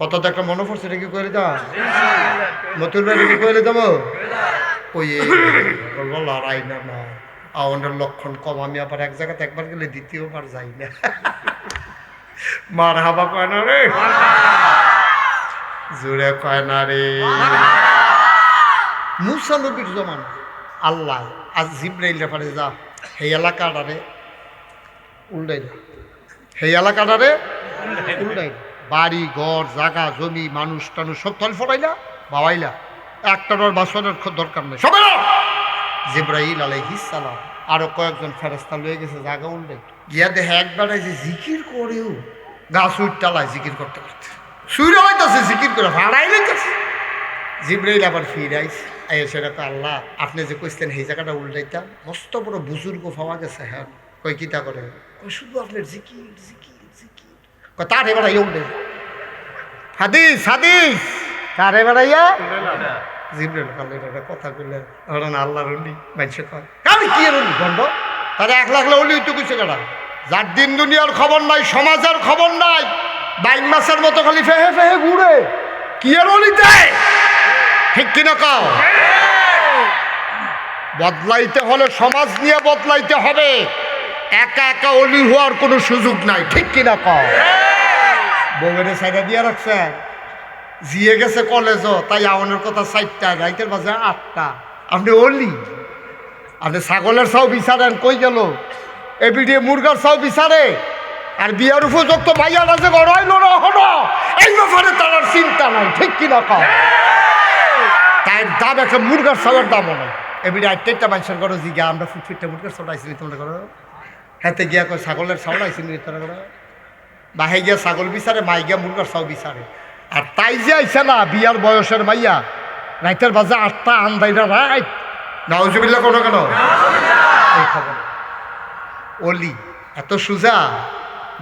কত তো একটা মনে পড়ছে, এটা কি করে দাও মতুর ভাই কি করে দেবো ওই বলবো লড়াই না না আওয়ানের লক্ষণ কম। আমি আবার এক জায়গাতে একবার গেলে দ্বিতীয়বার যাই না। মার হাবা কয় না রে, জুড়ে কয় না রে। মুসা নবীর জমান আল্লাহ আজ জিব্রাইল রেফারে যা সেই এলাকাটারে উল্টাই না, সেই এলাকাটারে উল্টাই না, বাড়ি ঘর জাগা জমি মানুষ টানুষ সব তল ফরাইলা বাবাইলা, একটার বাসনের দরকার নেই সবাই। জিব্রাইল আলাইহিস সালাম আরো কয়েকজন ফেরেশতা লয়ে গেছে জাগা উল্টাই গিয়া দেখে একবার যে জিকির করেও গাছ উঠটালায় জিকির করতে করতে সুইরা হইতেছে জিকির করে ভাড়াই লইতেছে। জিব্রাইল আবার ফিরাইস সেটা তো আল্লাহ আপনি যে কইতেন সেই জায়গাটা উল্টাইতাম মস্ত বড় বুজুর্গ পাওয়া গেছে। হ্যাঁ কই কিতা করে শুধু আপনার জিকির জিকির জিকির তার এবার উল্টে হাদিস হাদিস তার এবার জিব্রাইল কালের কথা কইলে আল্লাহ রলি মানুষে কয় আমি কি রলি গন্ড তারা 1 লাখ অলি তো কিছু কেনা যার দিন দুনিয়ার খবর নাই সমাজের খবর নাই বাইন মাসের মতো খালি ফেহে ফেহে ঘুরে কি আর অলি দেয় ঠিক কিনা কাও। বদলাইতে হলে সমাজ নিয়ে বদলাইতে হবে, একা একা অলি হওয়ার কোনো সুযোগ নাই ঠিক কিনা কাও। বউয়ের সাইডা দিয়ে রাখছে জিয়ে গেছে কলেজও তাই আওয়ানের কথা 4টা রাইতের বাজে 8টা আপনি অলি আপনি ছাগলের চাও বিচারেন কই গেল এবিডিএ মুরগার চাও বিচারে আর বিয়ার উপযুক্ত ভাইয়ার আছে গড়াইল না হলো এই ব্যাপারে তার চিন্তা নাই ঠিক কিনা কাও। তাই দাম একটা মুরগার চালের দামও নাই এবিডি 8টা মানুষের করো জিগা আমরা ফুটফুটটা মুরগার চাউল আইসিনি তোমরা করো হাতে গিয়া কয় ছাগলের চাউল আইসিনি তোরা করো বাহে গিয়া ছাগল বিচারে মাই গিয়া মুরগার চাউ বিচারে। আর তাই যে আইসা না বিয়ার বয়সের মাইয়া রাইতের বাজে 8টা আন্দাইরা রাইট নাউজুবিল্লাহ কোনো কেন এই খবর অলি এত সুজা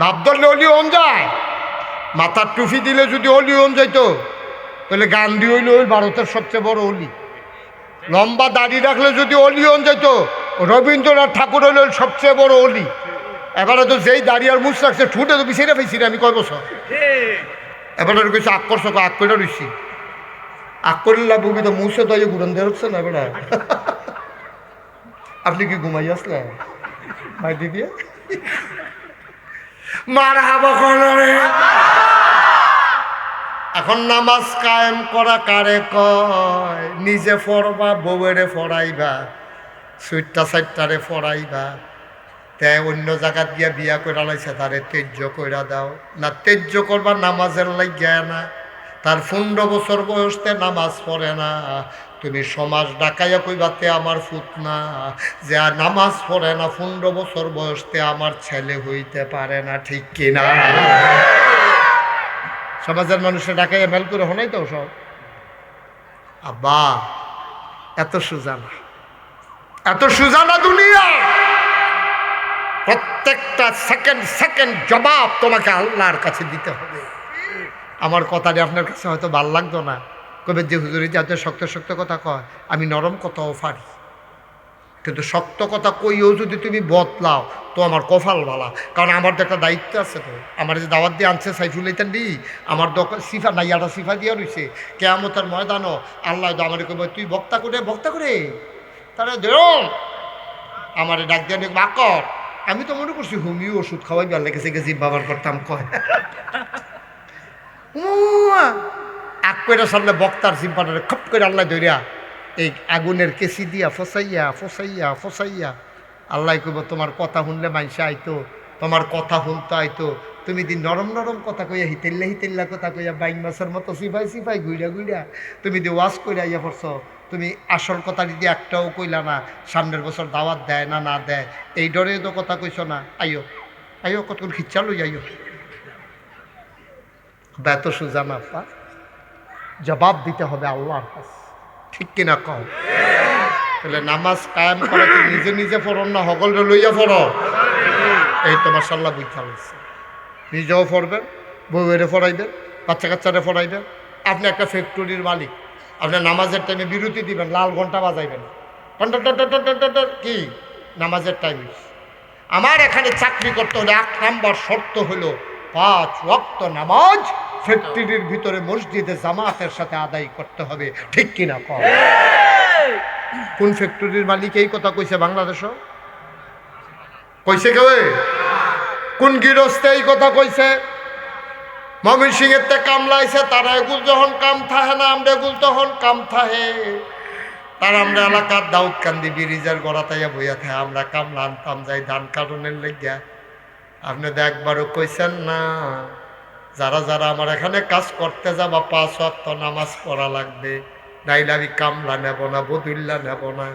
ভাব ধরলে অলি অন যায়। মাথার টুফি দিলে যদি অলি অন যাইতো তাহলে গান্ধী হইল ওই ভারতের সবচেয়ে বড় অলি। লম্বা দাড়ি রাখলে যদি অলি অন যাইতো রবীন্দ্রনাথ ঠাকুর হইল সবচেয়ে বড় অলি। এবারে তো যেই দাড়ি আর মুছ রাখছে ঠুটে তো বিছাইতে পাইছি আমি কয় বছর এবারে কিছু আগ করছো আগ করে রইছি আগ করিলা বুবি তো মুছে তো ঘুরন দিয়ে হচ্ছে না এবার। আপনি কি ঘুমাই আসলেন ভাই দিদি মার হাবা করে। এখন নামাজ কায়েম করা কারে কয় নিজে পড়বা বউয়েরে পড়াইবা 4টারে পড়াইবা তাই অন্য জায়গাত গিয়া বিয়া করে লাইছে তারে তেজ্য কইরা দাও না তেজ্য করবা নামাজের লাগিয়া না তার 15 বছর বয়সতে নামাজ পড়ে না তুমি সমাজ ডাকাইয়া কইবাতে আমার ফুত না যে আর নামাজ পড়ে না 15 বছর বয়সতে আমার ছেলে হইতে পারে না ঠিক কিনা। সমাজের মানুষের ডাকাইয়া মেল করে হনাই তো সব আব্বা এত সুজানা এত সুজানা দুনিয়া প্রত্যেকটা সেকেন্ড সেকেন্ড জবাব তোমাকে আল্লাহর কাছে দিতে হবে। আমার কথাটি আপনার কাছে হয়তো ভাল লাগতো না কবে যে হুজুরি যাতে শক্ত শক্ত কথা কয় আমি নরম কথাও পারি কিন্তু শক্ত কথা কইও যদি তুমি বদলাও তো আমার কপাল ভালা কারণ আমার তো একটা দায়িত্ব আছে। তো আমার যে দাওয়াত দিয়ে আনছে সাইফুল ইতান দি আমার সিফা নাইয়াটা সিফা দিয়া রয়েছে কেয়ামতের ময়দানও আল্লাহ আমার কইব তুই বক্তা করে তারা দেও আমার ডাক দিয়ে বাকর আমি তো মনে করছি হোমিও ওষুধ খাওয়াই ভালো লেগেছে গেছি বাবার করতাম কয় আগ করে সামনে বক্তার জিম্পাটারে খপ করে আল্লাহ ধরিয়া এই আগুনের কেসি দিয়া ফসাইয়া আল্লাহ কইব তোমার কথা শুনলে মানুষে আইতো তোমার কথা শুনতে আইতো তুমি দি নরম নরম কথা কইয়া হিতেল্লা কথা কইয়া বাইন মাছের মতো সিফাই ঘুইরা তুমি দি ওয়াশ করে আইয়া পড়ছ তুমি আসল কথা যদি একটাও কইলা না সামনের বছর দাওয়াত দেয় না না দেয় এই ডরে তো কথা কইছ না আইও কতক্ষণ খিচ্ছা লই আইও এত সুজা না পা জবাব দিতে হবে আল্লাহর কাছে ঠিক কিনা কও। তাহলে নামাজ কায়েম করা কি নিজে নিজে পড়ন না সকলরে লইয়া পড়ো এই তো মাশাআল্লাহ বুঝতে পারছি নিজেও পড়বেন বউয়েরে পড়াইবেন বাচ্চা কাচ্চারে পড়াইবেন। আপনি একটা ফ্যাক্টরির মালিক আপনার নামাজের টাইমে বিরতি দিবেন লাল ঘন্টা বাজাইবেন কি নামাজের টাইমে। আমার এখানে চাকরি করতে হলে 1 নম্বর শর্ত হলো 5 ওয়াক্ত নামাজ ফ্যাক্টরির ভিতরে মসজিদে জামাতের সাথে আদায় করতে হবে, ঠিক কিনা কও? কোন ফ্যাক্টরির মালিক এই কথা কইছে বাংলাদেশও? কইছে কেউ? কোন গৃহস্থে এই কথা কইছে? ময়মনসিংহের তে কামলাইছে, তারা এগুল যখন কাম থাহে না, আমরা এগুল তখন কাম থাহে। তার আমরা এলাকার দাউদকান্দি ব্রিজের গড়াতাইয়া বইয়া থাকে, আমরা কামলা আনতাম যাই ধান কারণের লেগিয়া। আপনি তো একবারও কইছেন না যারা যারা আমার এখানে কাজ করতে যাবা 5 ওয়াক্ত নামাজ পড়া লাগবে, নাইলে আমি কামলা নেব না, বদুল্লা নেব না,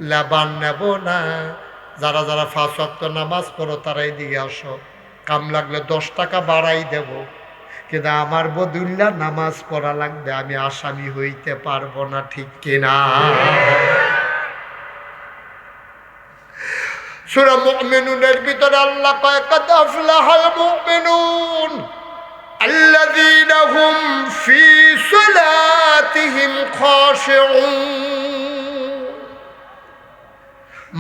লেবান নেব না। যারা যারা 5 ওয়াক্ত নামাজ পড়ো তারাই দিকে আসো, কাম লাগলে 10 টাকা বাড়াই দেব, কিন্তু আমার বদুল্লা নামাজ পড়া লাগবে, আমি আসামি হইতে পারবো না, ঠিক কিনা? সূরা মুমিনুনের ভিতরে আল্লাহ কয় কাদ আফলাহাল মুমিনুন আল্লাযীনা হুম ফি সালাতিহিম খাশিউন।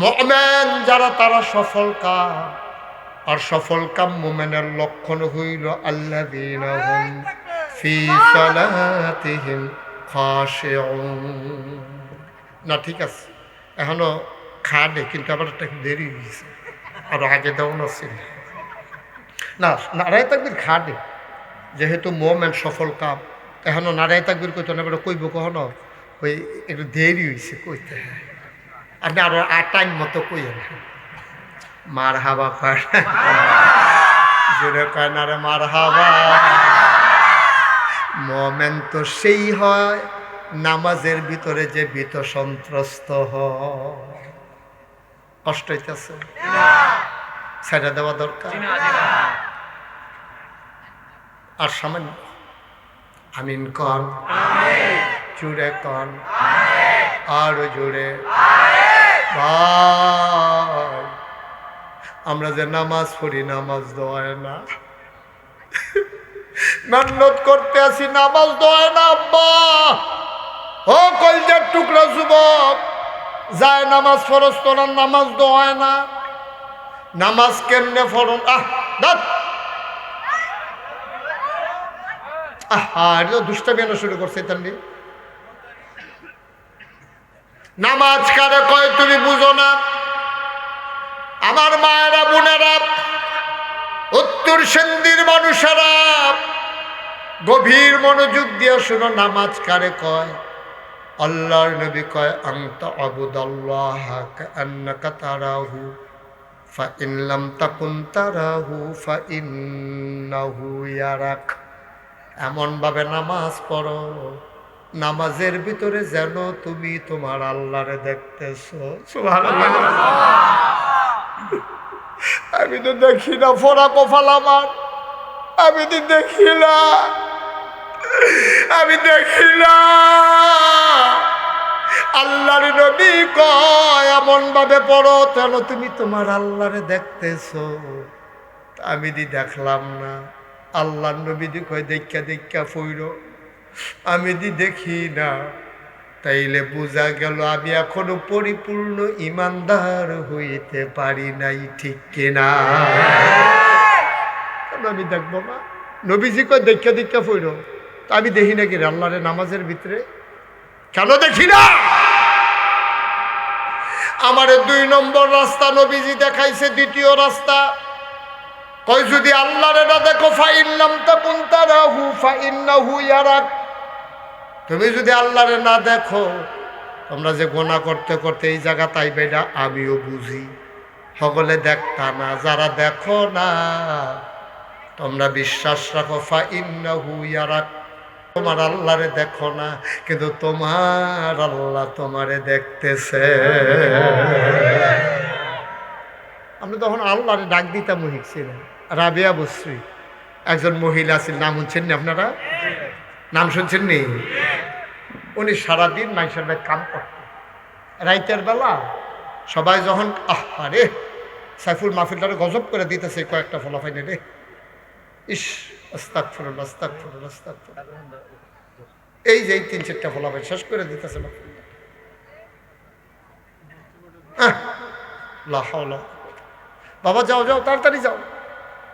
মুমিন যারা তারা সফল কাম, আর সফল কাম মুমিনের লক্ষণ হইল আল্লাযীনা হুম ফি সালাতিহিম খাশিউন। না ঠিক আছে, এখনো খাটে, কিন্তু আবার একটা দেরি হয়েছে, আরো আগে দেওয়া ছিল না। নারায় তাকবীর খাটে, যেহেতু মুমিন সফল কাম, এখনো নারায় তাকবীর কইতো না, এবার কইব কখনো ওই একটু দেরি হয়েছে কইতে। আপনি আরো টাইম মতো কইেন, মার হাবা কয় জোরে কয় না রে মার হাবা। মুমিন তো সেই হয় নামাজের ভিতরে যে ভীত সন্ত্রস্ত হয়। কষ্ট হইতেছে, ছেড়ে দেওয়া দরকার। আর সামান্য আমিন কন, জুড়ে কন, আরো জুড়ে। ভাই আমরা যে নামাজ পড়ি, নামাজ দোয় না, মেহনত করতে আসি, নামাজ দোয় না। আব্বা ও কলজার টুকরা যুবক, যায় নামাজ ফরজ তোলার নামাজ দোয় না। নামাজ কেমনে ফরন? দুষ্টামি আনা শুরু করছে। তাহলে নামাজ কারে কয় তুমি বুঝো না? আমার মায়েরা, বোনেরা, উত্তর সেন্দির মানুষেরা, গভীর মনোযোগ দিয়ে শুনো, নামাজ কারে কয়? আল্লাহর নবী কয় আনতা আবুদাল্লাহ কাআন্নাকা তারাহু ফাইন লাম তাকুন তারাহু ফাইন্নাহু ইয়ারাক। এমনভাবে নামাজ পড়ো, নামাজের ভিতরে যেন তুমি তোমার আল্লাহরে দেখতেছো। সুবহানাল্লাহ। আমি তো দেখি না, ফোড়া কপাল আমার, আমি তো দেখি না, আমি দেখি না। আল্লাহর নবী কয় এমন ভাবে পড়ো যেন তুমি তোমার আল্লাহরে দেখতেছো। আমি দেখলাম না। আল্লাহর নবী কয় দেখা দেখা পড়ো, আমি দেখি না। তাইলে বোঝা গেল আমি এখনো পরিপূর্ণ ইমানদার হইতে পারি নাই, ঠিক কিনা? আমি দেখবো না? নবীজি কয় দেখা দেখা পড়ো, আমি দেখি নাকি আল্লাহরে নামাজের ভিতরে? কেন দেখি না? আমারে 2 নম্বর রাস্তা নবীজি দেখাইছে, দ্বিতীয় রাস্তা কয় যদি আল্লাহরে না দেখো ফাইন লাম তাকুন তারাহু ফাইন্নাহু ইয়ারাক। তুমি যদি আল্লাহরে না দেখো, তোমরা যে গুনাহ করতে করতে এই জায়গা তাই বেটা আমিও বুঝি, সকলে দেখতা না। যারা দেখো না তোমরা বিশ্বাস রাখো ফাইন্নাহু ইয়ারাক, তোমার আল্লাহরে দেখো না, কিন্তু তোমার আল্লাহ তোমারে দেখতেছে। আমি তখন আল্লাহরে ডাক দিতাম, শিখছিলাম। রাবিয়া বসরি একজন মহিলা ছিল, নাম শুনছেন নি আপনারা? নাম শুনছেন নি? উনি সারাদিন মানুষের ভাই কাম করতেন। রাইতের বেলা সবাই যখন আরে সাইফুল মাহফিলটারে গজব করে দিতেছে, কয়েকটা ফলাফাই নে রে, ইস আস্তাগফিরুল্লাহ আস্তাগফিরুল্লাহ আস্তাগফিরুল্লাহ, এই যে 3-4টা ফলাফাই শেষ করে দিতেছে। বাবা যাও যাও, তাড়াতাড়ি যাও,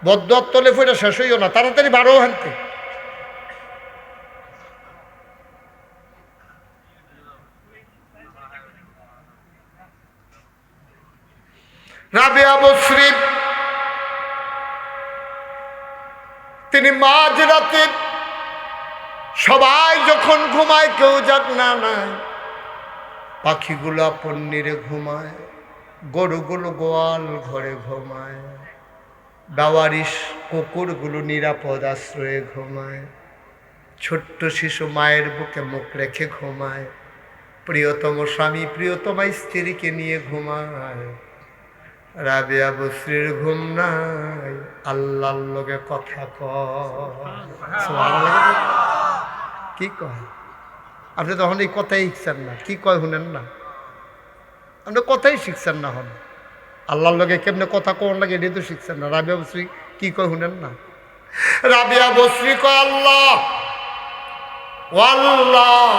বদদোয়ার তলে ফেরা শেষ হইও না, তাড়াতাড়ি বারো হানতে। রাবেয়া বসরি তিনি মাঝরাতে সবাই যখন ঘুমায়, কেউ যাক না নাই, পাখিগুলো আপন নিরে ঘুমায়, গরুগুলো গোয়াল ঘরে ঘুমায়, বেওয়ারিশ কুকুরগুলো নিরাপদ আশ্রয়ে ঘুমায়, ছোট্ট শিশু মায়ের বুকে মুখ রেখে ঘুমায়, প্রিয়তম স্বামী প্রিয়তমা স্ত্রীকে নিয়ে ঘুমায়। রাবেয়া বসরির ঘুম নাই, আল্লাহর লগে কথা কয়। কি কয়? আপনি তখন এই কথাই শিখছেন না, কি কয় শুনেন না, আপনি কথাই শিখছেন না, হন আল্লাহর লগে কেমনে কথা কোন লাগে এটাই তো শিখছেন না। রাবেয়া বসরি কি কয় শুনেন না। রাবেয়া বসরি কয়, আল্লাহ ও আল্লাহ,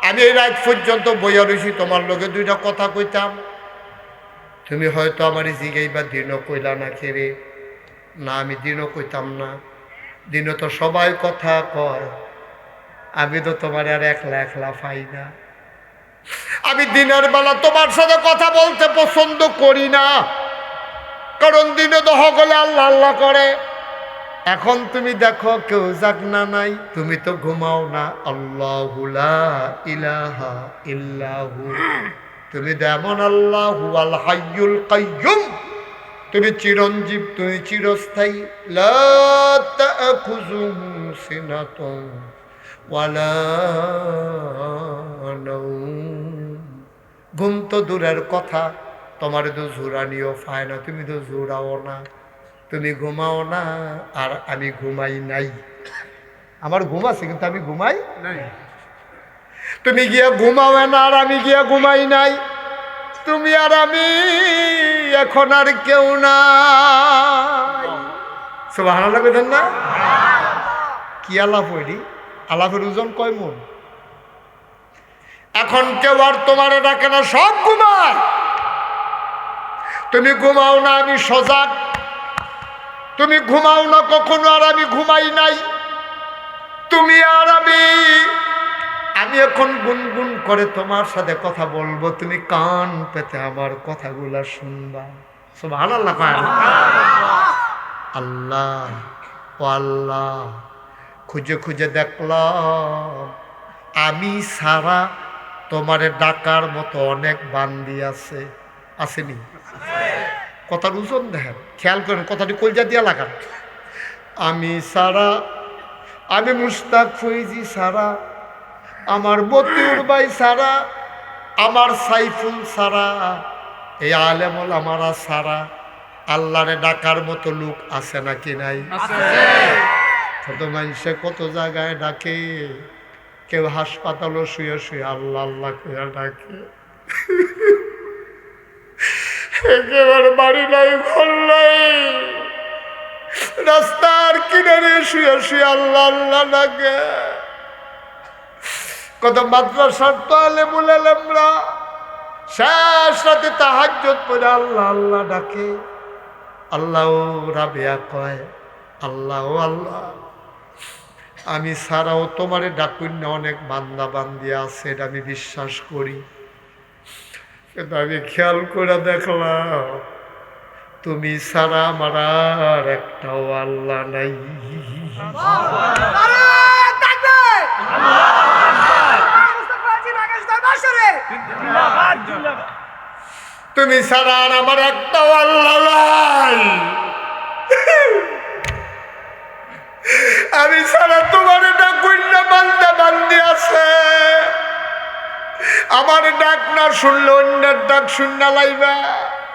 আমি এই রাত পর্যন্ত বইয়া রয়েছি, তোমার লগে দুইটা কথা কইতাম, তুমি হয়তো আমার জিগাইবা দিনও কইলা না খেরে। না, আমি দিনও কইতাম না, দিনও তো সবাই কথা কয়, আমি তো তোমার আর একলা একলা পাই না। আমি দিনের বেলা তোমার সাথে কথা বলতে পছন্দ করি না, কারণ দিনে তো হগলে আল্লাহ আল্লাহ করে। এখন তুমি দেখো কেউ যাক না নাই, তুমি তো ঘুমাও না। আল্লাহু লা ইলাহা ইল্লাহু, তুমি যেমন আল্লাহু আল হাইয়ুল কাইয়ুম, তুমি চিরঞ্জীব, তুমি চিরস্থায়ী। লা তাখুযুহু সিনাতুন ওয়ালা নাওম, ঘুম তো দূরের কথা, তোমার তো জোরানিও পায় না, তুমি তো জোরাও না, তুমি ঘুমাও না আর আমি ঘুমাই নাই। আমার ঘুম আছে কিন্তু আমি ঘুমাই নাই। তুমি গিয়া ঘুমাও না আর আমি গিয়া ঘুমাই নাই। তুমি আর আমি এখন আর কেউ নাই। সুবহানাল্লাহ কইতেন না? কি আলাপ হইলি? আলাপের ওজন কয় মন? এখন কেউ আর তোমার ডাকে না, সব ঘুমায়। তুমি ঘুমাও না, আমি সজাগ। তুমি ঘুমাও না কখনো আর আমি ঘুমাই নাই। তুমি আর আমি এখন গুনগুন করে তোমার সাথে কথা বলবো, তুমি কান পেতে আমার কথাগুলা শুনবা। সুবহানাল্লাহ। আল্লাহ ও আল্লাহ, খুঁজে খুঁজে দেখলাম আমি সারা তোমারে ডাকার মতো অনেক বান্দি আছে, আসেনি? কথার ওজন দেখেন, খেয়াল করেন, কথাটি কলজা দিয়া লাগান। আমি সারা, আমি মুশতাক ফৈজি সারা, আমার মতিউর ভাই সারা, আমার সাইফুল সারা, এই আলেমুল আমারা সারা আল্লাহরে ডাকার মতো লোক আছে নাকি নাই? কত মানুষে কত জায়গায় ডাকে, কেউ হাসপাতালও শুয়ে শুয়ে আল্লাহ আল্লাহ করে ডাকে, একেবারে বাড়ি নাই ঘর নাই, রাস্তার কিনারে শুয়ে শুয়ে আল্লাহ আল্লাহ ডাকে। কত মাদ্রাসার তো আলেমুল আলেমরা শেষ রাতে তাহাজ্জুদ পড়ে আল্লাহ আল্লাহ ডাকে। আল্লাহ রাবেয়া কয়, আল্লাহ আল্লাহ, আমি ছাড়াও তোমারে ডাকুন না অনেক বান্দা বান্দি আছে, এটা আমি বিশ্বাস করি, কিন্তু আমি খেয়াল করে দেখলাম তুমি ছাড়া আমার আর একটাও আল্লাহ নাই। তুমি ছাড়া আর আমার একটাও আল্লাহ নাই। আমি ছাড়া তোমার ডাকুন না বান্দা বান্দি আছে, আমার ডাক না শুনলে অন্যের ডাক শুননা লাইবা,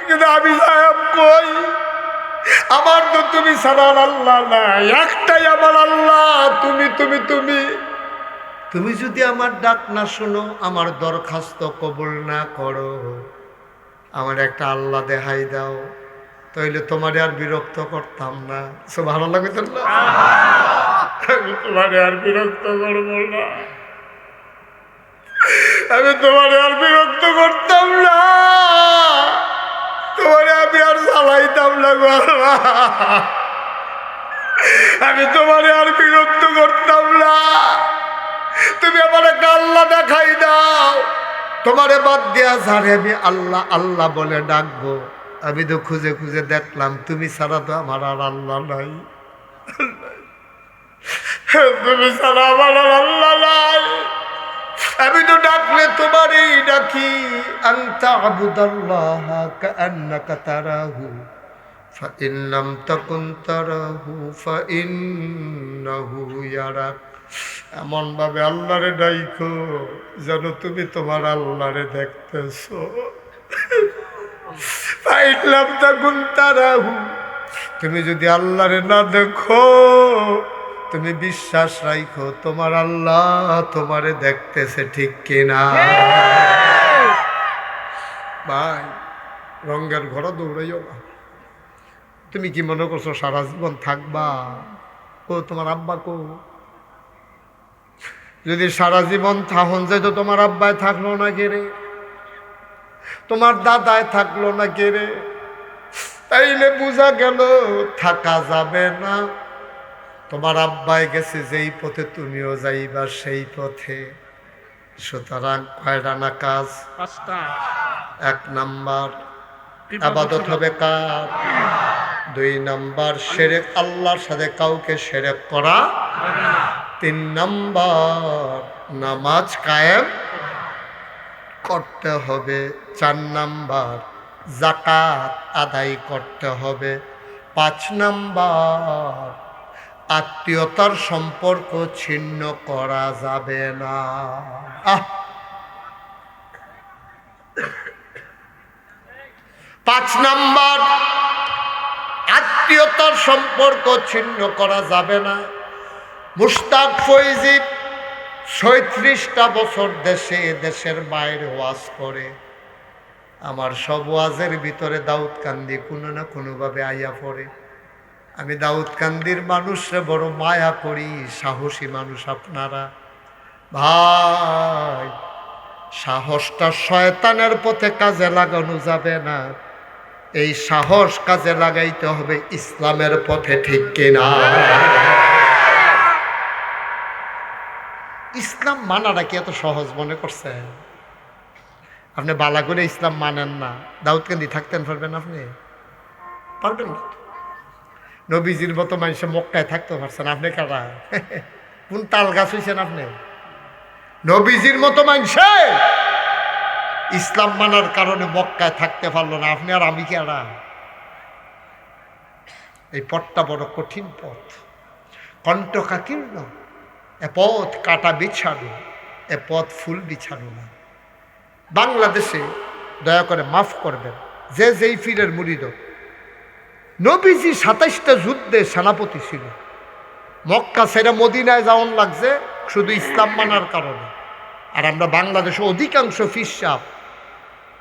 কিন্তু আমি সাহেব কই, আমার তো তুমি ছাড়া আল্লাহ নাই, একটাই আমার আল্লাহ, তুমি তুমি তুমি। তুমি যদি আমার ডাক না শুনো, আমার দরখাস্ত কবুল না করো, আমার একটা আল্লাহ দেখাই দাও, তাইলে তোমার আর বিরক্ত করতাম না। সুবহানাল্লাহ কইতেন না? আমি তোমার আর বিরক্ত করবো না, আমি তোমার আর বিরক্ত করতাম না, তোমারে আমি আর জ্বালাইতাম না গো আল্লাহ, আমি তোমারে আর বিরক্ত করতাম না। তুমি আমার একটা আল্লাহ দেখাই দাও, তোমারে বাদ দিয়া যারে আমি আল্লাহ আল্লাহ বলে ডাকবো, আমি তো খুঁজে খুঁজে দেখলাম তুমি ছাড়া তো আমার আর আল্লাহ নাই। তুমি ছাড়া আমার আর আল্লাহ নাই। আমি তো ডাকলে তোমারই ডাকি। আনতা আবুদাল্লাহ কাআন্নাকা তারাহু ফাইন লাম তাকুন তারাহু ফাইন্নাহু ইয়ারাক। এমন ভাবে আল্লাহরে ডাইকো যেন তুমি তোমার আল্লাহরে দেখতেছো। ফাইন লাম তাকুন তারাহু, তুমি যদি আল্লাহরে না দেখো, তুমি বিশ্বাস রাখো তোমার আল্লাহ তোমারে দেখতেছে, ঠিক কিনা? ভাই, রঙের ঘরে দৌড়াইও না। তুমি কি মনে করছো সারা জীবন থাকবা? ও তোমার আব্বা কো? যদি সারা জীবন থাহন যায় তো তোমার আব্বায় থাকলো না কেরে, তোমার দাদায় থাকলো না কেরে, তাইলে বোঝা গেল থাকা যাবে না। তোমার আব্বাই গেছে যেই পথে তুমিও যাইবা সেই পথে। সুতরাং কয়টা না কাজ? 5টা। 1 নাম্বার ইবাদত হবে কার? 2 নাম্বার শিরক, আল্লাহর সাথে কাউকে শিরক করা। 3 নাম্বার নামাজ কায়েম করতে হবে। 4 নাম্বার যাকাত আদায় করতে হবে। 5 নাম্বার আত্মীয়তার সম্পর্ক ছিন্ন করা যাবে না। 5 নাম্বার আত্মীয়তার সম্পর্ক ছিন্ন করা যাবে না। মুশতাক ফৈজি 37টা বছর দেশের বাইরে ওয়াজ করে। আমার সব ওয়াজের ভিতরে দাউদকান্দি কোনো না কোনোভাবে আইয়া পড়ে। আমি দাউদকান্দির মানুষরে বড় মায়া করি, সাহসী মানুষ আপনারা। ভাই, সাহসটা শয়তানের পথে কাজে লাগানো যাবে না, এই সাহস কাজে লাগাইতে হবে ইসলামের পথে, ঠিক কিনা? ইসলাম মানাটা কি এত সহজ মনে করছেন? আপনি বালা করে ইসলাম মানেন না, দাউদকান্দি থাকতেন পারবেন? আপনি পারবেন না। নবীজির মতো মানুষে মক্কায় থাকতে পারছেন, আপনি কারা? কোন তাল গাছ হয়েছেন আপনি? নবীজির মতো মানুষে ইসলাম মানার কারণে মক্কায় থাকতে পারলো না, আপনি আর আমি কারা? এই পথটা বড় কঠিন পথ, কণ্টকাকীর্ণ। এ পথ কাটা বিছানো, এ পথ ফুল বিছানো না। বাংলাদেশে দয়া করে মাফ করবেন, যে যেই পীরের মুরিদ, নবীজি 27টা যুদ্ধে সেনাপতি ছিল। মক্কা ছেড়ে মদিনায় যাওয়ান লাগছে শুধু ইসলাম মানার কারণে। আর আমরা বাংলাদেশে অধিকাংশ পীর সাহেব,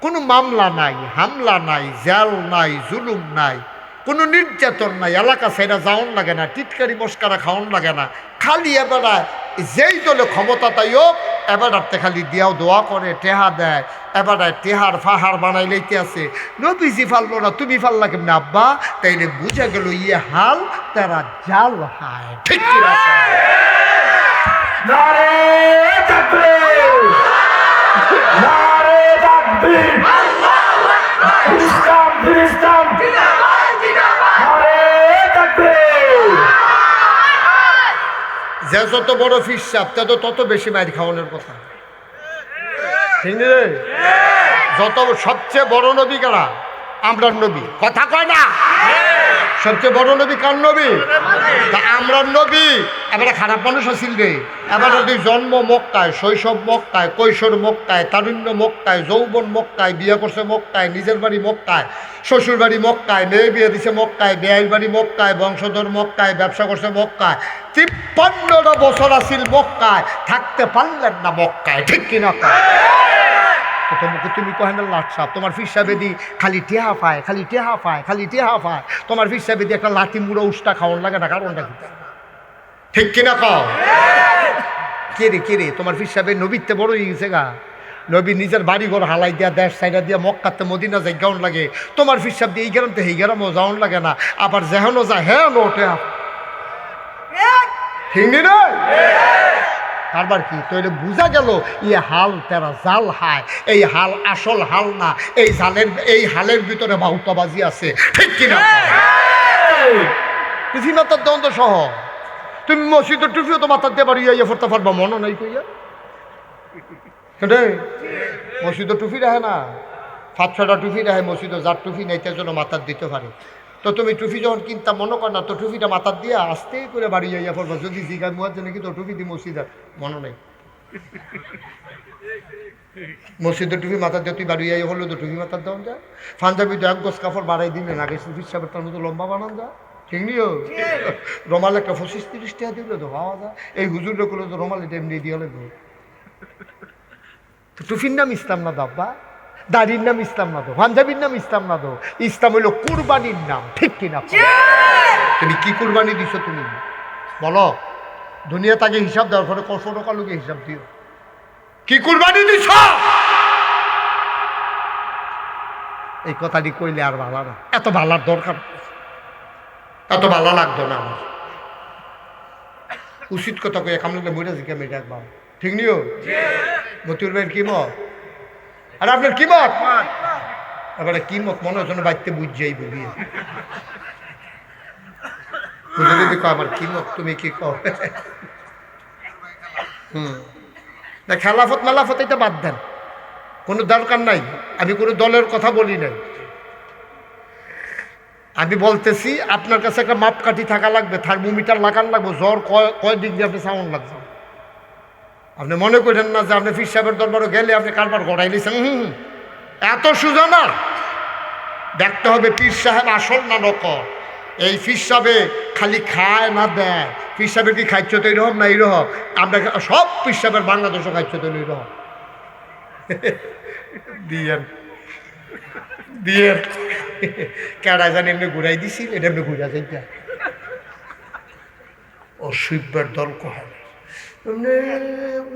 কোনো মামলা নাই, হামলা নাই, জেল নাই, জুলুম নাই, কোনো নির্যাতন নাই, এলাকা ছেড়ে যাওয়ান লাগে না, টিটকারি মস্কারা খাওয়ান লাগে না। খালি এবারা যেই দলে ক্ষমতা তাই হোক, এবারাতে খালি দিয়াও দোয়া করে, টেহা দেয়, এবারে টেহার ফাহার বানাই লইতে আছে। নবীজি ফাললো না, তুমি ফাল্লা কেমনি আব্বা? তাইলে বুঝা গেল ইয়ে হাল তারা জাল হায়, ঠিক কিনা? যে যত বড় পীর সাহেব তত বেশি মাইর খাওয়ানোর কথা, ঠিক রে? যত সবচেয়ে বড় নবী কারা? আমরার নবী, কথা কয় না? সবচেয়ে বড় নবী কার নবী? আমরার নবী। এবারে খারাপ মানুষ আছিল রে। এবারে তুই জন্ম মক্কায়, শৈশব মক্কায়, কৈশোর মক্কায়, তারুণ্য মক্কায়, যৌবন মক্কায়, বিয়ে করছে মক্কায়, নিজের বাড়ি মক্কায়, শ্বশুর বাড়ি মক্কায়, মেয়ে বিয়ে দিছে মক্কায়, বেয়ের বাড়ি মক্কায়, বংশধর মক্কায়, ব্যবসা করছে মক্কায়, 53টা বছর আছিল মক্কায়, থাকতে পারলেন না মক্কায়, ঠিক কিনা? তুমি কহেন লাচ্ছা, তোমার পীর সাহেবেদি খালি টেহা পায়, খালি টেহা পায়, খালি টেহা পায়। তোমার পীর সাহেবেদি একটা লাঠি মুড়ো উষ্টা খাওয়ান লাগে না, কারণটা কি? ঠিক কিনা কও? কে রে তোমার পীর সাহেবের নবীতে বড় হয়ে গেছে গা। নবী নিজের বাড়ি ঘর হালাই দিয়া, দেশ সাইডা দিয়া মক্কাতে মদিনা যাই গাউন লাগে। তোমার পীর সাহেব দিয়ে এই গ্রামতে এই গ্রামও যাওয়ান লাগে না, আবার যেহেনো যা হ্যাঁ ওঠে, ঠিক না? কারবার কি তৈরি বুঝা গেল ই হাল তেরা জাল হায়, এই হাল আসল হাল না, এই হালের ভিতরে বাউতাবাজি আছে, ঠিক কিনা? টুফি মাথার দ্বন্দ্ব সহ তুমি মসজিদের টুফিও তো মাথার দিয়ে পারি ইয়ে ফোরতে পারবা, মনে নাই কইয়া মসজিদের টুফি রাখে না, 5-6টা টুফি রাখে মসজিদে, যার টুফি নেই তার জন্য মাথার দিতে পারে। তো তুমি টুফি যখন কিনতা মনে কর না, তো টুফিটা মাথার দিয়ে আস্তে করে বাড়ি যাইয়া পড়বা, যদি জিগায় মুয়ার জন্য কি তো টুফি দি মসজিদের মনে নেই, মসজিদের টুপি মাথার দিয়ে তুই বাড়ি যাই হলো তো টুপি মাথার দেওয়া যায়। পাঞ্জাবি তো এক গোছ কাপড় বাড়াই দিলেন, আগে সুফির সাহেবের তার মতো লম্বা বানান যায়, ঠিক নিও রমাল একটা 25-30 টাকা দিলে তো পাওয়া যায়। এই হুজুর লোকগুলো তো রমাল এটা এমনি দিয়ে লাগবে। তো টুফির নাম ইসলাম না দাব্বা, দাড়ির নাম ইসলাম না দো, পাঞ্জাবির নাম ইসলাম না দো, ইসলাম হইল কুরবানির নাম, ঠিক কিনা? তুমি কি কুরবানি দিছো তুমি বলো? দুনিয়া তাকে হিসাব দেওয়ার পরে কত টাকা লোকে হিসাব দিও, কি কুরবানি দিছ? এই কথাটি কইলে আর ভালো না, এত ভালার দরকার, এত ভালো লাগতো না আমার। উচিত কথা কইয়া কামলে মরে জিজ্ঞা মেয়ে একবার, ঠিক নিও? মতিউর ভাইয়ের কি মত? আর আপনার কি মত? এবারে কি মত মনে হচ্ছে বাড়িতে বুঝাই বলি, বুঝে যদি কো আমার কি মত, তুমি কি কও? না খেলাফত মেলাফত এটা বাদ দেন, কোনো দরকার নাই। আমি কোনো দলের কথা বলি নাই, আমি বলতেছি আপনার কাছে একটা মাপকাঠি থাকা লাগবে, থার্মোমিটার লাগান লাগবে, জ্বর কয় ডিগ্রি আপনি সাউন্ড লাগছে। আপনি মনে করেন না যে আপনি পীর সাহেবের দরবারে গেলে আপনি কারবার গড়াই নিয়েছেন, এত সোজা না। দেখতে হবে পীর সাহেব আসল না নকল। এই পীর সাহেবে খালি খায় না দেয়, পীর সাহেবের কি খাইছ তো এইরকম না এইরকম, আমরা সব পীর সাহেবের বাংলাদেশও খাইছ তো এইরকম দিয়েন দিয়ে কেডা জানি এমনি ঘুরাই দিছি, এটা এমনি ঘুরা যাইতা ও সুইপবার দল কহায়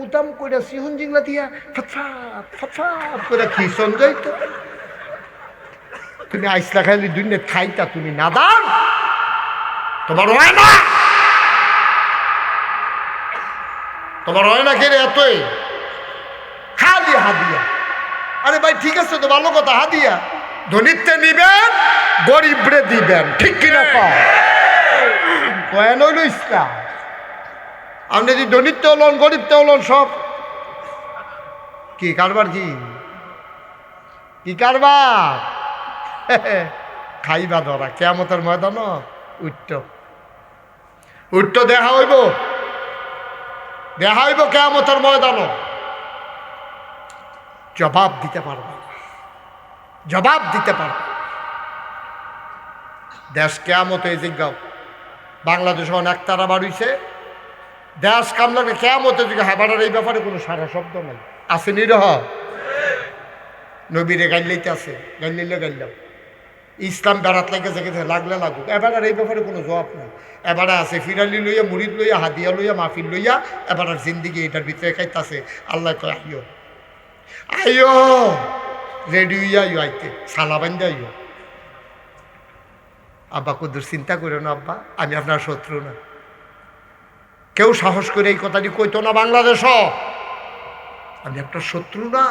উতাম করে সিহন জিংলা দিয়া ফটফাট ফটফাট করে খিসন যাইত। তুমি আইসলা খাইলি দুই খাইতা, তুমি নাদান, তোমার হয় না, তোমার হয় না কেন এতই খালি হাদিয়া। আরে ভাই ঠিক আছে তো ভালো কথা, হাদিয়া ধনীতে নিবেন গরিবরে দিবেন, ঠিক কিনা? কয়েন হইল ইসলাম। আপনি যদি ধনীতে হলন গরিবতে হলন সব কি কারবার, কি কারবার খাইবা ধরা কেয়ামতের ময়দান উঠত দেখা হইব কেয়ামতের ময়দান, জবাব দিতে পারবে, জবাব দিতে পারবে। দেশ কেয়ামত এই জিজ্ঞাও বাংলাদেশ অনেক তারা বাড়িছে, দেশ কামলাকে কেয়ামতে জিজ্ঞা হাবাটার এই ব্যাপারে কোনো সারা শব্দ নাই, আছে নিরহ নবীরে গাইলেইতে আছে, গাইলে গাইলাম ইসলাম বেড়াত লাগে গেছে লাগলে লাগুক, এবার আর এই ব্যাপারে কোনো জবাব নেই। এবারে আছে ফিরালি লইয়া, মুরিদ লইয়া, হাদিয়া লইয়া, মাহফিল লইয়া, এবার আর জিন্দিগি এটার ভিতরে খাইতেছে। আল্লাহ কয় আইও আইও রেডি হইয়া আইও, আইতে সালা বান্ধে আইও। আব্বা কুদুর চিন্তা করো না আব্বা, আমি আপনার শত্রু না। কেউ সাহস করে এই কথাটি কইতো না বাংলাদেশ, আমি আপনার শত্রু না।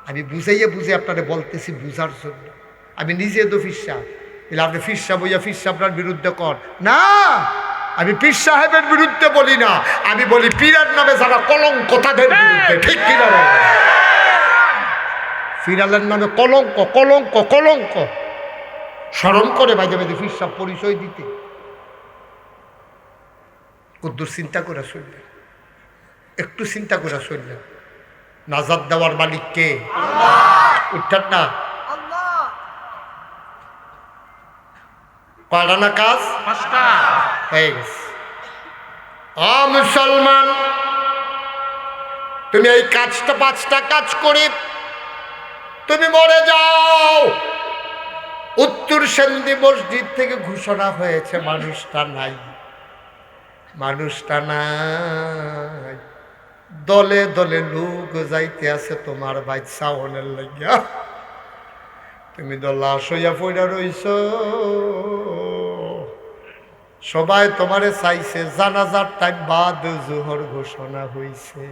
আমি বুঝাইয়া বুঝে আপনারে বলতেছি বুঝার জন্য। আমি নিজে তো পীর সাহেব, এলে আপনি পীর সাহেব হইয়া পীর সাহেবরার বিরুদ্ধে কর না, আমি পীর সাহেবের বিরুদ্ধে বলি না, আমি বলি পীরের নামে যারা কলঙ্ক তাদের বিরুদ্ধে, ঠিক কিনা? ফিরালের নামে কলঙ্ক কলঙ্ক কলঙ্ক, স্মরণ করে মাঝে মাঝে পীর সাহেব পরিচয় দিতে। কদ্দুর চিন্তা করে চললেন, একটু চিন্তা করে চললেন, নাজাত দেওয়ার মালিক কে? উঠান না কয়টা না কাজ হয়ে গেছে। মুসলমান, তুমি এই কাজটা 5টা কাজ করে তুমি মরে যাও। উত্তর সেন্দি মসজিদ থেকে ঘোষণা হয়েছে মানুষটা নাই, মানুষটা নাই, দলে দলে লোক যাইতে আছে তোমার ভাই সাওনের লাগিয়া, তুমি তো লাশ হইয়া পড়া রইছ। সবাই তোমারে চাইছে, জানাজার টাইম বাদ জোহর ঘোষণা হইছে,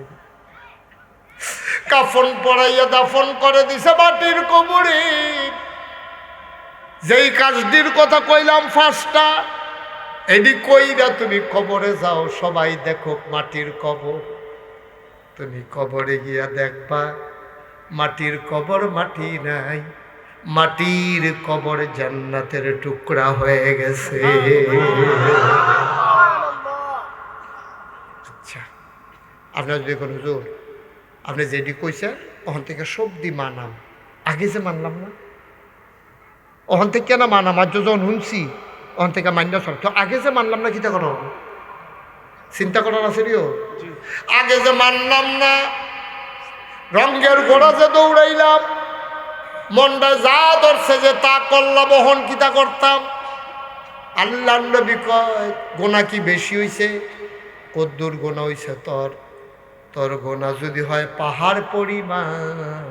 কাফন পরাইয়া দাফন করে দিছে মাটির কবরে। যেই কাজটির কথা কইলাম ফার্স্টটা, এডি কইরা তুমি কবরে যাও, সবাই দেখো মাটির কবর। তুমি কবরে গিয়া দেখবা মাটির কবর মাটি নাই, মাটির কবর জান্নাতের টুকরা হয়ে গেছে। আচ্ছা, আপনার যদি কোনো হুজুর আপনি যেটি কইছেন ওখান থেকে সবদি মানাম, আগে যে মানলাম না, ওখান থেকে না মানাম, আর যখন শুনছি ওখান থেকে মান্য সব, তো আগে যে মানলাম না, কিতা করো চিন্তা করার আছে রিও, আগে যে মানলাম না, রঙের ঘোড়া যে দৌড়াইলাম, মনটা যা ধরছে যে তা করলাম, ওহন কিতা করতাম। আল্লাহ নবী কয় গোনা কি বেশি হইছে? কদ্দুর গোনা হইছে তোর? তোর গোনা যদি হয় পাহাড় পরিমাণ,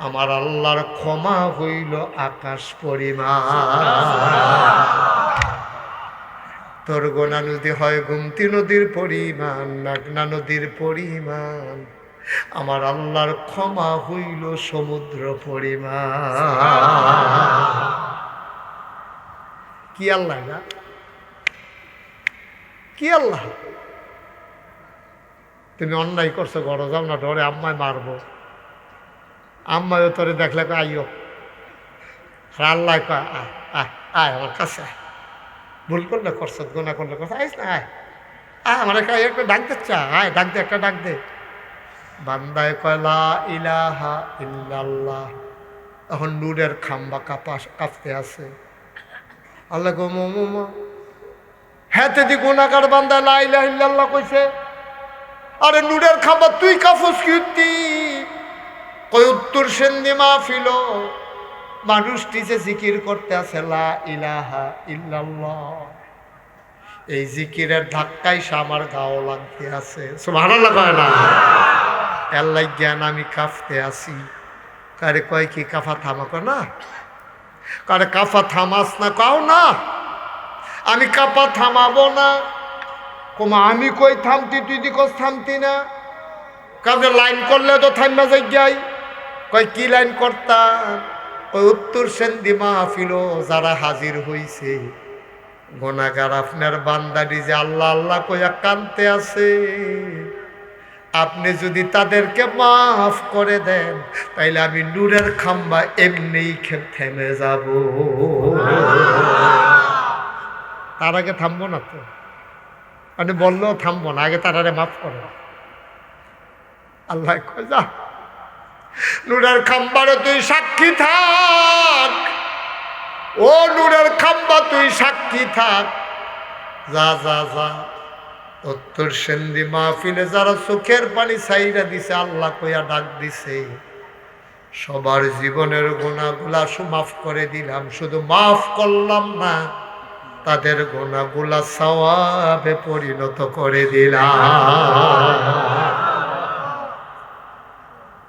আমার আল্লাহর ক্ষমা হইল আকাশ পরিমাণ। তোর গোনা যদি হয় গুমতি নদীর পরিমাণ, নাগনা নদীর পরিমাণ, আমার আল্লাহর ক্ষমা হইল সমুদ্র পরিমাণ। কি আল্লাহ না, কি আল্লাহ? তুমি অন্যায় করছো, ঘরে যাও না, ডরে আম্মায় মারবো, আম্মায়ও তোরে দেখলে আইও, আর আল্লাহ কয় আয় আয় আয় আমার কাছে আয়, ভুল করলে করছো, গোনা করলে করছো, আইস না আয় আয় আমার একটা ডাক দে, চা আয় ডাক দে, একটা ডাক দে। বান্দায় কয় লা ইলাহা ইল্লাল্লাহ, এখন নূরের খাম্বা কাঁপতে আছে। আল্লাহ গো মোমো হ্যাঁ তেদি গুনাহগার বান্দা লা ইলাহা ইল্লাল্লাহ কইছে, আরে নূরের খাম্বা তুই কাফস কীর্তি কই উত্তর সেন্দি মাহফিল, মানুষটি যে জিকির করতে আছে লা ইলাহা ইল্লাল্লাহ, এই জিকিরের ধাক্কায় সে আমার গাও লাগতে আছে। সুবহানাল্লাহ কয় না? আল্লাহ জ্ঞান আমি কাঁপতে আসি। কারে কয় কি কাফা থামাক না, কারে কাফা থামাস না, কাও না আমি কাপা থামাবো না। কমা আমি কই থামতি, তুই দিকস থামতি না, কাজে লাইন করলে তো থামা যাই যাই। কয় কি লাইন করতাম? কই উত্তর সেন্দি মাহফিল যারা হাজির হইছে, গুনাহগার আপনার বান্দাটি যে আল্লাহ আল্লাহ কইয়া কানতে আছে, আপনি যদি তাদেরকে মাফ করে দেন, তাইলে আমি নূরের খাম্বা এমনি থেমে যাব। তার আগে থামবো না তো, আপনি বললেও থামবো না, আগে তারারে মাফ করো। আল্লাহ কয় যা নূরের খাম্বারে তুই সাক্ষী থাক, ও নূরের খাম্বা তুই সাক্ষী থাক, যা যা যা। উত্তর সেন্দি মাহফিলে যারা চোখের পানি ছাইরা দিছে, আল্লাহ কইয়া ডাক দিছে, সবার জীবনের গুনাহগুলা মাফ করে দিলাম, শুধু মাফ করলাম না, তাদের গুনাহগুলা সওয়াবে পরিণত করে দিলাম।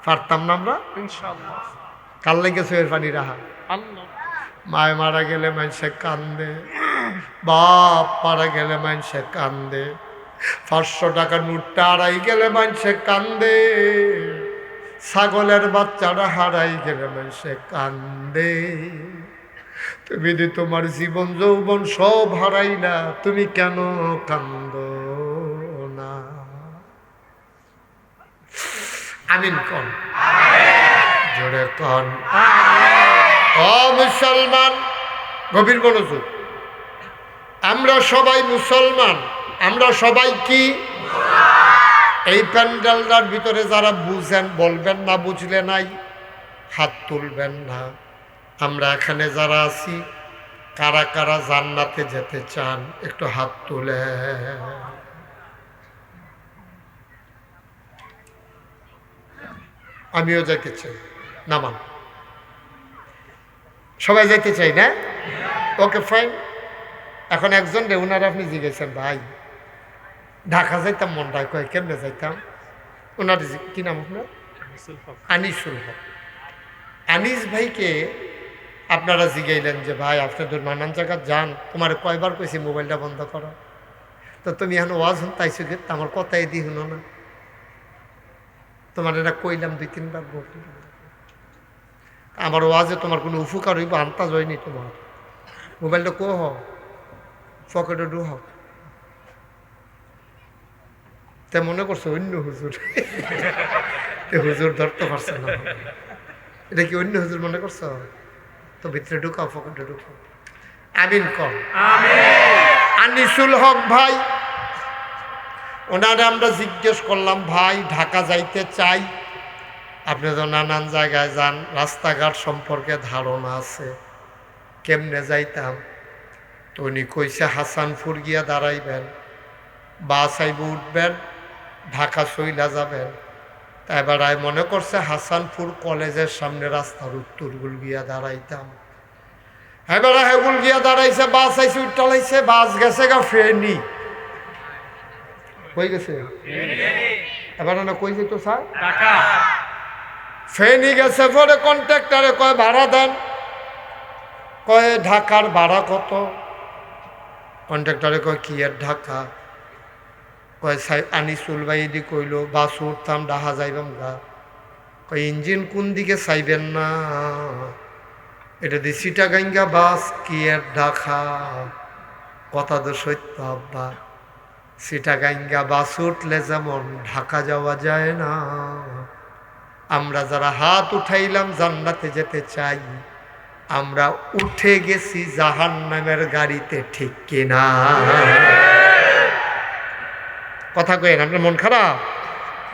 পারতাম না আমরা ইনশাআল্লাহ? কাল লেগে চোখের পানি রাহা, মায় মারা গেলে মানুষে কান্দে, বাপ মারা গেলে মানুষে কান্দে, 500 টাকার নোটটা হারাই গেলে মানুষে কান্দে, ছাগলের বাচ্চারা হারাই গেলে মানুষে কান্দে। তুমি যদি তোমার জীবন যৌবন সব হারাইলা, তুমি কেন কান্দ না? আমিন কন, জোরে কন। ও মুসলমান, গভীর মনোযোগ, আমরা সবাই মুসলমান, আমরা সবাই কি? এই প্যান্ডেলটার ভিতরে যারা বুঝেন বলবেন না, বুঝলে নাই হাত তুলবেন না। আমরা এখানে যারা আছি, কারা কারা জান্নাতে যেতে চান একটু হাত তুলে। আমিও যেতে চাই, নামান। সবাই যেতে চাই না? Okay fine. এখন একজন রে ওনারা আপনি জিজ্ঞেসেন, ভাই ঢাকা যাইতাম, মনটায় কয় কেমনে যাইতাম? ওনার কি নাম আপনার? আনিসুল হক। আনিস ভাইকে আপনারা জিগাইলেন যে ভাই আপনাদের নানান জায়গা যান, তোমার কয়বার কইছি মোবাইলটা বন্ধ করো, তো তুমি এখন ওয়াজ শুনতাইছো গে, আমার কথাই দি শুনো না, তোমার এটা কইলাম 2-3 বার। আমার ওয়াজে তোমার কোনো উপকার হইব আন্তাজ হয়নি, তোমার মোবাইলটা কো হ পকেটে ডু হোক, তে মনে করছো অন্য হুজুর, হুজুর ধরতে পারছে না, এটা কি অন্য হুজুর মনে করছো? তো ভিতরে ঢুকাও, পকেটে ঢুকাও। আমিন কর। আনিসুল হক ভাই, ওনারে আমরা জিজ্ঞেস করলাম ভাই ঢাকা যাইতে চাই, আপনি তো নানান জায়গায় যান, রাস্তাঘাট সম্পর্কে ধারণা আছে, কেমনে যাইতাম? তো উনি কইছে হাসানপুর গিয়া দাঁড়াইবেন, বাস আইব উঠবেন, ঢাকা চইলা যাবেন। তাই বেড়ায় মনে করছে হাসানপুর কলেজের সামনে রাস্তার উত্তরগুল গিয়া দাঁড়াইতাম। হ্যাঁ বেড়া হেগুল গিয়া দাঁড়াইছে, বাস আইসে উঠালাইছে, বাস গেছে গা ফেনি, কই গেছে এবার না কই যেত স্যার ফেনি গেছে। পরে কন্ট্রাক্টরে কয় ভাড়া দেন, কয় ঢাকার ভাড়া কত? কন্ট্রাক্টরে কয় কি এর ঢাকা? কয় আনিসুল ভাই দি কইল বাস উঠতাম ডাহা যাইবাম গা। কয় ইঞ্জিন কোন দিকে চাইবেন না, এটা দিয়ে চিটাগাঙ্গা বাস কি এর ঢাকা? কথা তো সত্য আব্বা, চিটাগাঙ্গা বাস উঠলে যেমন ঢাকা যাওয়া যায় না, আমরা যারা হাত উঠাইলাম জান্নাতে যেতে চাই, আমরা উঠে গেছি জাহান্নামের গাড়িতে, ঠিক কিনা? কথা কয়েন, আপনার মন খারাপ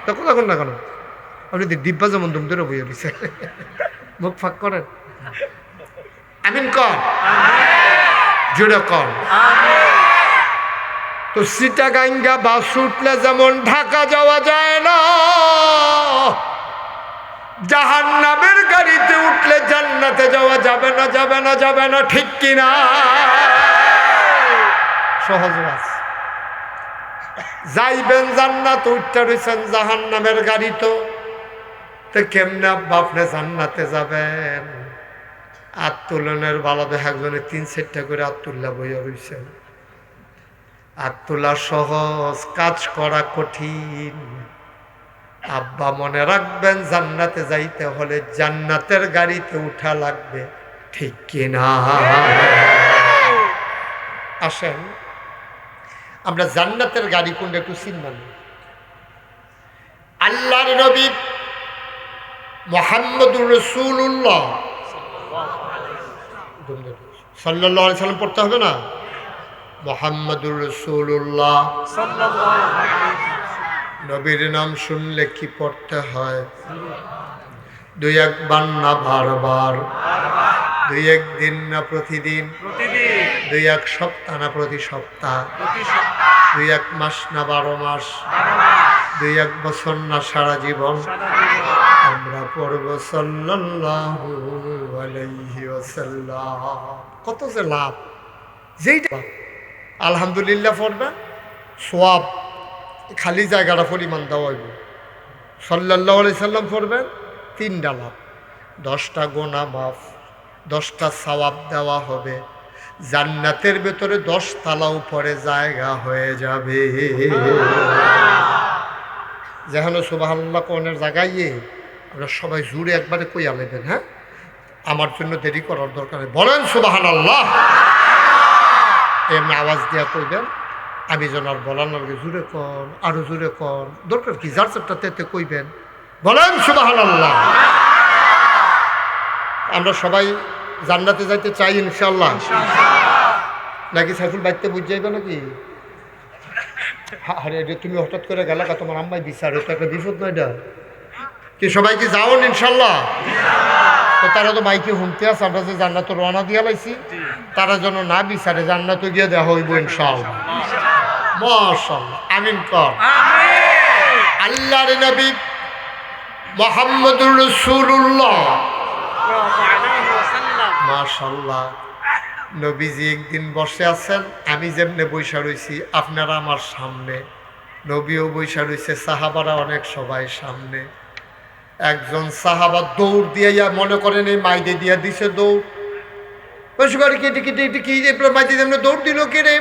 তো কথা কন না কেন? আপনি দিব্যা যেমন দুম ধরে বইয়ে দিচ্ছেন, মুখ ফাঁক করেন। আমিন কর, জুড়ে কর। তো চিটাগাঙ্গা বাস উঠলে যেমন ঢাকা যাওয়া যায় না, জাহান্নামের গাড়িতে উঠলে জান্নাতে যাওয়া যাবে না, যাবে না, যাবে না, ঠিক কিনা? সহজ বাস যাইবেন জান্নাত, উঠতে রয়েছেন জাহান্নামের গাড়ি, তো কেমনে আপনি জান্নাতে যাবেন? আত্মোলনের বালাদে একজনে 3-4টা করে আত্মুল্লা বইয়া রয়েছেন। আত্মুল্লা সহজ, কাজ করা কঠিন। আব্বা মনে রাখবেন, জান্নাতে যাইতে হলে জান্নাতের গাড়িতে উঠা লাগবে, ঠিক কিনা? আসেন আমরা জান্নাতের গাড়ি কোনটা একটু চিন্তা নেই। আল্লাহর নবী মুহাম্মদুর রাসূলুল্লাহ সাল্লাল্লাহু আলাইহি সাল্লাম পড়তে হবে না? মুহাম্মদুর রাসূলুল্লাহ নবীর নাম শুনলে কি পড়তে হয়? 2-1 বার না বারবার, 2-1 দিন না প্রতিদিন, 2-1 সপ্তাহ না প্রতি সপ্তাহ, 2-1 মাস না 12 মাস, 2-1 বছর না সারা জীবন আমরা পড়ব সাল্লাল্লাহু আলাইহি ওয়াসাল্লাম। কত যে লাভ! যেইটা আলহামদুলিল্লাহ পড়বেন, সওয়াব খালি জায়গাটা পরিমাণ দেওয়া হইব। সাল্লাল্লাহু আলাইহি সাল্লাম পড়বেন, 3টা লাভ, 10টা গুনাহ মাফ, 10টা সওয়াব দেওয়া হবে, জান্নাতের ভেতরে 10 তলা উপরে জায়গা হয়ে যাবে। যেখানে সুবহানাল্লাহ কোনের জায়গায় আমরা সবাই জুড়ে একবারে কইয়া নেবেন। হ্যাঁ, আমার জন্য দেরি করার দরকার নেই, বলেন সুবহানাল্লাহ। এমনি আওয়াজ দিয়া কইবেন, আমি যেন আর বলার না, জুড়ে কর, আরো জুড়ে কর, দরকার কি, যার চারটাতে কইবেন, বলেন সুবহানাল্লাহ। আমরা সবাই জান্নাতে যাইতে চাই ইনশাআল্লাহ, নাকি সাইফুল বাইতে বুঝ যাইবে নাকি? আরে তুমি হঠাৎ করে গেলা, তোমার আম্মাই বিচার, এটা একটা বিপদ নয় এটা কি? সবাই কি যাওন ইনশাল্লাহ? তো তারা তো মাইকে শুনতে আছে, আমরা যে জান্নাত রওনা দিয়া লাইছি, তারা যেন না বিচারে, জান্নাত গিয়ে দেখা হইব ইনশাআল্লাহ। মাশাআল্লাহ, আমিন কর। আল্লাহর নবী মুহাম্মদুর রাসূলুল্লাহ মাশাআল্লাহ, নবীজি একদিন বসে আছেন, আমি যেমনে বৈশা রয়েছি আপনারা আমার সামনে, নবীও বৈশা রয়েছে, সাহাবারা অনেক সবাই সামনে। একজন সাহাবা দৌড় দিয়ে মনে করেন এই মাইদে দিয়া দিছে দৌড়, বসে করে কেটে কেটে এটি কি মাঝে যেমন দৌড় দিল কেড়ে।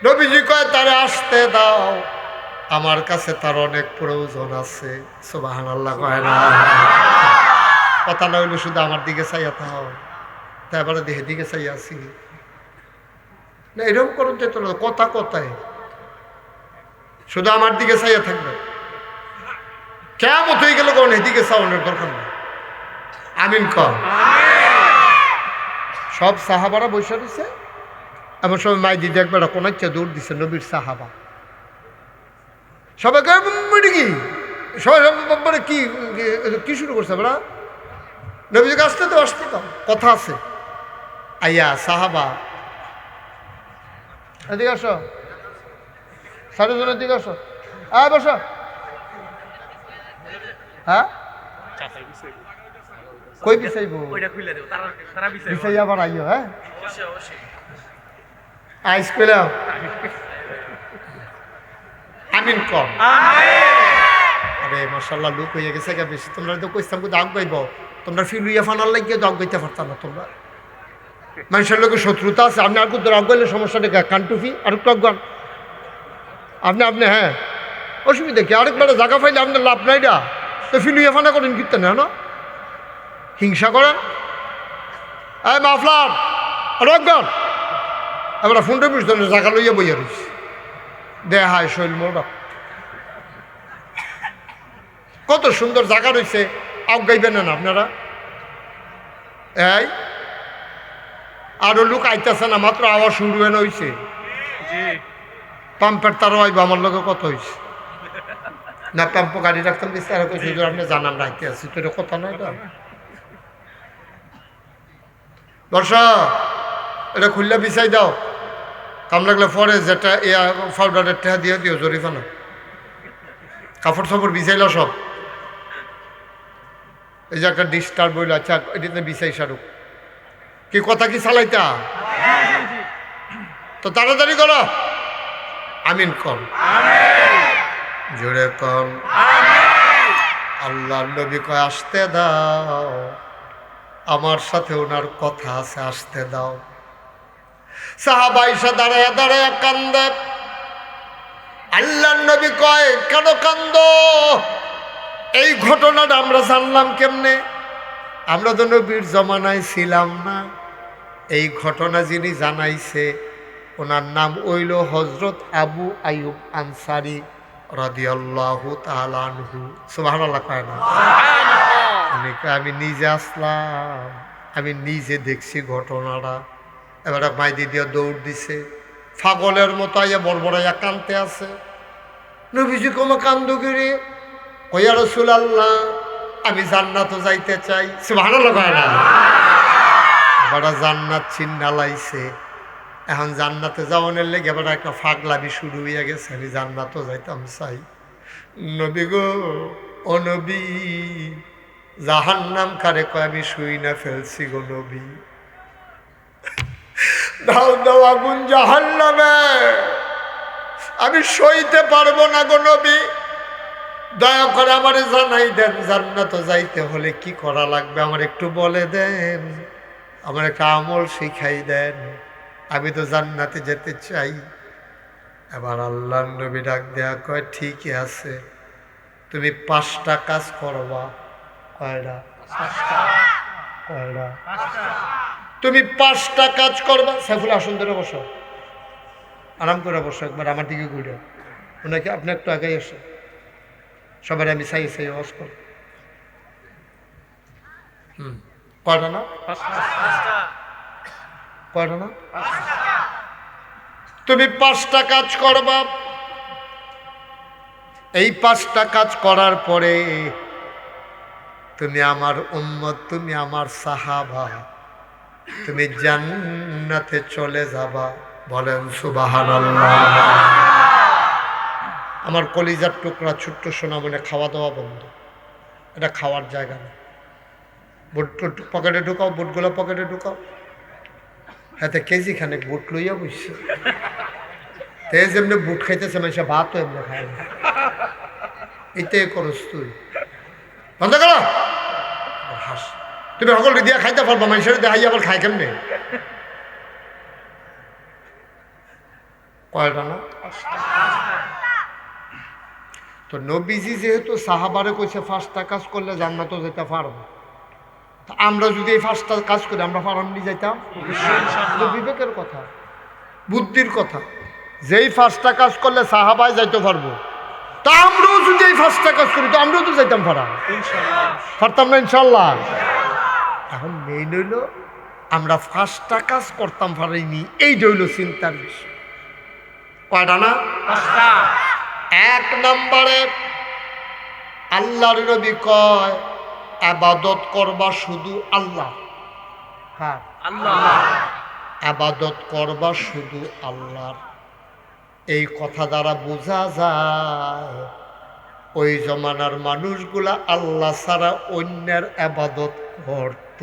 নবীজি কয় তারে আসতে দাও, আমার কাছে তার অনেক প্রয়োজন আছে। সুবহানাল্লাহ কয় না? কথা না হইলে শুধু আমার দিকে চাইয়া থাও, তাই আবার দেহের দিকে চাইয়া আসি না, এরকম করুন যেত না। কথা কথায় শুধু আমার দিকে চাইয়া থাকবে, কেমন হয়ে গেল কোন এদিকে চাওয়ানোর দরকার নেই। আমিন কর। সব সাহাবারা বসে রয়েছে, এমন সময় মাই দিদি একবার কোনাচ্ছে দৌড় দিছে নবীর সাহাবা। সবাইকে কি সবাই কি কি শুরু করছে আমরা? নবীজিকে আসতে তো কথা আছে। আইয়া সাহাবা এদিকে আসো, সাড়ে জনের দিকে আসো, বসো। হ্যাঁ কই বিচাইব? বিচাই আবার আইও। হ্যাঁ আইস পেলাম। আমিন কর। আরে মাশাআল্লাহ লোক হয়ে গেছে গা বেশি। তোমরা তো কইতাম কিন্তু আগ গাইব, তোমরা ফিলুইয়া ফানার লাগিয়ে তো আগ গাইতে পারতাম না। তোমরা মানুষের লোকের শত্রুতা আছে। আপনি আর কিন্তু আগ গাইলে সমস্যাটা কানটুফি আর একটু আগ গান আপনি হ্যাঁ অসুবিধা কি? আরেকবার জায়গা পাইলে আপনার লাভ নাই না। তো ফিলুইয়া ফানা করেন কীর্তন না হিংসা করেন। মাফলার রকগান আমরা ফোনটা বুঝতে জায়গা লইয়া বইয়া রয়েছি। দে হায় শৈল মোড়া কত সুন্দর জায়গা রয়েছে, আগ গাইবেন না আপনারা? এই আরো লোক আইতেছে না, মাত্র আওয়াজ শুরু হয়েছে। পাম্পের তারও আইব আমার লোক কত হয়েছে না। পাম্প গাড়ি রাখতাম বেশি আর কইছে আপনি জানান রাইতে আছি, তো এটা কথা নয়। বর্ষা এটা খুললে বিছাই দাও, কাম লাগলে পরে যেটা পাউডারের টেহা দিয়ে দিও জরিফানা। কাপড় সাপড় বিছাইল সব। এই যে একটা ডিস্টার্ব বইল, আচ্ছা এটাতে বিছাই সারুক। কি কথা কি চালাইতা? তো তাড়াতাড়ি করো। আমিন কর। জোরে কর। আল্লাহ নবী কয় আসতে দাও, আমার সাথে ওনার কথা আছে, আসতে দাও। সাহাবা এসে দাঁড়ায় দাঁড়ায় কান্দে। আল্লাহ নবী কয় কেন কান্দ? এই ঘটনাটা আমরা জানলাম কেমনে? আমরা তো নবীর জমানায় ছিলাম না। এই ঘটনা যিনি জানাইছে ওনার নাম হইল হযরত আবু আইয়ুব আনসারী রাদিয়াল্লাহু তাআলা আনহু। সুবহানাল্লাহ কয় না? আমি নিজে আসলাম, আমি নিজে দেখছি ঘটনাটা। এবার মাই দিদিয়া দৌড় দিছে, পাগলের মতো আইয়া বড়বড়াইয়া কানতে আছে। নবীজি কমা কান্দু গিরে কইয়া রাসূলুল্লাহ আমি জান্নাতে যাইতে চাই। সুবহানাল্লাহ কয় না? এবার জান্নাত চিন্না লাইছে। এখন জান্নাতে যাওয়ানের লেগে এবার একটা ফাগলামি শুরু হইয়া গেছে, আমি জান্নাতও যাইতাম চাই। নবী গো, ও নবী, জাহান্নাম কারে কয় আমি শুই না ফেলছি গো নবী। দাও দাও আগুন জাহান্নামে, আমি সইতে পারবো না গো নবী। দয়া করে আমারে জানাই দেন, জান্নাতে যাইতে হলে কি করা লাগবে আমার একটু বলে দেন, আমার একটা আমল শিখাই দেন, আমি তো জান্নাতে যেতে চাই। এবার আল্লাহ নবী ডাক দেয়া কয় ঠিকই আছে, তুমি 5টা কাজ করবা। কয়টা? কয়টা? তুমি 5টা কাজ করবা। সাইফুল আসুন ধরে বসো, আরাম করে বসো, একবার আমার দিকে ঘুরে। ওনাকে আপনি একটু আগে এসে সবাই আমি চাই চাই ওয়াজ কর। কয়টা না? কয়টা না? তুমি 5টা কাজ করবা। এই 5টা কাজ করার পরে তুমি আমার উম্মত, তুমি আমার সাহাবা, তুমি জান্নাতে চলে যাবা। বলেন সুবহানাল্লাহ। আমার কলিজার টুকরা ছোট্ট সোনামনে খাওয়া দাওয়া বন্ধ, এটা খাওয়ার জায়গা না। বুট পকেটে ঢুকাও, বুটগুলো পকেটে ঢুকাও। হাতে কেজি খানেক বুট লইয়া বসছে। তেজ এমনি বুট খাইতেছে, মানুষে ভাতও এমনি খায় না। এটাই করস তুই, বন্ধ করো। হাস, তুমি সকল দিয়া খাইতে পারবা, মানুষের দেখাই আবার খায় কেমনে? কয়টা না? তো নবীজি যেহেতু সাহাবারে কইছে 5টা কাজ করলে জান্নাতে যেতে পারবো, তা আমরা যদি এই 5টা কাজ করি আমরা পারামনি যাইতাম? বিবেকের কথা, বুদ্ধির কথা। যেই 5টা কাজ করলে সাহাবায় যাইতে পারবো, তা আমরাও যদি এই 5টা কাজ করি তো আমরাও তো যাইতাম পারতাম না ইনশাল্লাহ। এখন মেইন হইল আমরা 5টা কাজ করতাম পারিনি, এইটা হইল চিন্তার বিষয়। কয়টা না? 1 নম্বরে আল্লাহর নবী কয় ইবাদত করবা শুধু আল্লাহ। হ্যাঁ, ইবাদত করবা শুধু আল্লাহর। এই কথা দ্বারা বোঝা যায় ওই জমানার মানুষগুলা আল্লাহ ছাড়া অন্যের ইবাদত করত।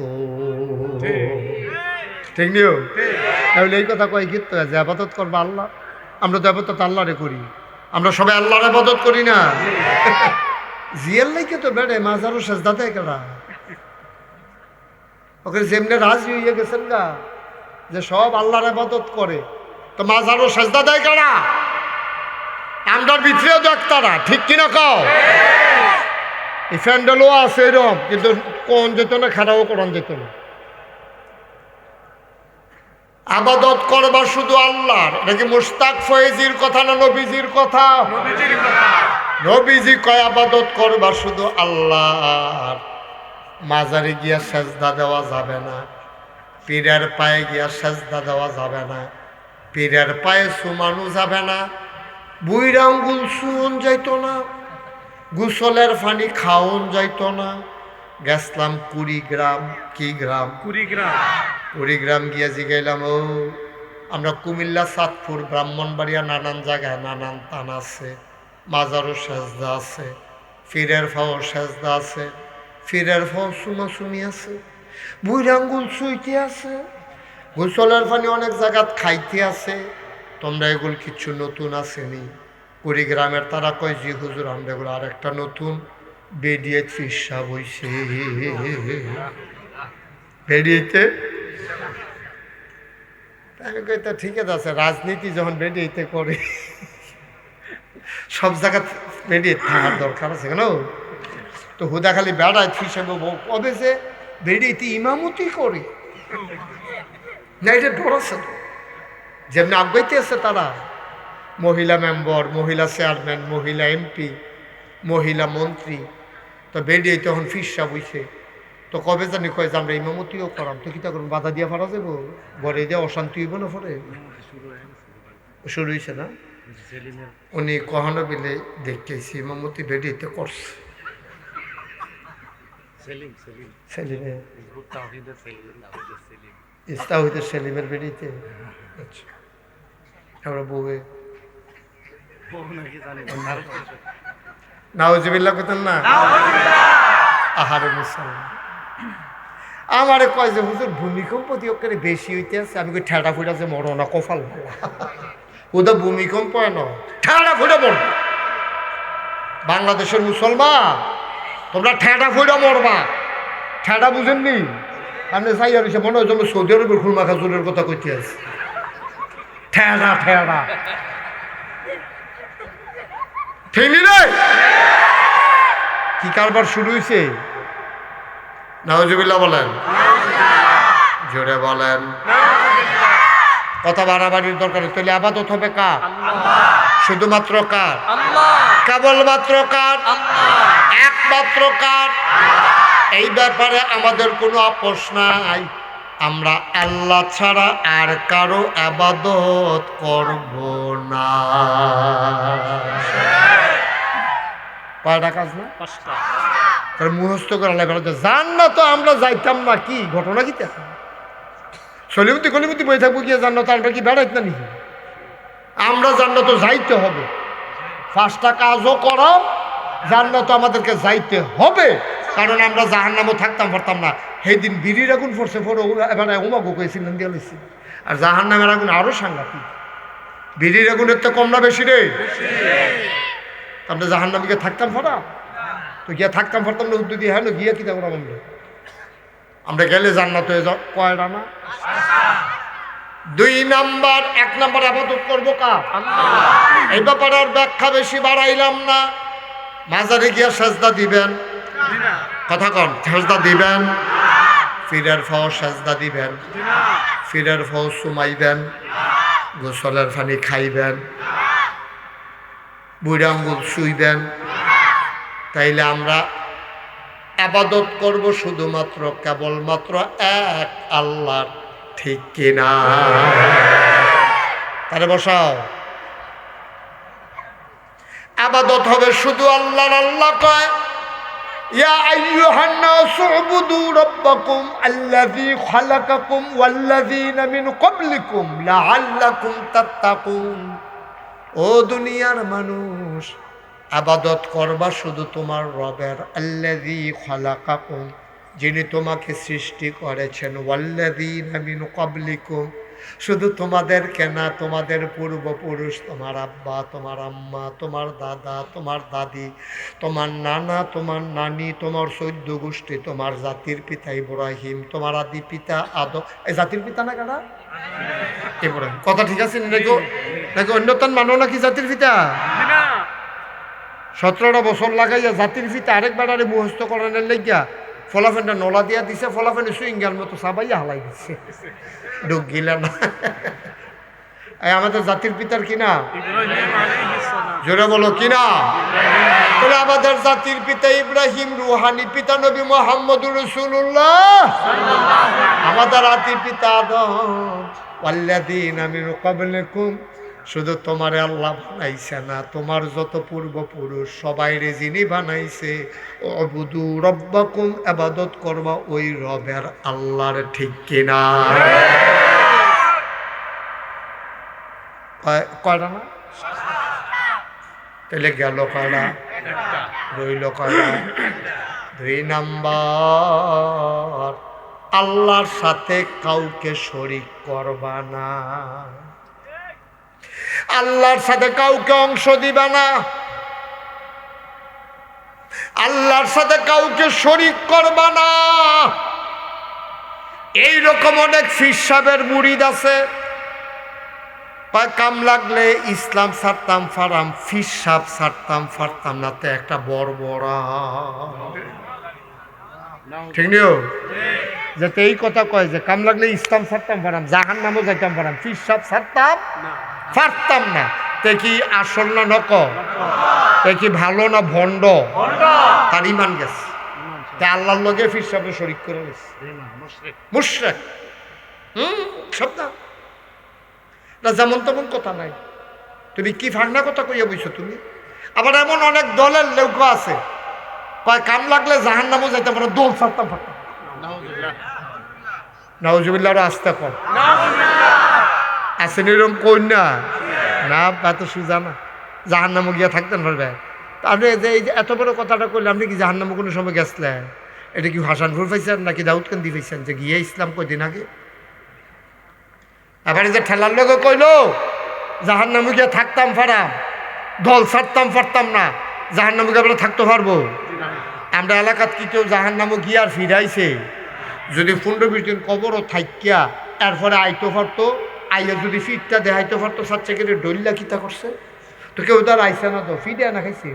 ঠিক নিও? তাহলে এই কথা কয় কি যে ইবাদত করবা আল্লাহ? আমরা তো ইবাদত আল্লাহরে করি, আমরা সবাই আল্লাহর ইবাদত করি না। জিয়ার লাইকে তো বেড়ে মাজারও সেজদা দেয় কেনা, ওকে যেমনি রাজি হইয়া গেছেন গা যে সব আল্লাহর ইবাদত করে, তো মাজারও সেজদা দেয় কেনা? আমরার ভিতরেও দেখতারা, ঠিক কিনা কও? এই ফ্যান্ডেলও আছে এরকম, কিন্তু কোন যেত না, খারাপও করান যেত না। আবাদত করবা শুধু আল্লাহর, এটা কি মুশতাক ফয়েজির কথা না নবীজির কথা? নবীজি কয় আবাদত করবা শুধু আল্লাহর। মাজারে গিয়া সেজদা দেওয়া যাবে না, পীরের পায়ে গিয়া সেজদা দেওয়া যাবে না, পীরের পায়ে চুমানো যাবে না, বুইরা আঙ্গুল চুন যাইত না, গোসলের পানি খাওন যাইত না। গেছলাম কুড়িগ্রাম। কি গ্রাম? কুড়িগ্রাম গিয়া জিগাইলাম, ও আমরা কুমিল্লা, চাঁদপুর, ব্রাহ্মণবাড়িয়া নানান জায়গায় নানান তান আছে, মাজারও সেজদা আছে, ফিরের ফাও সেজদা আছে, ফিরের ফাও চুমাচুমি আছে, বুইরা আঙ্গুল চুইতে আছে, গোসলের পানি অনেক জায়গাত খাইতে আছে। তোমরা এগুলো কিচ্ছু নতুন আসেনি? কুড়িগ্রামের তারা কয় জি হুজুর, আমরা এগুলো আর একটা নতুন বেডিয়ে ফিসা বইছে। বেডিয়েতে আমি কই তো ঠিক আছে, রাজনীতি যখন বেডিয়েতে করে সব জায়গা বেডিয়ে থাকার দরকার আছে কেন? তো হুদা খালি বেড়ায় হিসেবে কবে যে বেডিয়েতে ইমামতি করে না, এটা ডর আছে তো। যেমনি আগাইতে আছে তারা, মহিলা মেম্বার, মহিলা চেয়ারম্যান, মহিলা এমপি, মহিলা মন্ত্রী, তো বেডিয়ে তখন ফিসা বইছে। তো কবে জানি কয় যে আমরা ইমামতিও করাম, তো কিতা করুন, বাধা দিয়া ফারা যাবো, ঘরে দিয়ে অশান্তি হইব না? পরে শুরু হয়েছে না? উনি কখনো বিলে দেখতেছি ইমামতি বেডিয়েতে করছে। ইস্তাহিদের সেলিমের বেডিয়েতে। আচ্ছা, আমরা বউয়ে নাউজুবিল্লাহ করতেন না? আহারে মুসলমান আমারে কয় যে হুজুর ভূমিকম্প দিয়ে বেশি হইতে আছে। আমি কই ঠেড়া ফুটা যে মরো না, কপাল ওটা ভূমিকম্প এন ঠেড়া ফুটা মরব। বাংলাদেশের মুসলমান তোমরা ঠেড়া ফুটা মরবা। ঠেড়া বুঝেননি? আপনি চাইয়া রয়েছে মনে হয় সৌদি আরবের খুলমা খাজুরের কথা কইতে আছে। ঠেড়া ঠেড়া ঠিকই রে। কি কারবার শুরু হয়েছে? নাউজুবিল্লাহ বলেন, জোরে বলেন। কথা বাড়াবাড়ির দরকার। তাহলে আবাদত হবে কার? শুধুমাত্র কার? কেবলমাত্র কার? একমাত্র কার? এই ব্যাপারে আমাদের কোনো আপোষ নাই। আমরা আল্লাহ ছাড়া আর কারো ইবাদত করব না। কয়টা কাজ না? মুখস্থ করে জান না তো আমরা যাইতাম না। কি ঘটনা? কি সলিমতি কলিমতি বই থাকবো গিয়ে জান্নাত আমরা কি বেড়াইত না নাকি? আমরা জান্নাত যাইতে হবে। 5টা কাজও করো, জান্নাত আমাদেরকে যাইতে হবে। কারণ আমরা জাহান্নামও থাকতাম পারতাম না। সেই দিন বিড়ির আগুন পড়ছে, পরে এবার উমাগো কইছিলেন দিয়ে লিখছি। আর জাহান্নামের আগুন আরো সাংঘাতিক। বিড়ির আগুনের তো কম না বেশি রে? আমরা জাহান্নামীকে থাকতাম পারা? তো গিয়া থাকতাম পারতাম না? উদ্যোগ দিয়ে হ্যাঁ গিয়া কি দেখো আমরা গেলে জান্নাত হয়ে যাও। কয়টা না? 2 নাম্বার, 1 নাম্বার ইবাদত করবো কার? আল্লাহ। এই ব্যাপারে আর ব্যাখ্যা বেশি বাড়াইলাম না। মাজারে গিয়া সেজদা দিবেন? কথা কন, সেজদা দিবেন? ফিরের ফাও সেজদা দিবেন? ফিরের ফাও সুমাইবেন? গোসলের পানি খাইবেন? বুড়া আঙ্গুল শুইবেন? তাইলে আমরা ইবাদত করব শুধুমাত্র কেবলমাত্র এক আল্লাহর, ঠিক কিনা? তারে বসাও। ইবাদত হবে শুধু আল্লাহর। আল্লাহ কয় ইয়া আইয়ুহান নাসু উবুদু রাব্বাকুম আল্লাযী খালাকাকুম ওয়াল্লাযীনা মিন ক্বাবলিকুম লাআল্লাকুম তাত্তাকুন। ও দুনিয়ার মানুষ, ইবাদত করবা শুধু তোমার রবের, আল্লাযী খালাকাকুম, যিনি তোমাকে সৃষ্টি করেছেন, ওয়াল্লাযীনা মিন ক্বাবলিকুম, শুধু তোমাদেরকে না, তোমাদের পূর্বপুরুষ, তোমার আব্বা, তোমার আম্মা, তোমার দাদা, তোমার দাদি, তোমার নানা, তোমার নানি, তোমার 14 গোষ্ঠী, তোমার জাতির পিতা ইব্রাহিম, তোমার আদি পিতা আদম। এই জাতির পিতা না কারা? ইব্রাহিম। কথা ঠিক আছে নাকি? নাকি অন্যতন মানো নাকি জাতির পিতা? 17টা বছর লাগাইয়া জাতির পিতা আরেকবার আরে মুখস্থ করানোর লাগিয়া ফলাফেনটা নলা দিয়া দিছে, ফলাফেনে সুইঙ্গাল মতো সাবাইয়া হালাই দিচ্ছে, ডুব গিলা না। আমাদের জাতির পিতার কিনা? জোরে বলো কিনা? তাহলে আমাদের জাতির পিতা ইব্রাহিম, রুহানি পিতা নবী মুহাম্মদুর রাসূলুল্লাহ, আমাদের আদির পিতা আদম, ওয়াল্লাযীনা মিন ক্বাবলিকুম, শুধু তোমারে আল্লাহ বানাইছে না, তোমার যত পূর্বপুরুষ সবাইরে যিনি বানাইছে, উবুদু রাব্বাকুম, ইবাদত করবা ওই রবের আল্লাহর, ঠিক কিনা? কয়টা না? তাহলে গেল কয়টা? রইল কয়টা? 2 নাম্বার, আল্লাহর সাথে কাউকে শরীক করবা না। আল্লাহর সাথে কাউকে অংশ দিবা না, আল্লাহর সাথে কাউকে শরীক করবা না। এইরকম অনেক পীর সাহেবের মুরিদ আছে, কাম লাগলে ইসলাম ছাড়তাম ফারাম, পীর সাহেব ছাড়তাম পারতাম না, তো একটা বড়বড়া, ঠিক নিও? যাতে এই কথা কয় যে কাম লাগলে ইসলাম ছাড়তাম পারাম, জাহান্নামও যাইতাম পারাম, পীর সাহেব ছাড়তাম পারতাম না। তে কি আসল না নক? তে কি ভালো না ভণ্ড? তার ইমান গেছে, তা আল্লাহর লগে পীর সাহেবের শরীক করে গেছে, মুশরিক। শব্দ না, যেমন তেমন কথা নাই। তুমি কি ফান্না কথা কইয়া বইছো তুমি? আবার এমন অনেক দলের লোক আছে কয় কাম লাগলে জাহান্নামও যাইতাম পারো, দোল ছাড়তাম পারতাম। নাউজুবিল্লাহ, আস্তে কর আসেন এরকম কই না, না এত সুজা না, জাহান্নামও গিয়া থাকতেন পারবে। আপনি যে এই যে এত বড় কথাটা কইলে, আপনি কি জাহান্নামে কোনো সময় গেছিলেন? এটা কি হাসানপুর পাইছেন নাকি দাউদকান্দি পাইছেন যে গিয়ে ইসলাম কয়দিন আগে? আবার যে ঠেলার লোকে কইলো জাহান্নামে গিয়া থাকতাম পারাম, দল ছাড়তাম পারতাম না, জাহান্নামে গিয়ে আমরা থাকতে পারবো? আমরা এলাকাত কি কেউ জাহান্নামে গিয়ে আর ফিরাইছে? যদি 15-20 দিন কবরও থাইকিয়া এরপরে আইতে পারতো, আইয়া যদি ফিটটা দেখাইতে পারতো, সাচ্চা কেটে ডইল্লা কিতা করছে, তো কেউ তার আইসে না, তো ফিডা না খাইছে,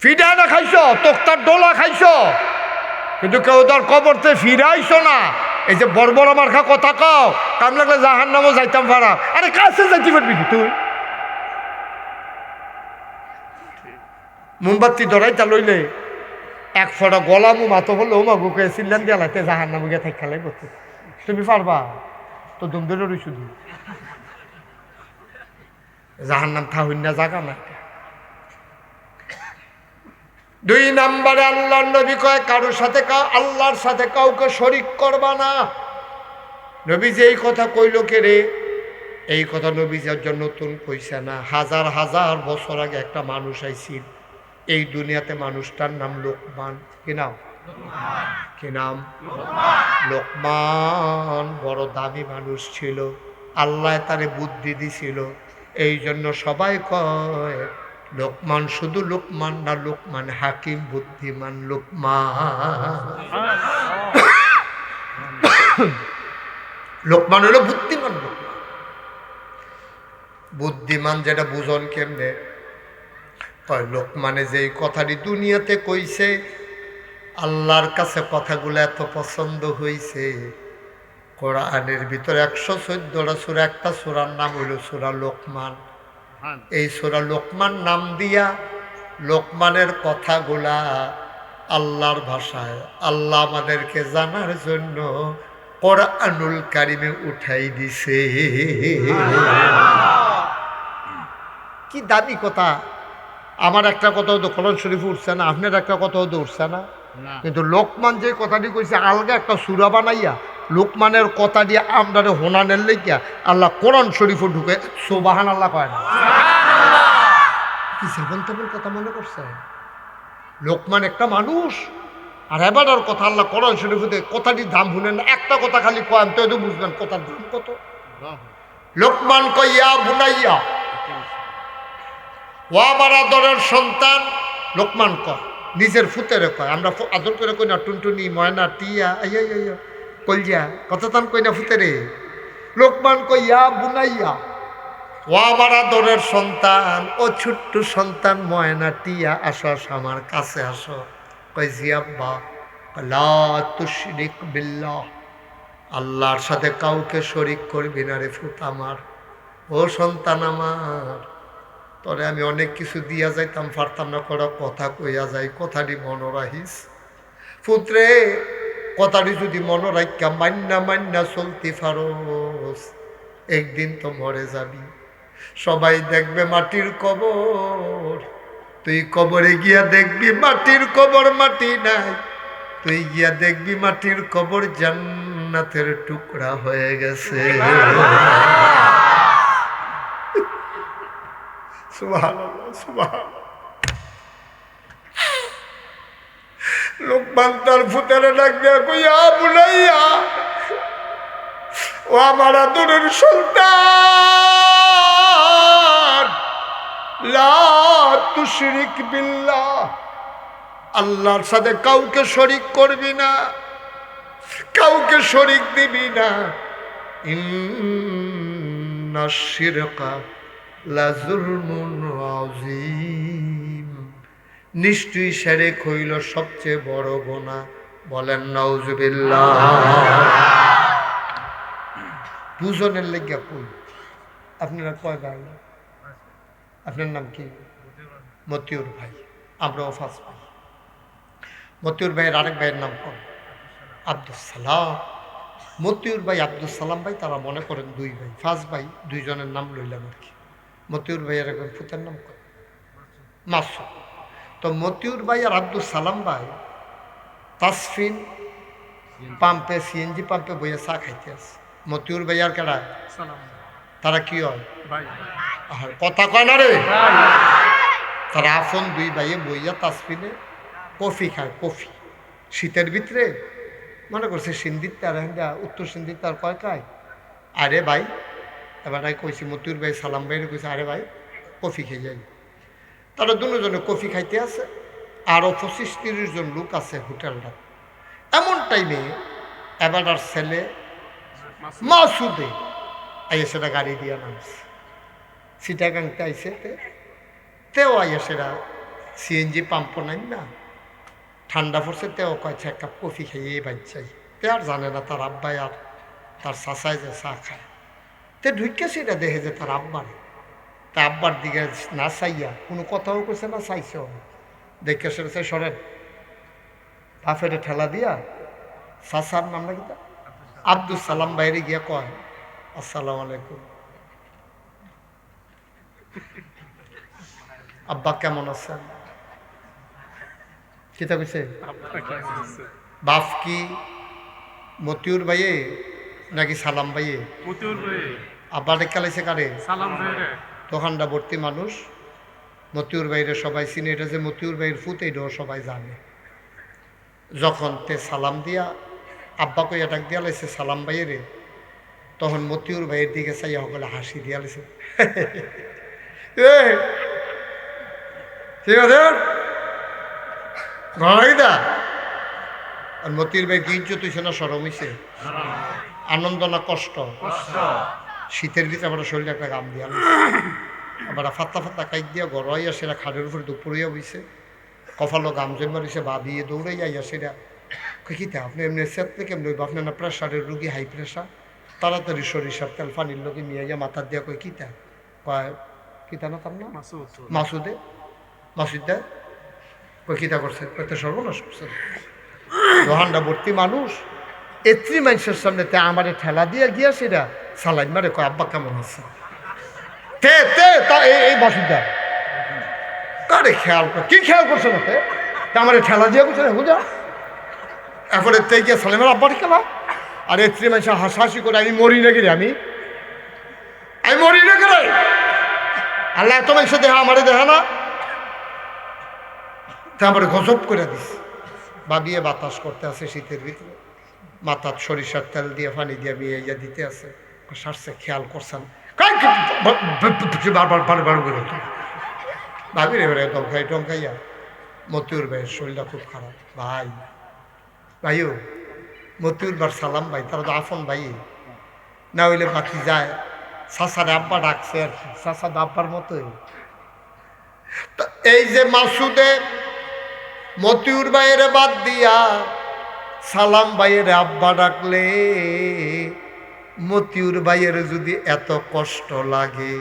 ফিডা না খাইছ, তোক্তার ডোলা খাইছ, কিন্তু কেউ তার কবরতে ফিরাইছ না। এই যে বড় বড় মার্খা কথা কও, কাম লাগলে জাহান্নামও যাইতাম পারা। আরে কাছে যাইতে পারবি কি তুই? মোমবাতি ধরাইতা লইলে এক ফোঁটা গলামু মাতো হলো ও মাগুকে সিল্লান দিয়া লাইতে জাহান্নামে গিয়ে থাক খেলাই করতে। তুমি পারবা? তো দুম ধরে রই শুধু জাহান্নাম থাহুন না, জাগা না। 2 নাম্বারে আল্লাহর নবী কয় কারোর সাথে আল্লাহর সাথে কাউকে শরীক করবা না। নবী যে এই কথা কইল কে রে? এই কথা নবী যে নতুন কইছে না, হাজার হাজার বছর আগে একটা মানুষ আইছিল এই দুনিয়াতে, মানুষটার নাম লোকমান। কি নাম? কি নাম? লোকমান। বড় দামি মানুষ ছিল, আল্লাহ তারে বুদ্ধি দিছিল, এই জন্য সবাই কয় লোকমান শুধু লোকমান না, লোকমান হাকিম, বুদ্ধিমান লোকমান। লোকমান হলো বুদ্ধিমান লোক। বুদ্ধিমান যেটা বুঝন কেমনে? কয় লোকমানে যেই কথাটি দুনিয়াতে কইছে, আল্লাহর কাছে কথাগুলো এত পছন্দ হইছে, কোরআনের ভিতরে 114টা সূরা, একটা সূরার নাম হইল সূরা লোকমান। এই সূরা লোকমান নাম দিয়া লোকমানের কথাগুলা আল্লাহর ভাষায় আল্লাহ আমাদেরকে জানার জন্য কোরআনুল কারিমে উঠাই দিছে। কি দামি কথা! আমার একটা কথাও তো কোরআন শরীফ উঠছে না, আপনার একটা কথাও তো উঠছে না, কিন্তু লোকমান যে কথাটি কইছে আলগা একটা সূরা বানাইয়া লোকমানের কথা দিয়ে আমরারে হোনানের লেগিয়া আল্লাহ কোরআন শরীফও ঢুকে সুবহানাল্লাহ কয় না। কি সেবন তেমন কথা মনে করছে? লোকমান একটা মানুষ, আর এবার আর কথা আল্লাহ কোরআন শরীফে কথাটির দাম শুনেন না, একটা কথা খালি কয় তো বুঝবেন কথার দাম কত। লোকমান কইয়া বুনাইয়া, ও আমার আদরের সন্তান। লোকমান কয়, নিজের ফুতেরে কয়, আমরা আদর করে কই না টুনটুনি, ময়না, টিয়া, কলজা, কত তান কই না ফুতেরে। লোকমান কইয়া বুনাইয়া, ও আমার আদরের সন্তান, ও ছোট্ট সন্তান ময়না, টিয়া, আসো আসো আমার কাছে আসো। কই জি আব্বা। লা তুশরিক বিল্লাহ, আল্লাহর সাথে কাউকে শরিক করবি না রে ফুত আমার। ও সন্তান আমার, তরে আমি অনেক কিছু দিয়া যাইতাম, পারতাম না, করা কথা কইয়া যাই, কথাটি মনে রাখিস পুত্রে। কথাটি যদি মনে রাখা মান্না মান্না চলতি ফারস, একদিন তো মরে যাবি। সবাই দেখবে মাটির কবর, তুই কবরে গিয়া দেখবি মাটির কবর, মাটি নাই। তুই গিয়া দেখবি মাটির কবর জান্নাতের টুকরা হয়ে গেছে। সুবহানাল্লাহ, সুবহানাল্লাহ। লোকমান তার ফুতেরে ডাক দিয়া কইয়া বুলাইয়া, ও আমার আদরের সন্তান, লা তুশরিক বিল্লাহ, আল্লাহর সাথে কাউকে শরিক করবি না, কাউকে শরিক দিবি না। ইন্নাশ শিরকা লাযুলমুন আযীম, নিশ্চয়ই শিরক হইল সবচেয়ে বড় গুনাহ। বলেন নাউজুবিল্লাহ। দুজনের লেগে কই? আপনারা কয় ভাই? আপনার নাম কি? মতিউর ভাই। আমরাও ফার্স্ট ভাই। মতিউর ভাইয়ের আরেক ভাইয়ের নাম কোন? আব্দুল সালাম। মতিউর ভাই, আব্দুল সালাম ভাই, তারা মনে করেন দুই ভাই, ফার্স্ট ভাই, দুইজনের নাম লইলাম আর কি। মতিউর ভাইয়ের একজন ফুতের নাম কোন? মাসুদ। তো মতিউর ভাই আর আব্দুল সালাম ভাই তাসফিন পাম্পে, সিএনজি পাম্পে বইয়ে চা খাইতে আছে। মতিউর ভাই আর কেডা? তারা কি হয়? আর কথা কয় না রে। তারা আফন দুই ভাইয়ে বইয়া তাসফিনে কফি খায়। কফি শীতের ভিতরে মনে করছে সিন্ধির তার উত্তর সিন্ধির তার কয় খায়। আরে ভাই, এবার কইছি মতিউর ভাই সালাম ভাইরে কইছে, আরে ভাই কফি খেয়ে যাই। তারা দুজনে কফি খাইতে আছে, আরও 25-30 জন লোক আছে হোটেলটা। এমন টাইমে এবার আর ছেলে মাসুদে আইয়া সেটা গাড়ি দিয়া নামছে, সিটাগাংতে আইসে তেও আইয়া সেটা সিএনজি পাম্প নাই না, ঠান্ডা পড়ছে, তেও কয়েছে এক কাপ কফি খাইয়ে বাচ্চাই। তে আর জানে না তার আব্বাই আর তার চাচাই যে চা খায়। তে ঢুকে সেটা দেখে যে তার আব্বার, তা আব্বার দিকে না চাইয়া কোনো কথাও করছে না, চাইছেও দেখে সেটা সরেন বাফেরে ঠেলা দিয়া চাচার নাম নাকি তা আব্দুল সালাম বাইরে গিয়া কয়, আসসালামু আলাইকুম আব্বা, কেমন আছেন? কিতা কইছে? বাপ কি মতিউর ভাইয়ে নাকি সালাম ভাইয়ে? আব্বা ডেকে লাইছে কারে? দোকানটা ভর্তি মানুষ, মতিউর ভাইরে সবাই চিনে, এটা যে মতিউর ভাইয়ের ফুত এইটাও সবাই জানে। যখন তে সালাম দিয়া আব্বা কইয়া ডাক দিয়া লাইছে সালাম ভাইয়েরে, তখন মতিউর ভাইয়ের দিকে চাইয়া সকলে হাসি দিয়া লাইছে। ঠিক আছে ঘরাইদা। আর মতিউর ভাই কি ইজ্জত হইছে না সরম হইছে? আনন্দ না কষ্ট? শীতের ভিতরে আমরা শরীরে একটা গাম দিয়া আবার ফাত্তা ফাত্তা কাইক দিয়া গড়াইয়া সেটা খাটের উপরে দুপুরিয়া বইছে, কপালো গাম জমা দিছে, ভাবিয়ে দৌড়াইয়া সেটা কিতা আপনি এমনি সেতলে কেমন হইব, আপনার না প্রেশারের রুগী, হাই প্রেশার, তাড়াতাড়ি সরিষার তেল পানির লোকে নিয়ে গিয়ে মাথার দিয়া কই কিতা কয় কিতা না তার না মাসুদে মাসুদা কই কিতা করছে, কত সর্বনাশ করছে, দোহানটা ভর্তি মানুষ, এত্রি মানুষের সামনে তে আমারে ঠেলা দিয়ে গিয়া সেটা সালাইন মারে কয় আব্বা কেমন আছে, তে তে তা এই মাসুদা কারে খেয়াল কর, কি খেয়াল করছে না তে আমারে ঠেলা দিয়ে করছে না বুঝা, এখন তে গিয়া সালাইমার আব্বারে খেলা, আর এত্রি মানুষের হাসাহাসি করে আমি মরি না গেলে আমি মরি না গেলে, আল্লাহ এত মানুষের দেহা আমারে দেখা না, তা আমার গজব করে দিস, ভাবিয়ে বাতাস করতে আছে শীতের ভিতরে, মাথার সরিষার তেল দিয়ে পানি দিয়ে মিয়ে দিতে আছে, সারছে খেয়াল করছেন বারবার বারবার করে ভাবি রে বেড়ে টঙ্কাই টঙ্কাইয়া মতিউর ভাইয়ের শরীরটা খুব খারাপ, ভাই ভাইও মতিউর বার সালাম ভাই, তারা তো আফন ভাই না হইলে বাকি যায়, চাষার আব্বা ডাকছে আর কি, চাষার আব্বার মতোই। এই যে মাসুদে মতিউর ভাইয়ের বাদ দিয়া সালাম ভাইয়ের আব্বা ডাকলে, মতিউর ভাইয়ের যদি এত কষ্ট লাগে,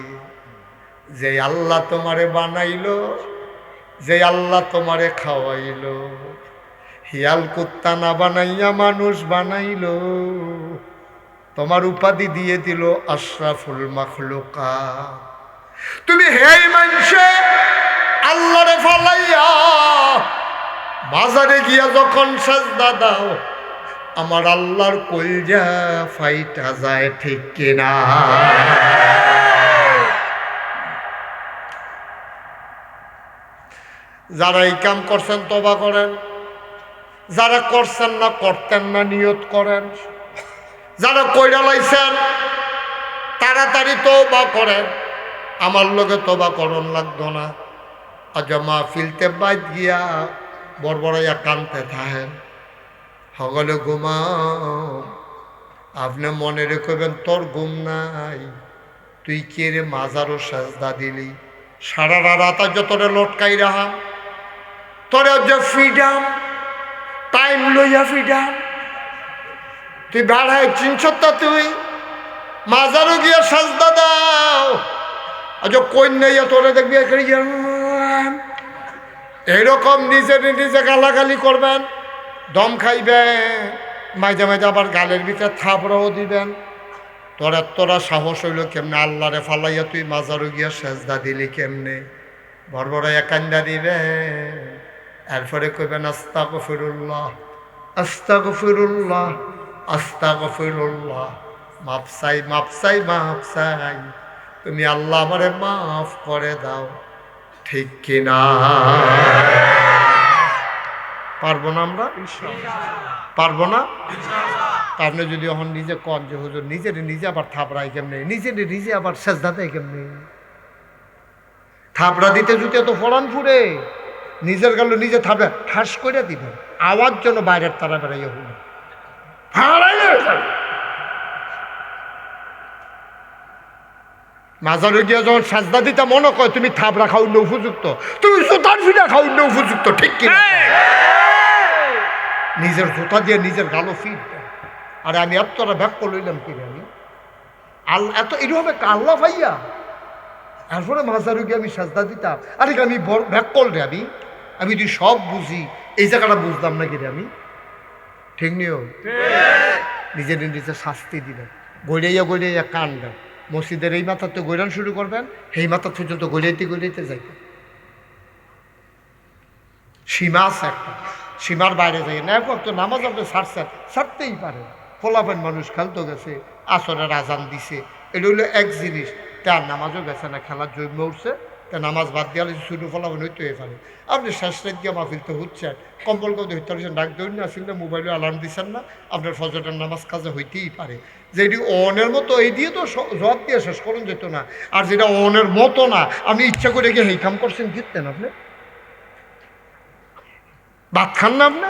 যে আল্লাহ তোমারে বানাইলো, যে আল্লাহ তোমারে খাওয়াইলো, হিয়াল কুত্তা না বানাইয়া মানুষ বানাইলো, তোমার উপাধি দিয়ে দিল আশরাফুল মাখলুকাত, তুমি হেই মানছে আল্লাহরে ফালাইয়া বাজারে গিয়া যখন সাজদা দাও, আমার আল্লাহর কলজা ফাইটা যায়, ঠিক কিনা? যারা এই কাম করছেন তওবা করেন, যারা করছেন না করতেন না নিয়ত করেন, যারা কইরা লাইছেন তাড়াতাড়ি তওবা করেন, আমার লগে তওবা করন লাগতো না, আজ মাহফিলতে বাইত গিয়া বড়বড়াইয়া কানতে থাকেন, সকলে ঘুমাও, আপনি মনে রেখবেন তোর ঘুম নাই, তুই কে রে মাজারও সাজদা দিলি, সারা রাত যতরে লটকাই রাহা, তোরে যে ফ্রিডাম টাইম লইয়া ফ্রিডাম, তুই বেড়ায় চিনছত্তা, তুই মাজারও গিয়া সাজদা দাও, আজ কন্যা তোরে দেখবি এইরকম নিজে গালাগালি করবেন, দম খাইবেন, মাঝে মাঝে আবার গালের ভিতরে থাপড়াও দিবেন, তোরা সাহস হইল কেমনে আল্লাহরে ফালাইয়া তুই মাজারও গিয়া সেজদা দিলি কেমনে, বড়বড়াইয়া কান্দা দিবেন, এরপরে কইবেন আস্তাগফিরুল্লাহ আস্তাগফিরুল্লাহ আস্তাগফিরুল্লাহ, মাপ চাই মাপ চাই মাপ চাই, তুমি আল্লাহ আমারে মাফ করে দাও, ঠিক কিনা? পারবো না আমরা? পারবো না? আপনি যদি এখন নিজে কন যে হুজুর নিজে আবার থাপড়াই কেমনে, নিজে আবার সেজদা দেয় কেমনে, থাপড়া দিতে যদি এত ফড়ান ফুরে, নিজের গেল নিজে থাপড়া ঠাস করে দিবেন, আওয়াজ যেন বাইরের তারা বেড়াইয়া হল, মাজারে গিয়া যখন সাজদা দিতে মনে কয় তুমি থাপড়া খাওয়ার উপযুক্ত, তুমি জোতার ফিটা খাওয়ার উপযুক্ত, ঠিক কিনা? নিজের জোতা দিয়ে নিজের গালো ফিট, আরে আমি এতটা ব্যাপ্য লইলাম কিনে, আমি এত এরকম আল্লাহ ভাইয়া, তারপরে মাজারে গিয়ে আমি সাজদা দিতাম, আরে আমি ব্যাক করলে আমি যদি সব বুঝি, এই জায়গাটা বুঝতাম না কিনে আমি, ঠিক নিও, নিজে শাস্তি দিবেন, গড়াইয়া কানবেন, মসজিদের এই মাথাতে গৈরান শুরু করবেন, এই মাথা পর্যন্ত গড়াইতে যাইবেন, সীমা আছে একটা, সীমার বাইরে যাই না, তো নামাজ আপনি ছাড়তেই পারেন, ফলাফেন মানুষ খেলতে গেছে, আসরের আজান দিছে, এটা হইলো এক জিনিস, তার নামাজও গেছে না, খেলার জন্ম উঠছে, তা নামাজ বাদ দিয়ে শুরু ফলাফেন হইতে পারে, আপনি শেষ রাত গিয়ে মাহফিলতে হচ্ছেন, কম্বল কথা হইতে পারছেন, ডাক দৌড় না আসলে মোবাইলে অ্যালার্ম দিচ্ছেন না, আপনার ফজরের নামাজ কাজে হইতেই পারে, যেটি অনের মতো এই দিয়ে তো জবাব দিয়ে শেষ করুন যেত না, আর যেটা অনের মতো না, আপনি ইচ্ছা করে গিয়ে এই কাম করছেন, জিততেন আপনি, ভাত খান না, আপনি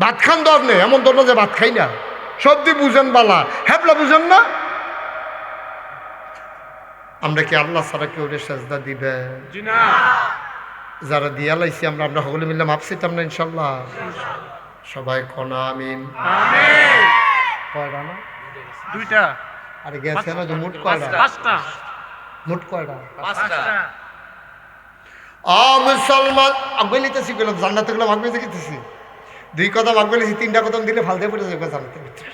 ভাত খান তো, আপনি এমন ধরনের যে ভাত খাই না, সবদি বুঝেন বালা, হ্যাবলা বুঝেন না। আমরা কি আল্লাহ ছাড়া কেউ সেজদা দিবে? যারা দিয়া লাইছি আমরা সকলে মিলে মাপ চাইতাম না ইনশাল্লাহ? সবাই কোন আমিন। কয়টা না? দুইটা। আরে গেছে না যে মোট কয়টা? পাঁচটা। মোট কয়টা? পাঁচটা। মুসলমান আগে লিতেছি, গেলাম জান্নাতে গেলাম আগে লিখতেছি, দুই কদম আগে লিখছি, তিনটা কদম দিলে ফালতে পড়ে যাবে জান্নাতের ভিতরে।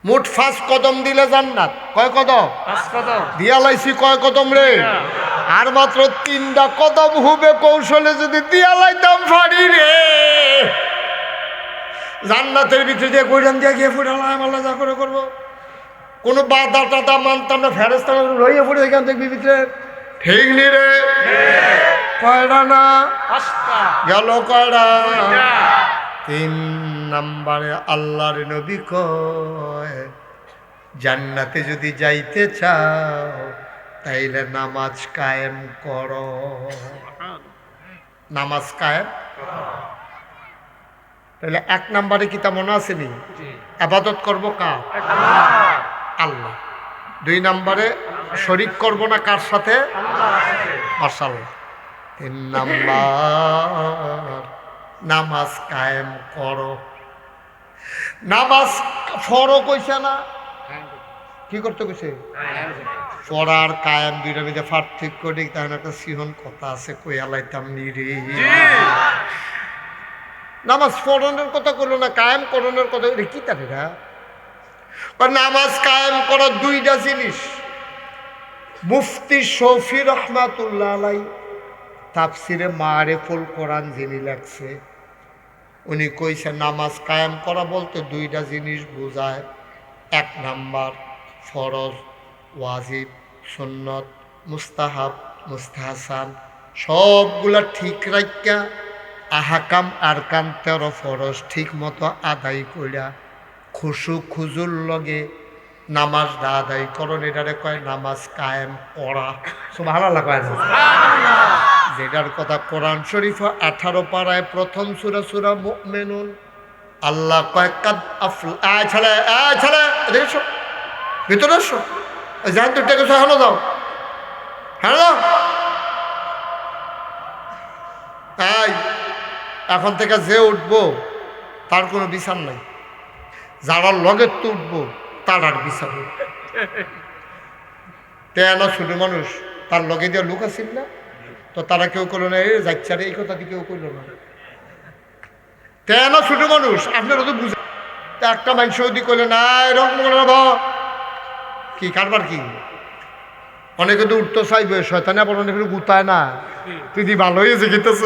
মোট 5 কদম দিলে জান্নাত। কয় কদম? 5 কদম দিয়া লাইছি। কয় কদম রে? আর মাত্র 3টা কদম হবে কৌশলে যদি দিয়া লাইতাম ফাড়ি রে, জান্নাতের ভিতরে দিয়ে গৈরাম দিয়া গিয়ে ফুটালাম, আল্লাহ যা করে করবো। কোনো বাধা টাদা মানতাম না, ফেরেস্তা রইয়া পড়ে এখান থেকে ভিতরে। ঠিক নি রে? কয়টা না? 5টা। গেল কয়টা? 3 নম্বরে আল্লাহর নবী কয়, জান্নাতে যদি যাইতে চাও তাইলে নামাজ কায়েম করো। নামাজ কায়েম। তাহলে 1 নম্বরে কি তা মনে আসেনি? ইবাদত করবো কার? আল্লাহ। 2 নম্বরে শরীক করব না কার সাথে? মাশাআল্লাহ। 3 নাম্বার নামাজ কায়েম করো। নামাজ ফরো কইছে না? কি করতে কইছে? পড়ার কায়েম দুইটার মধ্যে পার্থক্য ঠিক তাহলে একটা সিহন কথা আছে, কইয়া লাইতাম নিরে। নামাজ পড়ানোর কথা কইলো না, কায়েম করণের কথা কি তারা? নামাজ কায়েম করার 2টা জিনিস। মুফতি শফি রহমাতুল্লাহ আলাই তাফসিরে মারিফুল কোরআন যিনি লেখছে, উনি কইছে নামাজ কায়েম করা বলতে 2টা জিনিস বোঝায়। 1 নাম্বার ফরজ, ওয়াজিব, সুন্নত, মুস্তাহাব, মুস্তাহসান সবগুলা ঠিক রাখিয়া আহকাম আরকান 13 ফরজ ঠিক মতো আদায় কইরা খুশু খুজুর লগে নামাজ আদায় করণ, এটারে কয় নামাজ কায়েম করা। সুবহানাল্লাহ কয় না? যেটার কথা কোরআন শরীফ 18 পারায় প্রথম সূরা সূরা মুমিনুন আল্লাহ কয় কাদ আফলা। ছেলে ছেলে এসো ভিতরে এসো, জান দুটাকে সহানো দাও। হ্যালো, তাই এখন থেকে যে উঠবো তার কোনো বিচার নাই, যারা লগে তো উঠবো তার আর বিচার নেই। তেন ছোট মানুষ তার লগে দিয়ে লোক আসিল না, তো তারা কেউ করলো না, এই যাচ্ছারে এই কথা দিয়ে কেউ করলো না। তেন ছোট মানুষ আপনারা তো বুঝে, একটা মানুষ যদি করলে না এরকম কি কারবার কি, অনেকে তো উঠতে চাইবে, শয়তানে আবার অনেক গুতায় না, তুই দি ভালো হয়েছে গেতেছ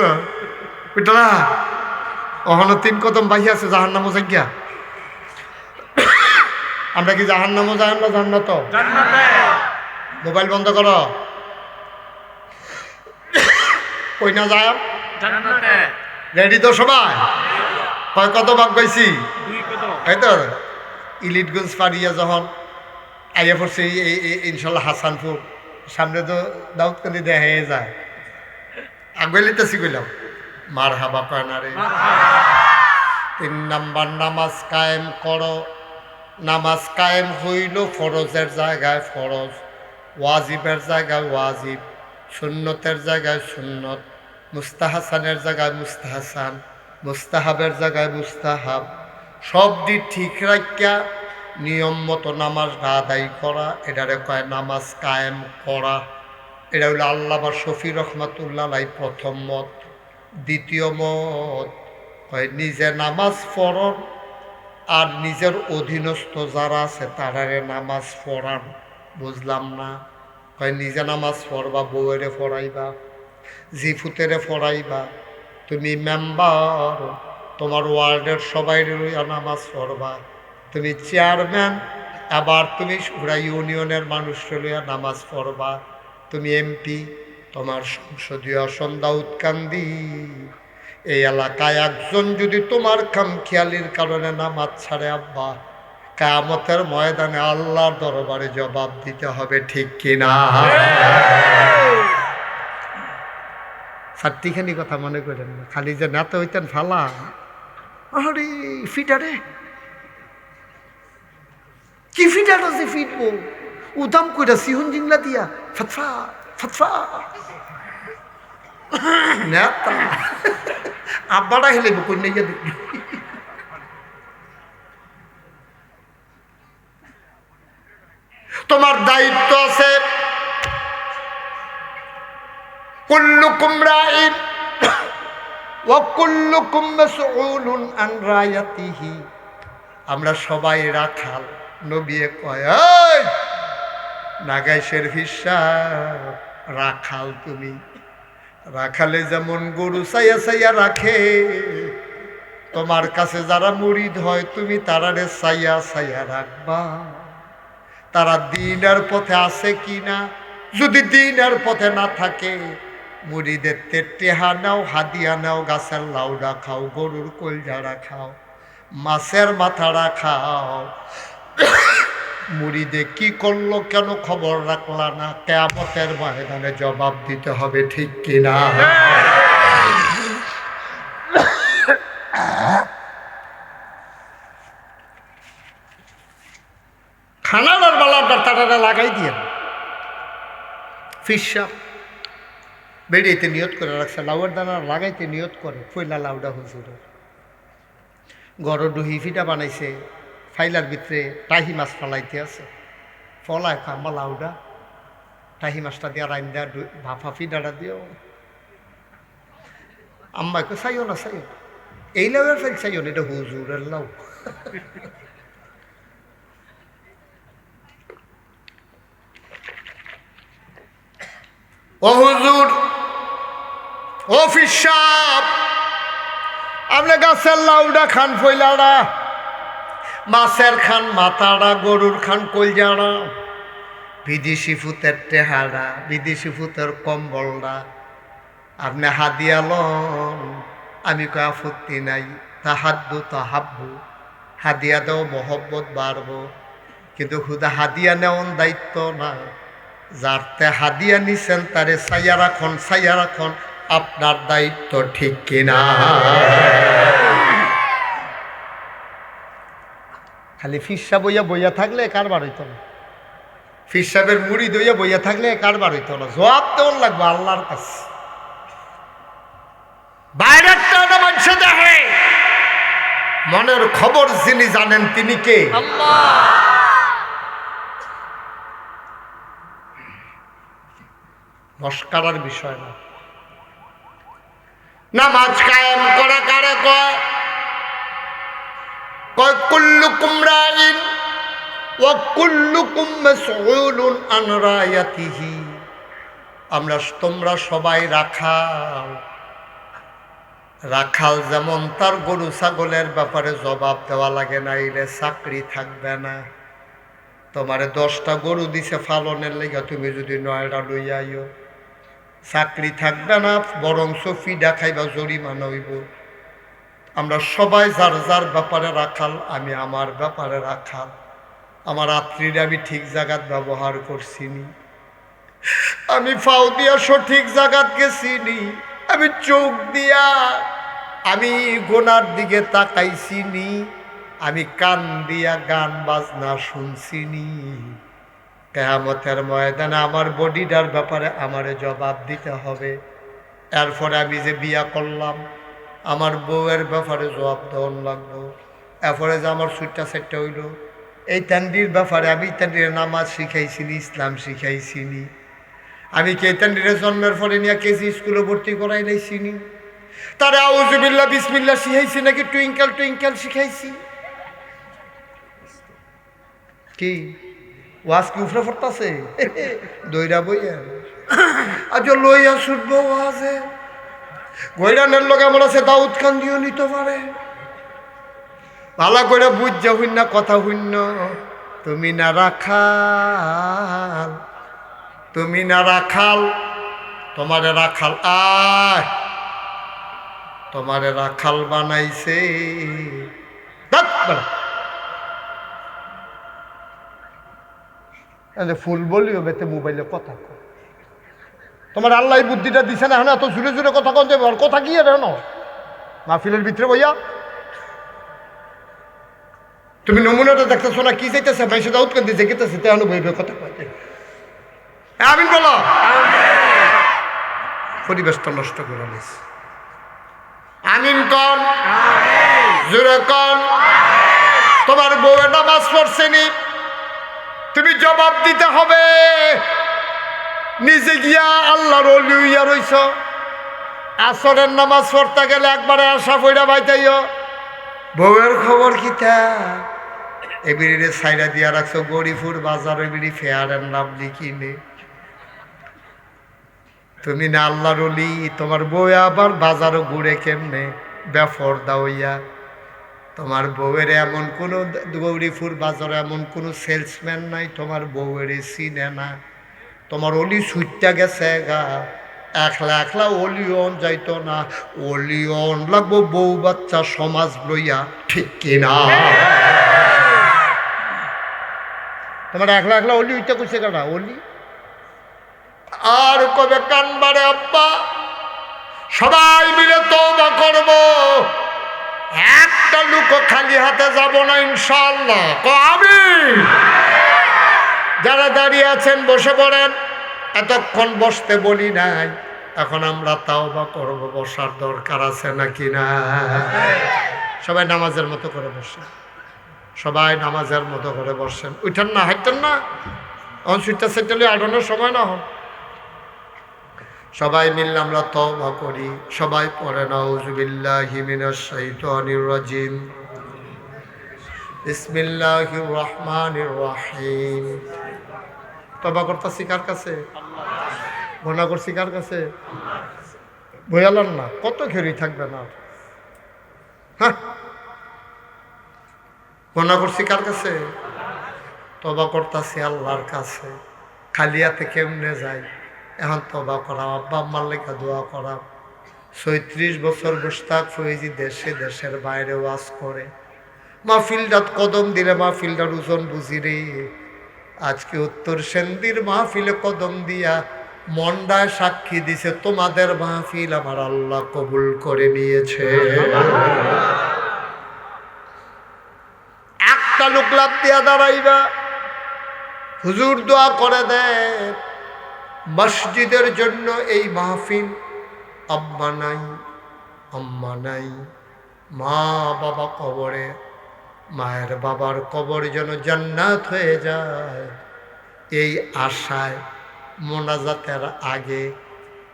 ওইটা না। ওখানে 3 কদম বাহি আছে জাহান্নামও জায়গা। আমরা কি জাহান্নামও যাই না? জান্নাত। মোবাইল বন্ধ করো, কই না যায়? রেডি তো সবাই? কয় কত ভাগ পাইছি? এই তো ইলিটগঞ্জ পাড়িয়া যখন আইয়া পড়ছে ইনশাল্লাহ হাসানপুর, সামনে তো দাউদকান্দি দেখা যায়, আগুলিতেছি কইলাম মার হাবা কয় না রে। 3 নাম্বার নামাজ কায়েম করো। নামাজ কায়েম হইল ফরজের জায়গায় ফরজ, ওয়াজিবের জায়গায় ওয়াজিব, সুন্নতের জায়গায় সুন্নত, মুস্তাহাসানের জায়গায় মুস্তাহাসান, মুস্তাহাবের জায়গায় মুস্তাহাব। সব দিক ঠিক রাখিয়া নিয়ম মতো নামাজ আদায় করা, এটারে কয় নামাজ কায়েম করা। এটা হইল আল্লামা শফি রহমাতুল্লাহ আলাই প্রথম মত। দ্বিতীয় মত কয় নিজে নামাজ পড়ন আর নিজের অধীনস্থ যারা আছে তারারে নামাজ পড়ান। বুঝলাম না? কয় নিজে নামাজ পড়বা, বউয়েরে পড়াইবা, জিফুতেরে পড়াইবা, তুমি মেম্বার তোমার ওয়ার্ডের সবাই লইয়া নামাজ পড়বা, তুমি চেয়ারম্যান আবার তুমি পুরা ইউনিয়নের মানুষকে লইয়া নামাজ পড়বা, তুমি এমপি তোমার সংসদীয় আসন দাউদকান্দি, এই এলাকায় একজন যদি তোমার খামখেয়ালির কারণে নামাজ ছাড়ে আব্বা, কিয়ামতের ময়দানে আল্লাহর দরবারে জবাব দিতে হবে। ঠিক কিনা? চারটিখানি কথা মনে করেন না, খালি যে নেতা হইতেন ফালা আরে ফিটারে কি ফিটাটা যে ফিটবো উদাম কইরা সিহুন জিংলা দিয়া ফতফা ফতফা নেতা আব্বাটা হেলে বকুন নিয়ে দেখবি তোমার দায়িত্ব আছে কুল্লুকুম রাইন ওয়া কুল্লুকুম মাসউলুন আন রায়াতিহি আমরা সবাই রাখাল নবী কয় এই নাগাইশের হিসাব রাখাল তুমি রাখালে যেমন গরু চাইয়া চাইয়া রাখে তোমার কাছে যারা মুরিদ হয় তুমি তারারে চাইয়া চাইয়া রাখবা তারা দিনের পথে আছে কি না যদি দিনের পথে না থাকে মুরিদের টেহা নাও হাদিয়া নাও গাছের লাউডা খাও গরুর কলজাড়া খাও মাছের মাথাড়া খাও মুরিদে কি করলো কেন খবর রাখলা না কিয়ামতের ময়দানে জবাব দিতে হবে ঠিক কিনা খানার বালাটা তারা লাগাই দিয়ে ফিসা বেরিয়েতে নিয়ত করে রাখছে লাউয়ের দানা লাগাইতে নিয়ত করে ফইলা লাউডা হুজুরের গড় ডুহি ফিটা বানাইছে ফাইলার ভিতরে টাহি মাছ ফালাইতে আছে ফলায় কাম্বা লাউডা টাহি মাছটা দিয়া রাইন্দা ভাফা ফিডাটা দিও আম্মাকে চাইও না চাইও এই লাউয়ের ফেল চাইও না এটা হুজুরের লাউ ও হুজুর ও ফিসাব আপনি গাছের লাউডা খান ফইলাড়া মাছের খান মাথাড়া গরুর খান কলজাড়া বিদেশি ফুতের টেহাড়া বিদেশি ফুতের কম্বলড়া আপনি হাদিয়া লন আমি কয় আপত্তি নাই তাহাদ্দু তাহাব্বু হাদিয়া দেও মহব্বত বাড়বো কিন্তু খুদা হাদিয়া নেওয়ার দায়িত্ব না যারতে হাদিয়া নিছেন তারে সাইয়া রাখন আপনার দায়িত্ব ঠিক কিনা খালি ফিসা বইয়া থাকলে কারবার হইতো না ফিসাবের মুড়ি দইয়া বইয়া থাকলে কারবার হইতো না জবাব দেওয়ার লাগবে আল্লাহর কাছে বাইরেরটা মানুষে দেখে মনের খবর যিনি জানেন তিনি কে মস্কারার বিষয় না নামাজ কায়েম করা কারে কয় কয় কুল্লুকুম রাইন ওয়া কুল্লুকুম মাসউলুন আন রায়াতিহি তোমরা সবাই রাখাল যেমন তার গরু ছাগলের ব্যাপারে জবাব দেওয়া লাগে না এলে চাকরি থাকবে না তোমারে 10টা গরু দিছে ফালনের লেগে তুমি যদি 9টা লইয়া আইও চাকরি থাকবে না বরং ফিডা খাইবা জরিমানা হইব আমরা সবাই যার যার ব্যাপারে রাখাল আমি আমার ব্যাপারে রাখাল আমার রাত্রিরে আমি ঠিক জায়গাত ব্যবহার করছিনি আমি ফাও দিয়া সঠিক জায়গাত গেছিনি আমি চোখ দিয়া আমি গোনার দিকে তাকাইছিনি আমি কান দিয়া গান বাজনা শুনছিনি কিয়ামতের ময়দানে আমার বডিটার ব্যাপারে আমারে জবাব দিতে হবে এরপরে আমি যে বিয়া করলাম আমার বউয়ের ব্যাপারে জবাব দেওয়ার লাগবো এরপরে যে আমার সুটটা সেটটা হইল এই তান্ডির ব্যাপারে আমি তান্ডির নামাজ শিখাইছিনি ইসলাম শিখাইছিনি আমি কে তান্ডিরে জন্মের পরে নিয়ে কেজি স্কুলে ভর্তি করাই নাইছিনি তারে আউযুবিল্লাহ বিসমিল্লাহ শিখাইছি নাকি টুইঙ্কেল টুইঙ্কেল শিখাইছি কি ওয়াজ কি উফরে পড়তাছে দইরা বইয়া আজ লইয়া ছুটবো ওয়াজে গৈরানের লোক এমন আছে দাউদ খান দিও নিতে পারে ভালো করে বুঝা হইন না কথা হইন তুমি না রাখাল তোমারে রাখাল তোমারে রাখাল বানাইছে ফুল বলিও বেতে মোবাইলে কথা কর তোমার আল্লাহ বুদ্ধিটা দিছে না এত জুড়ে জুড়ে কথা কন যাবে কথা কি আর মাহফিলের ভিতরে বইয়া তুমি নমুনাটা দেখতেছো না কি চাইতেছে ভাই সেটা উৎকেন দিয়ে যেতেছে তে অনুভব কথা কয় আমিন বলো। পরিবেশটা নষ্ট করে নিস আমিন কন জোরে কন। তোমার বউয়ে নামাজ পড়ছেনি তুমি জবাব দিতে হবে। নিজে গিয়া আল্লাহর ওলি হইয়া রইছ, আসরের নামাজ পড়তে গেলে একবারে আশা পইরা বাইতাইও বউয়ের খবর কিতা এবিড়িরে সাইডা দিয়া রাখছো গরিপুর বাজার এবিড়ি ফেয়ারের নাম লিখিনে। তুমি না আল্লাহর ওলি, তোমার বউ আবার বাজারও ঘুরে কেমনে বেফরদা হইয়া। তোমার বউয়ের এমন কোনো গৌরীপুর বাজারে এমন কোনো সেলসম্যান নাই তোমার বউয়ের চিনে না। তোমার অলি সুইটটা গেছে গা, একলা একলা অলিয়ন যাইতো না, অলিয়ন লাগবো বউ বাচ্চা সমাজ লইয়া, ঠিক কিনা? তোমার একলা একলা অলি উইটা করছে কাটা অলি। আর কবে কানবারে আব্বা সবাই মিলে তওবা করব, একটা লোক খালি হাতে যাব না ইনশাআল্লাহ। আমিন। যারা দাঁড়িয়ে আছেন বসে পড়েন, এতক্ষণ বসতে বলি নাই, এখন আমরা তওবা করব, বসার দরকার আছে নাকি না? সবাই নামাজের মতো করে বসেন, সবাই নামাজের মতো করে বসেন, উঠেন না হাঁটতেন না, এখন সুইটটা সেটেলে আড়ানোর সময় না হন। সবাই মিললে আমরা তওবা করি, সবাই পড়ে আউযু বিল্লাহি মিনাশ শাইতানির রাজিম বিসমিল্লাহির রহমানির রহিম। তওবা করতেছি কার কাছে? গুনাহ করছি কার কাছে? বয়ালান না, কত ঘেরি থাকবে না। হ্যাঁ, গুনাহ করছি কার কাছে? তওবা করতেছি আল্লাহর কাছে। খালি হাতে কেমনে যায়? এখন তওবা করা, আব্বা আম্মার লেখা দোয়া করা। ৩৬ বছর মুশতাক ফয়েজি দেশে দেশের বাইরে ওয়াজ করে, মাহফিলটাত কদম দিলে মাহফিলটার ওজন বুঝি রে। আজকে উত্তর সেন্দির মাহফিলে কদম দিয়া মন্ডায় সাক্ষী দিছে তোমাদের মাহফিল আমার আল্লাহ কবুল করে নিয়েছে। একটা লোক লাভ দিয়া দাঁড়াইবা, হুজুর দোয়া করে দেন মসজিদের জন্য এই মাহফিল। আব্বা নাই, আম্মা নাই, মা বাবা কবরে, মায়ের বাবার কবর যেন জান্নাত হয়ে যায়, এই আশায় মোনাজাতের আগে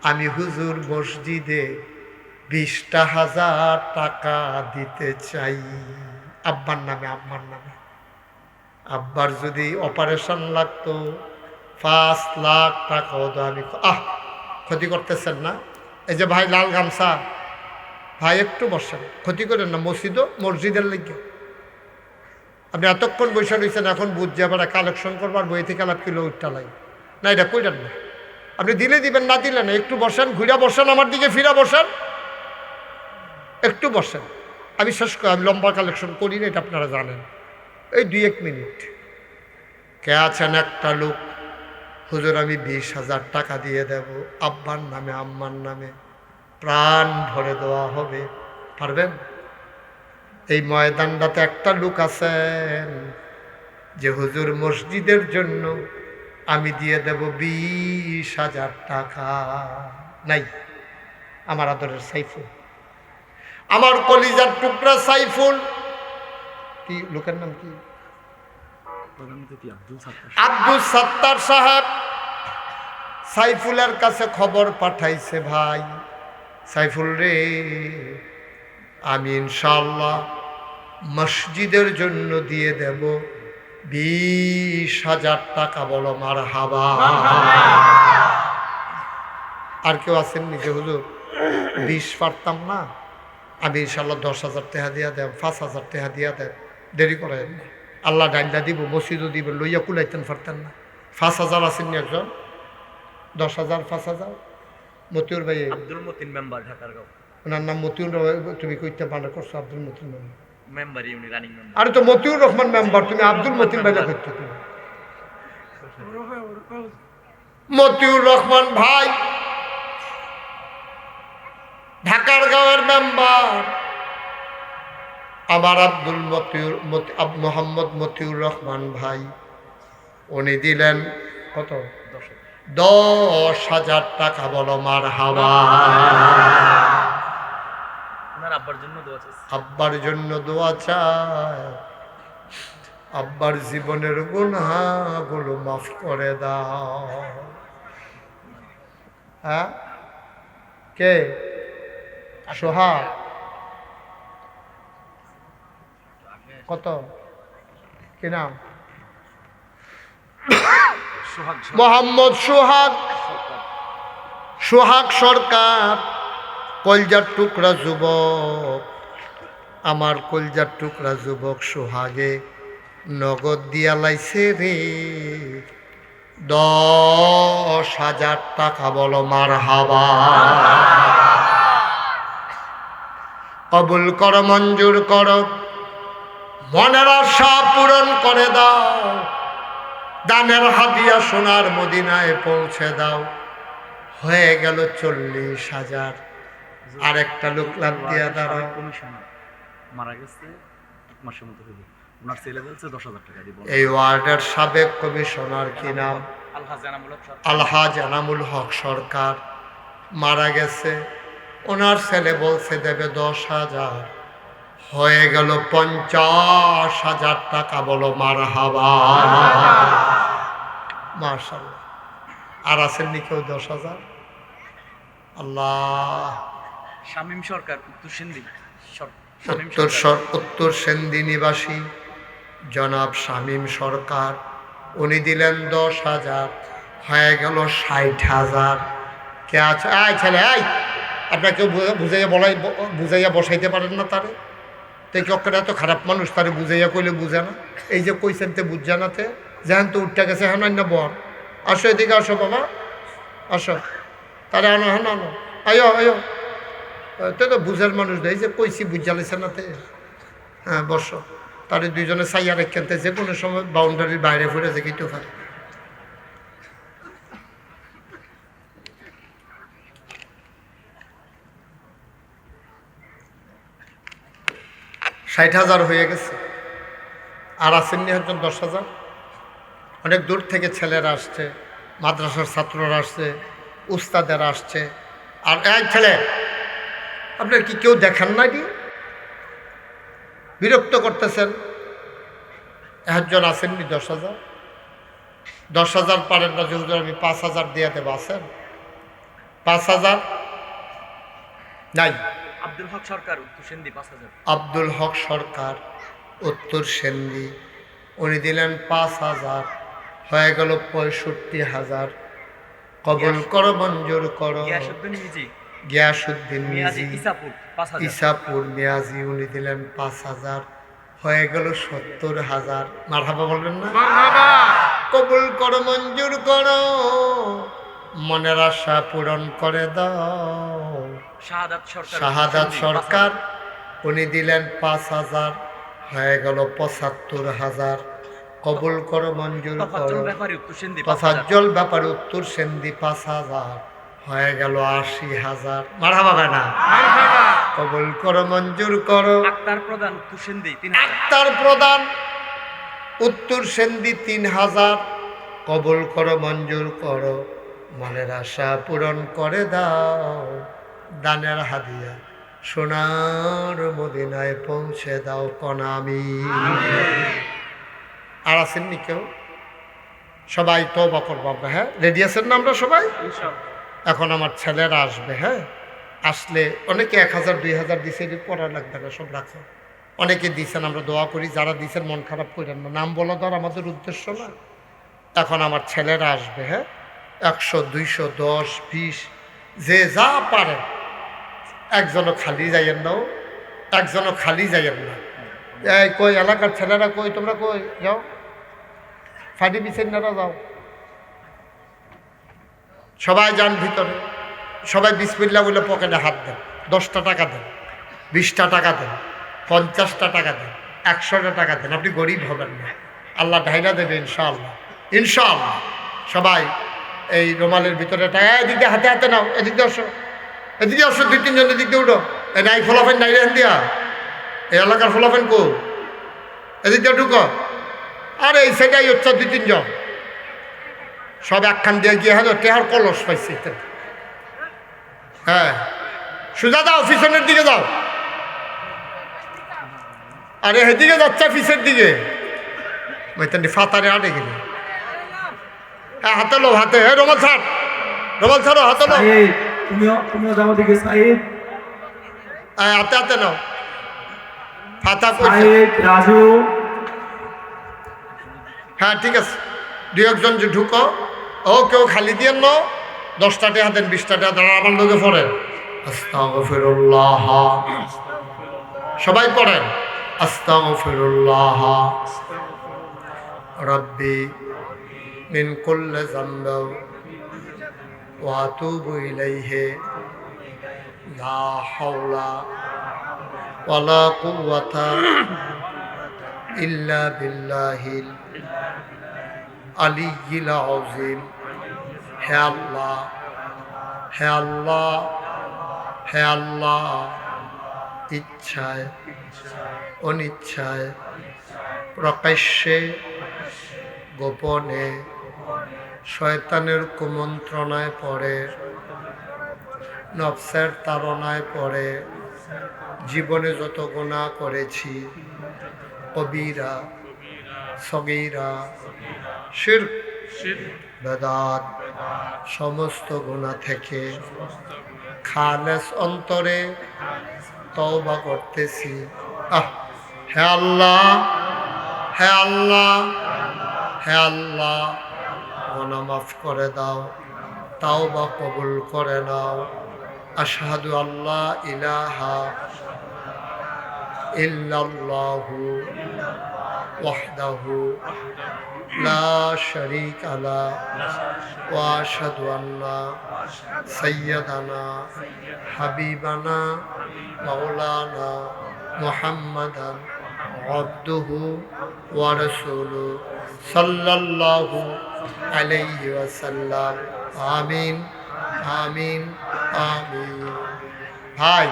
আমি হুজুর মসজিদে 20,000 টাকা দিতে চাই আব্বার নামে, আম্মার নামে। আব্বার যদি অপারেশন লাগতো 5 লাখ টাকাও তো আমি ক্ষতি করতেছেন না। এই যে ভাই লাল গামছা, ভাই একটু বসেন, ক্ষতি করেন না, মসজিদের লেগে আপনি এতক্ষণ বসে রয়েছেন, এখন বুঝছে আবার কালেকশন করবার বই থেকে লাভ কিলো উঠটা লাগে না, এটা কইলেন না। আপনি দিলে দিবেন, না দিলে না, একটু বসেন, ঘুরে বসেন, আমার দিকে ফিরা বসেন, একটু বসেন। আমি শেষ করি, আমি লম্বা কালেকশন করি না, এটা আপনারা জানেন। এই 2-1 মিনিট। কে আছেন? একটা লোক, হুজুর আমি 20,000 টাকা দিয়ে দেব, আব্বার নামে আম্মার নামে, প্রাণ ভরে দেওয়া হবে, পারবেন? এই ময়দানটাতে একটা লোক আছেন যে হুজুর মসজিদের জন্য আমি দিয়ে দেব 20,000 টাকা। নাই? আমার আদরের সাইফুল, আমার কলিজার টুকরা সাইফুল, কি লোকের নাম কি? আব্দুল সত্তার সাহেব সাইফুলের কাছে খবর পাঠাইছে, ভাই সাইফুল রে, আমি ইনশাআল্লাহ মসজিদের জন্য দিয়ে দেব 20,000 টাকা। বলো মারহাবা। আর কেউ আছেন নিজে? হুজুর 20 পারতাম না, আমি ইনশাআল্লাহ 10,000 টাকা দিয়া দেব, 5,000 টাকা দিয়া দেব, দেরি করেন না, আল্লাহ ডাইলা দিব, মসজিদও দিব, লইয়া কুলাইতেন পারতেন না। 5,000 আছেন নি একজন? 10,000, 5,000? মতিউর ভাই, আব্দুল মতিন মেম্বার, ঢাকার গাঁও। ওনার নাম মতিউর, তুমি কইতে বানা করছো আব্দুল মতিন মেম্বার, ইউনি রানিং মেম্বার। আরে তো মতিউর রহমান মেম্বার, তুমি আব্দুল মতিন ভাই করছো। তুমি মতিউর রহমান ভাই ঢাকার গাঁওয়ের মেম্বার, আমার মোহাম্মদ মতিউর রহমান ভাই, উনি দিলেন কত? 10,000 টাকা। বলো মারহাবা। ওনার আব্বার জন্য দোয়া চাইছি। আব্বার জন্য দোয়া চায়, আব্বার জীবনের গুনাহগুলো মাফ করে দাও। হ্যাঁ, কে? সোহাগ। কত? কি নাম? মোহাম্মদ সোহাগ। সোহাগ সরকার, কলজার টুকরা যুবক, আমার কলজার টুকরা যুবক সোহাগে নগদ দিয়া লাইছে রে 10,000 টাকা। বলো মারহাবা। কবুল করো, মঞ্জুর করো, মনের আশা পূরণ করে দাও, দানের হাদিয়া সোনার মদিনায় পৌঁছে দাও। হয়ে গেল 40,000। আর একটা লোক লাভ দিয়া দাঁড়াও। মারা গেছে 1 মাসের মতো হলো। ওনার ছেলে বলছে 10,000 টাকা দিব। এই ওয়ার্ডের সাবেক কমিশনার কি নাম? আলহাজ এনামুল হক সরকার মারা গেছে। ওনার ছেলে বলছে দেবে 10,000। হয়ে গেল 50,000 টাকা। বলো মারহাবা। মাশাআল্লাহ। আর আছেন নি কেউ 10,000? আল্লাহ। শামীম সরকার, উত্তর সেন্দি। উত্তর সেন্দি নিবাসী জনাব শামীম সরকার, উনি দিলেন 10,000। হয়ে গেল 60,000। কে আছে? আয় ছেলে, আয়। আপনাকে বুঝাইয়া বসাইতে পারেন না তারে? তো চক্করে এত খারাপ মানুষ, তারে বুঝাইয়া কইলে বুঝে না। এই যে কইছেন তে বুঝ জানাতে যেহেন তো উঠতে গেছে, হ্যাঁ না বর। আসো এদিকে, আসো বাবা, আসো। তারে আনো, হ্যাঁ আনো, আয়ো আয়ো। তো বুঝার মানুষ দেয়, যে কইছি বুঝ জ্বালাইছে না তে। হ্যাঁ বসো। তারে দুইজনে সাইয়া রেখেনতে যে কোনো সময় বাউন্ডারির বাইরে ফুরে যে কিন্তু পারে। 60,000 হয়ে গেছে। আর আসেননি হয়তো 10,000। অনেক দূর থেকে ছেলেরা আসছে, মাদ্রাসার ছাত্ররা আসছে, উস্তাদেরা আসছে। আর এক ছেলে, আপনার কি কেউ দেখেন না? কি বিরক্ত করতেছেন? একজন আসেননি 10,000। 10,000 পারেন না যে হুজুর আমি 5,000 দিয়ে দেবো। আসেন 5,000 নাই। আব্দুল হক সরকার, উত্তর সেন্দি 5,000। আব্দুল হক সরকার, উত্তর সেন্দি, উনি দিলেন 5,000। হয়ে গেল 65,000। কবুল করো, মঞ্জুর করো। গিয়াসউদ্দিন মিজি, ইসাপুর মিয়াজি, উনি দিলেন 5,000। হয়ে গেল 70,000। মারহাবা বলবেন না? কবুল করো, মঞ্জুর করো, মনের আশা পূরণ করে দাও। শাহাদাত সরকার, উনি দিলেন 5,000। হয়ে গেল 75,000। কবুল করো, মঞ্জুর করো। তোফাজ্জল ব্যাপারী, উত্তর সেন্দি 5,000। হয়ে গেল 80,000। মারহাবা না? কবুল করো, মঞ্জুর করো। আক্তার প্রধান, উত্তর সেন্দি 3,000। আক্তার প্রধান, উত্তর সেন্দি 3,000। কবুল করো, মঞ্জুর করো, মনের আশা পূরণ করে দাও, দানের হাদিয়া সোনার মদিনায় পৌঁছে দাও। কনামি। আর আসেননি কেউ? সবাই তওবা করবো আমরা। হ্যাঁ, রেডি আছেন না আমরা সবাই? এখন আমার ছেলেরা আসবে। হ্যাঁ, আসলে অনেকে 1,000 2,000 দিছে, পড়া লাগবে না, সব রাখো। অনেকে দিচ্ছেন, আমরা দোয়া করি। যারা দিচ্ছেন মন খারাপ করেন না, নাম বলা ধর আমাদের উদ্দেশ্য না। এখন আমার ছেলেরা আসবে। হ্যাঁ, 100 200 10 20 যে যা পারে। একজনও খালি যাইয়েন না, একজনও খালি যাইয়েন না। এই কই এলাকার ছেলেরা কই? তোমরা কই যাও, ফাটি বিছেনারা যাও, সবাই যান ভিতরে। সবাই বিসমিল্লাহ বলে পকেটে হাত দেন। 10টা টাকা দেন, 20টা টাকা দেন, 50টা টাকা দেন, 100টা টাকা দেন। আপনি গরিব হবেন না, আল্লাহ ঢাইলা দেবে ইনশাআল্লাহ, ইনশাআল্লাহ। সবাই এই রুমালের ভিতরে টাকা, এদিক দিয়ে হাতে হাতে নাও, এদিক দিয়ে আসো, এদিকে আসো, 2-3 জন এদিক দিয়ে উঠো। এই নাই ফলাফেন নাই রেন দিয়া এই এলাকার ফলাফেন কো এদিকে ঢুকো। আর এই সেটাই হচ্ছে 2-3 জন সব একখান দিয়ে গিয়ে টেহার কলস পাইছে। হ্যাঁ সোজা দাও, পিছনের দিকে যাও। আরে এদিকে যাচ্ছে পিছের দিকে, ফাতারে আটে গেলে। হ্যাঁ হাতে লো, হাতে। হ্যাঁ রোমাল ছাড়, রোমাল ছাড়ো, হাতে লো। তুমিও যাও দিকে সাইদ। হাতে হাতে নাও, ফাতা সাইদ, রাজু। হ্যাঁ ঠিক আছে, 2-1 যে ঢুকো। ও কেউ খালি দিয়ে নাও, 10টা টাকা দেন, 20টা টাকা দেন। আমার লোকে পড়েন আস্তাগফিরুল্লাহ, সবাই পড়েন আস্তাগফিরুল্লাহ রাব্বি মিন কুল্লি যামব ওয়া আতুবু ইলাইহি লা হাওলা ওয়ালা কুওয়াতা ইল্লা বিল্লাহিল আলিয়্যিল আযীম। হে আল্লাহ, হে আল্লাহ, হে আল্লাহ, ইচ্ছায় অনিচ্ছায় প্রকাশ্যে গোপনে শয়তানের কুমন্ত্রণায় পড়ে, নফসের তাড়নায় পড়ে জীবনে যত গুনাহ করেছি, কবিরা সগীরা শিরক বেদাত সমস্ত গুনাহ থেকে খালেস অন্তরে তওবা করতেছি। হে আল্লাহ, হে আল্লাহ, হে আল্লাহ, গুনাহ মাফ করে দাও, তওবা কবুল করে নাও। আশহাদু আল্লা ইলাহা ইল্লাল্লাহু ওয়াহদাহু লা শারীকা লাহু ওয়া আশহাদু আন্না সাইয়্যিদানা হাবিবানা মাওলানা মুহাম্মাদান আবদুহু ওয়া রাসূলুহু সাল্লাল্লাহু আলাইহি ওয়াসাল্লাম। আমিন, আমিন, আমিন। ভাই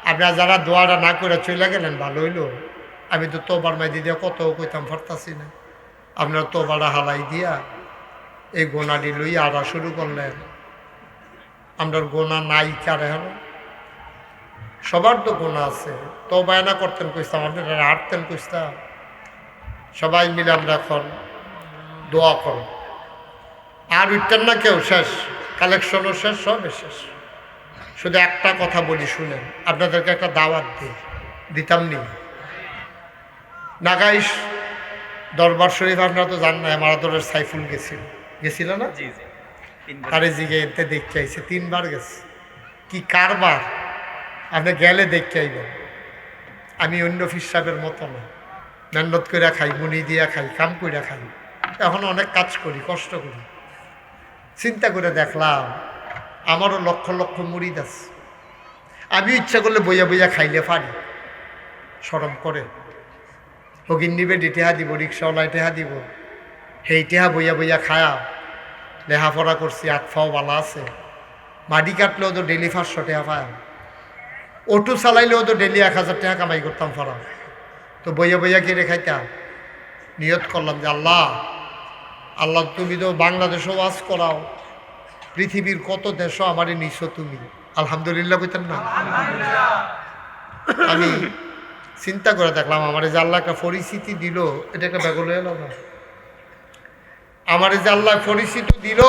আপনারা যারা দোয়াটা না করে চলে গেলেন ভালো হইলো। আমি তো তোবার মাই দিয়ে কত কইতাম পারতাছি না, আপনারা তোবাটা হালাই দিয়া এই গোনাটি লইয়া আড়া শুরু করলেন। আমরা গোনা নাই কারে হলো, সবার তো গোনা আছে। তো বায়না করতেন কইতাম, আপনারা হাঁটতেন কইতাম। সবাই মিলে আমরা এখন দোয়া করো। আর উঠতেন না কেউ, শেষ, কালেকশনও শেষ, সবে শেষ। শুধু একটা কথা বলি শুনেন, আপনাদেরকে একটা দাওয়াত দিতাম নি। নাগাইশ দরবার শরীফ আপনারা তো জান না, আমার আদরের সাইফুল গেছিল না? তারে জিগে এতে দেখতে আইছে, 3 বার গেছে। কি কারবার, আপনি গেলে দেখতে আইবেন। আমি অন্য ফির সাহেবের মতো না, মেহনত করে খাই, মুনি দিয়া খাই, কাম করে খাই। এখন অনেক কাজ করি, কষ্ট করি। চিন্তা করে দেখলাম আমারও লক্ষ লক্ষ মুরিদ আছে। আমি ইচ্ছা করলে বইয়া বইয়া খাইলে পারি, শরম করে। হগিন নিবে টেহা দিব, রিক্সাওয়ালায় টেহা দিব, সেই টেহা বইয়া বইয়া খায়া লেহাপড়া করছি, আতফাও বালা আছে। মাটি কাটলেও তো ডেলি 500 টাকা পায়, অটো চালাইলেও তো ডেলি 1000 টাকা কামাই করতাম ফরা। তো বইয়া বইয়া কিনে খাইতাম। নিয়ত করলাম যে আল্লাহ, আল্লাহ তুমি তো বাংলাদেশও ওয়াজ করাও, পৃথিবীর কত দেশও আমারই নিছো তুমি, আলহামদুলিল্লাহ কইতেন না? আমি চিন্তা করে দেখলাম আমার যে আল্লাহ একটা পরিস্থিতি দিল, এটা একটা ব্যাগল এলো না। আমার যে আল্লাহ পরিস্থিতি দিল,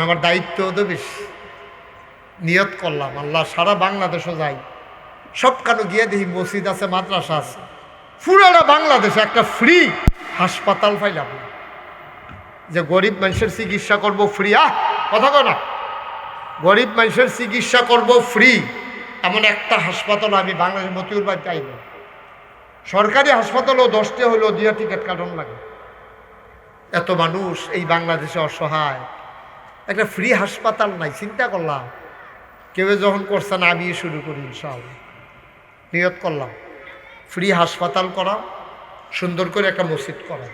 আমার দায়িত্ব তো বেশি। নিয়ত করলাম আল্লাহ সারা বাংলাদেশও যাই, সবখানে গিয়ে দেখি মসজিদ আছে, মাদ্রাসা আছে, পুরাটা বাংলাদেশে একটা ফ্রি হাসপাতাল পাইলাম যে গরিব মানুষের চিকিৎসা করব ফ্রি। কথা কয় না, গরিব মানুষের চিকিৎসা করব ফ্রি, এমন একটা হাসপাতাল আমি বাংলাদেশ মতিউর বাড়িতে আইব। সরকারি হাসপাতালও 10টা হলেও দিয়া টিকিট কাটন লাগে। এত মানুষ এই বাংলাদেশে অসহায়, একটা ফ্রি হাসপাতাল নাই। চিন্তা করলাম কেউ যখন করছে না, আমি শুরু করি ইনশাআল্লাহ। নিয়ত করলাম ফ্রি হাসপাতাল করা, সুন্দর করে একটা মসজিদ করা।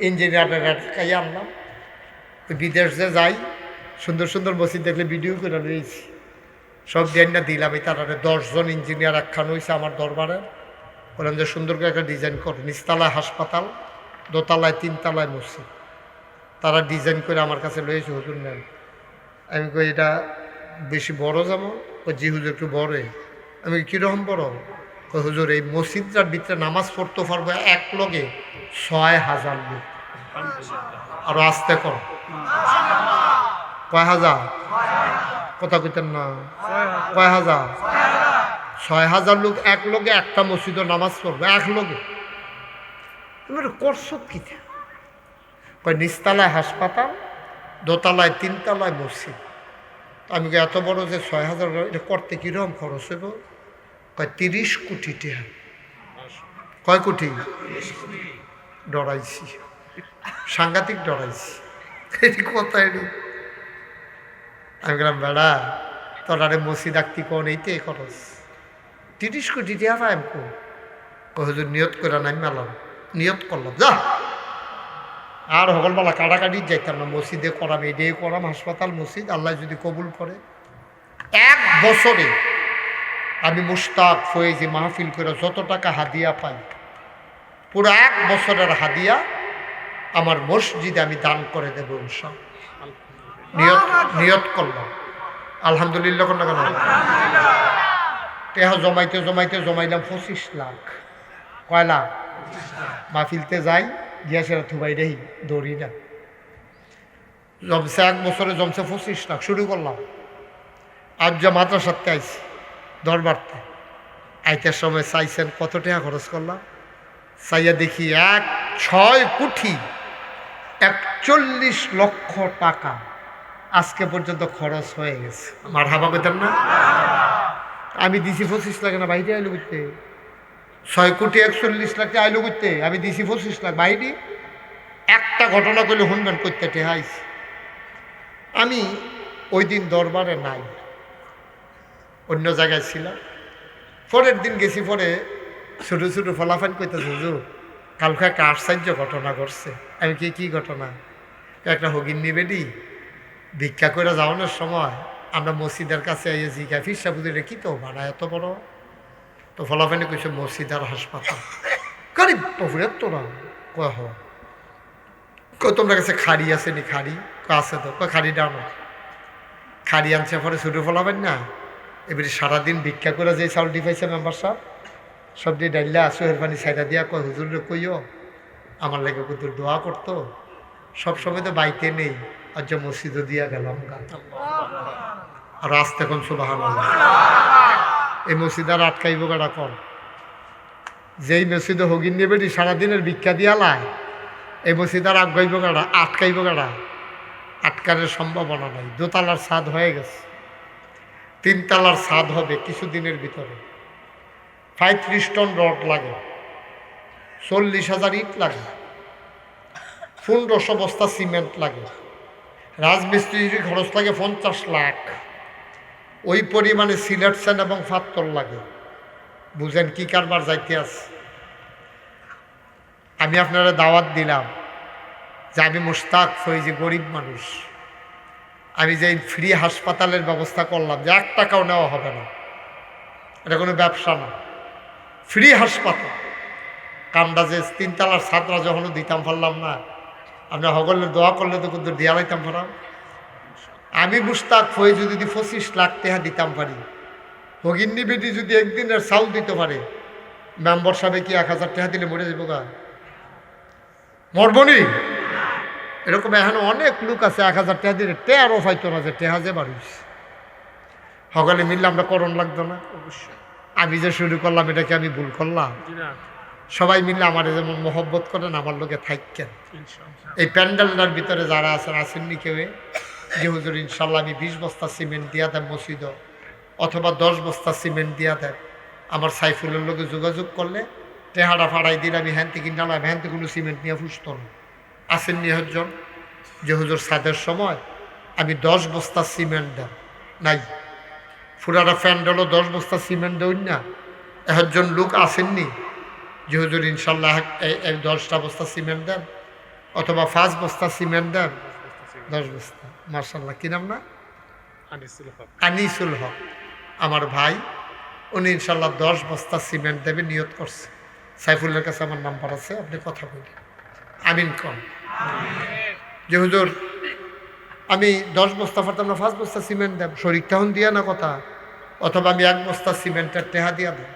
ইঞ্জিনিয়ারের কাই আনলাম, বিদেশ যে যাই সুন্দর সুন্দর মসজিদ দেখলে ভিডিও করে রয়েছি, সব দিয়ে না দিলাম। এই তারা 10 জন ইঞ্জিনিয়ার একখান হয়েছে আমার দরবারে। বললাম যে সুন্দর করে একটা ডিজাইন কর, নিচতলায় হাসপাতাল, দোতলায় 3তলায় মসজিদ। তারা ডিজাইন করে আমার কাছে লয়েছে, হুজুর নেন। আমি কই এটা বেশি বড় যেমন? ওই জি হুজুর একটু বড়ই। আমি কীরকম বড়? কই হুজুর এই মসজিদটার ভিতরে নামাজ পড়তে পারবো এক লগে 6000 লোক। আরো আসতে কর, কয় হাজার? কথা কইতেন না, কয় হাজার? 6000 লোক এক লগে একটা মসজিদে নামাজ পড়বে এক লগে। করছো কি? কয় নিচতলায় হাসপাতাল, দোতলায় 3তলায় মসজিদ। আমি এত বড় যে 6000 এটা করতে কীরকম খরচ হইব? কয় 30 কোটি টাকা। কয় কোটি? ডরাইছি, সাংঘাতিক ডরাইছি। এটি কোথায়? আমি গেলাম বেড়া তোর আরে মসজিদ আঁকতি কোন এইতে খরচ 30 কোটি টাকা পাই। আমি হুজুর নিয়ত করে নাই মেলাম, নিয়ত করলাম যা আর হগলবেলা কাটাকাটি যাইতাম না, মসজিদে করাম, এটাই করাম, হাসপাতাল মসজিদ আল্লাহ যদি কবুল করে। 1 বছরে আমি মুশতাক ফয়েজি মাহফিল করে যত টাকা হাদিয়া পাই, পুরো 1 বছরের হাদিয়া আমার মসজিদে আমি দান করে দেবো ইনশাআল্লাহ। নিয়ত করলাম, আলহামদুলিল্লাহ। কোন কেন টেহা জমাইতে জমাইতে জমাইলাম 25 লাখ। কয় লাখ? মাহফিলতে যাই গিয়া সেরা থুবাই রেহি দৌড়ি না, জমছে 1 বছরে জমছে 25 লাখ। শুরু করলাম। আজ যা মাদ্রাসাতে আইছি দরবারতে, আইতের সময় চাইছেন কত টাকা খরচ করলাম, চাইয়া দেখি 6 কোটি 41 লক্ষ টাকা আজকে পর্যন্ত খরচ হয়ে গেছে। আমার হাবা পেতেন না? আমি দিছি 25 লাখ না বাইরে আইলো করতে, 6 কোটি 41 লাখ আইলো করতে, আমি দিছি 25 লাখ বাইরে। একটা ঘটনা করলে হুনবেন করতে টেহাইছি। আমি ওই দিন দরবারে নাই, অন্য জায়গায় ছিলাম। পরের দিন গেছি, পরে ছোটো ছোটো ফলাফান করতেছে হুজুর কালকে একটা আশ্চর্য ঘটনা ঘটছে। আমি কি ঘটনা? একটা হগিন্নি বেডি ভিক্ষা করে যাওয়ানোর সময় আমরা মসজিদের কাছে আইয়ে জিজ্ঞা ফিরসা বুঝে কি তো ভাড়া এত বড়? তো ফলাফানি কইছে মসজিদ আর হাসপাতাল। গরিব পফুরের তোরা কয় হ তোমরা কাছে খাড়ি আছে নি? খাড়ি আছে তো, কয় খাড়ি ডাও না। খাড়ি আনছে পরে ছোটো ফলাবেন না, এবারে সারাদিন ভিক্ষা করে যে চাউলটি পাইছে মেম্বার সাহেব সব দিয়ে ডাইলা সোহের পানি সাইডা দিয়া কয় হুজুরে কইও আমার লাগে কত দোয়া করতো, সবসময় তো বাইতে নেই, আর যে মসজিদও দিয়া গেলাম গা। আর আসতে কোন সুবহানাল্লাহ। এই মসজিদ আর আটকাইব গাড়া কর, যেই মসজিদে হগিন নিয়ে বেটি সারাদিনের ভিক্ষা দিয়া লাই, এই মসজিদ আর আগাইব গাড়া, আটকাইব গাড়া? আটকানোর সম্ভাবনা নাই। 2তলার ছাদ হয়ে গেছে, 3তলার ছাদ হবে কিছুদিনের ভিতরে। 35 টন রড লাগে, 40,000 ইট লাগে, 1500 বস্তা সিমেন্ট লাগে, রাজমিস্ত্রির খরচ লাগে 50 লাখ, ওই পরিমাণে সিলেট সেন এবং পাথর লাগে। বুঝেন কি কারবার যাইতে আছে। আমি আপনারা দাওয়াত দিলাম যে আমি মুশতাক ফয়েজি গরিব মানুষ, আমি যে ফ্রি হাসপাতালের ব্যবস্থা করলাম যে 1 টাকাও নেওয়া হবে না, এটা কোনো ব্যবসা না, ফ্রি হাসপাতাল। কামটা যে 3তলার ছাত্রা যখনও দিতাম পারলাম না, আমরা হগলের দোয়া করলে তো কিন্তু দিয়া লাইতাম পারাম। আমি মুশতাক ফয়েজি যদি 25 লাখ টাকা দিতাম পারি, হগিন্নি বেটি যদি একদিনের চাউল দিতে পারে, মেম্বার সাহেব কি 1000 টাকা দিলে মরে যাবো গা? মরবনি? এরকম এখন অনেক লোক আছে 1000 টাকা দিলে টেয়ারও পাইতো না যে টেহা যে বাড়িস। সকলে মিললে আমরা করণ লাগতো না? অবশ্যই। আমি যে শুরু করলাম এটা কি আমি ভুল করলাম? সবাই মিললে আমার যেমন মহব্বত করেন আমার লোকে থাকেন। এই প্যান্ডেলটার ভিতরে যারা আছেন, আসেননি কেউ যে হুজুর ইনশাল্লাহ আমি 20 বস্তা সিমেন্ট দিয়া দেন মসজিদ, অথবা 10 বস্তা সিমেন্ট দিয়া দেন, আমার সাইফুলের লোকে যোগাযোগ করলে টেহারা ফাড়াই দিলে আমি হ্যান থেকে নালাম, হ্যান থেকে কোনো সিমেন্ট নিয়ে ফুসত না। আসেননি হজন যে হুজুর সাদের সময় আমি 10 বস্তা সিমেন্ট দেন নাই, ফুরারা প্যান্ডেলও 10 বস্তা সিমেন্ট দেন না। একজন লোক আসেননি যে হুজুর ইনশাল্লাহ 10টা বস্তা সিমেন্ট দেন, অথবা 5 বস্তা সিমেন্ট দেন, 10 বস্তা। মার্শাল্লাহ কি নাম না? আনিসুল হক। আমার ভাই, উনি ইনশাল্লাহ 10 বস্তা সিমেন্ট দেবে নিয়ত করছে। সাইফুলের কাছে আমার নাম্বার আছে, আপনি কথা বলি আমিন কম যে হুজুর আমি 10 বস্তা পারতাম না, 5 বস্তা সিমেন্ট দেব, শরীর তখন দিয়া না কথা, অথবা আমি 1 বস্তা সিমেন্টের টেহা দিয়া দেব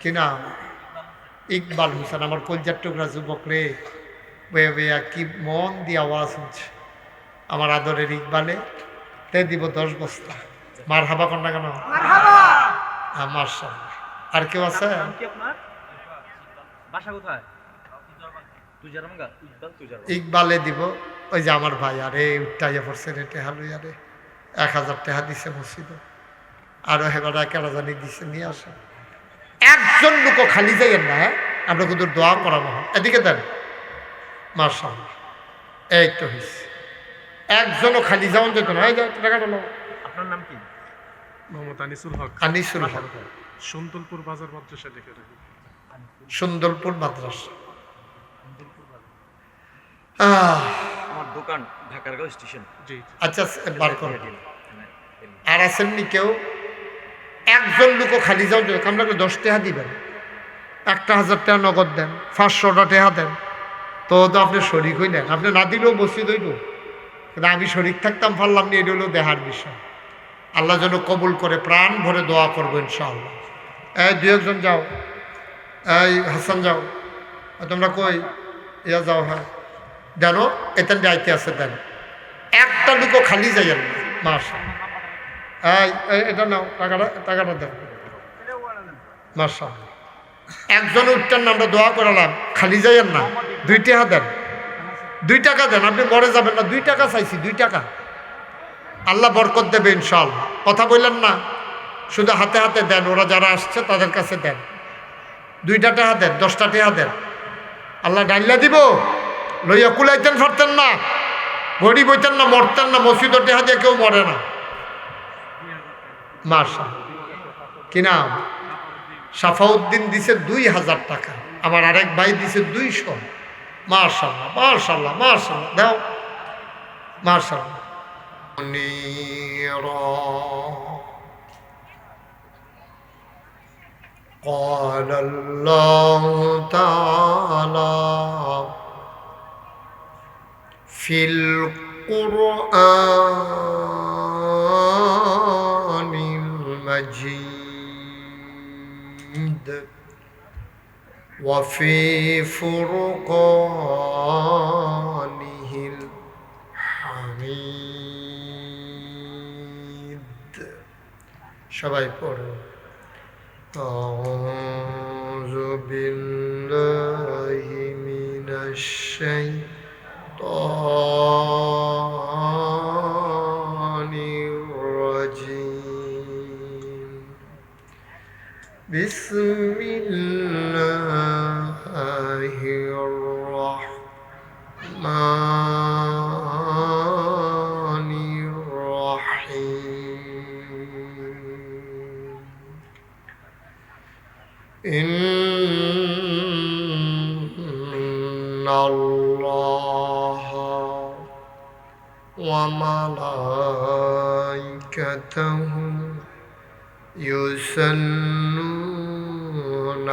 কিনা। ইকবাল হোসেন আমার কলজার টুকরা যুবক রে, বইয়া বইয়া কি মন দিয়ে আওয়াজ হচ্ছে আমার আদরের ইকবালে, তে দিব 10 বস্তা। মার হাবা কন্যা কেন আমার সামনে আর কেউ আছে? নাম কি আপনার? বাসা কোথায়? তুজারমঙ্গা, ইকবাল তুজারমঙ্গা। ইকবালে দিব। ওই যে আমার ভাই, আরে উঠটাইয়া পড়ছে রে টেহা লইয়া রে, 1000 টাকা দিছে মসজিদে, আরো হেবার কেনা জানি দিছে, নিয়ে আসে। একজন লোক খালি যাইয়েন না, হ্যাঁ আমরা কিন্তু দোয়া করানো হয়। এদিকে দেন, মাশাআল্লাহ, এই তো হয়েছে। একজনও খালি যাওয়ান যেত না। এই টাকাটা নাও। আপনার নাম কি? মোহাম্মদ আনিসুল হক, আনিসুল হক, সুন্দরপুর বাজার মাদ্রাসা লিখে রাখি। সুন্দরপুর মাদ্রাসা। আমার দোকান ঢাকারগাঁও স্টেশন। জি আচ্ছা বার করো। আর আসেননি কেউ? একজন লোকও খালি যাও, আপনাকে 10 টাকা দিবেন, 1000 টাকা নগদ দেন, 500টা টাকা দেন, তো আপনি শরিক হইলেন। আপনি না দিলেও মসজিদ হইল, কিন্তু আমি শরিক থাকতাম পারলাম না, এটা হলো দেহার বিষয়। আল্লাহ যেন কবুল করে, প্রাণ ভরে দোয়া করবো ইনশাআল্লাহ। এই 2-1 যাও, এই হাসান যাও, তোমরা কই ইয়া যাও, হ্যাঁ দেন, এতেন যাইতে আছে দেন, একটা লোকও খালি যাইয়েন না। মাশাআল্লাহ, এই এটা নাও, টাকাটা দেন। মাশাআল্লাহ, একজন উঠতেন না, আমরা দোয়া করালাম, খালি যাইয়েন না। 2 টাকা দেন, 2 টাকা দেন, আপনি মরে যাবেন না। 2 টাকা চাইছি, 2 টাকা, আল্লাহ বরকত দেবে ইনশাআল্লাহ। কথা বললেন না, শুধু হাতে হাতে দেন, ওরা যারা আসছে তাদের কাছে দেন। 2টা টাকা দেন, 10টা টাকা দেন, আল্লাহ ডাইল্লা দিব। লইয়া কুলাইতেন ফারতেন না, গরিব হইতেন না, মরতেন না। মসজিদ টেহা দিয়ে কেউ মরে না। মাশাআল্লাহ, কি নাম? সাফাউদ্দিন দিছে 2000 টাকা, আমার আরেক ভাই দিছে 200। মাশাআল্লাহ মাশাআল্লাহ মাশাআল্লাহ, দাও মাশাআল্লাহ। قال الله تعالى في القرآن المجيد وفي فرقانه الحميد। সবাই পড়ো। أعوذ بالله من الشيطان الرجيم. بسم الله الرحمن الرحيم. إن الله وملائكته يصلون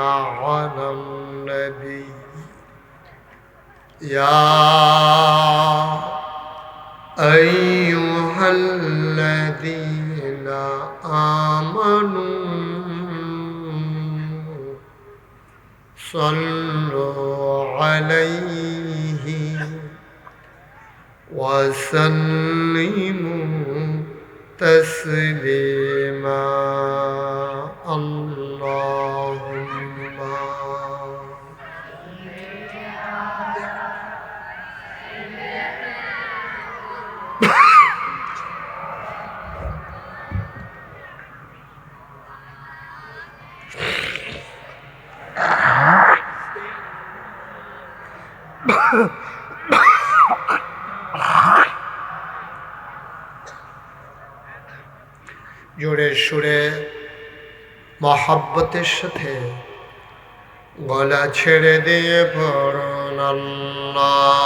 على النبي يا أيها الذين آمنوا صلوا عليه وسلموا تسليما. اللهم জোরে সুরে মহাব্বতের সাথে গলা ছেড়ে দিয়ে পড়ুন আল্লাহুম্মা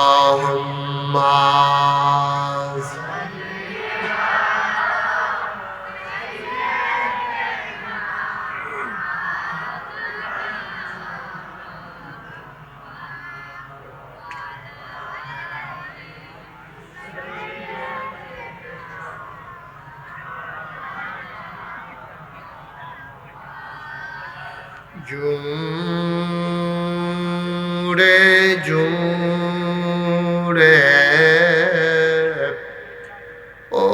জুড়ে জুড়ে ও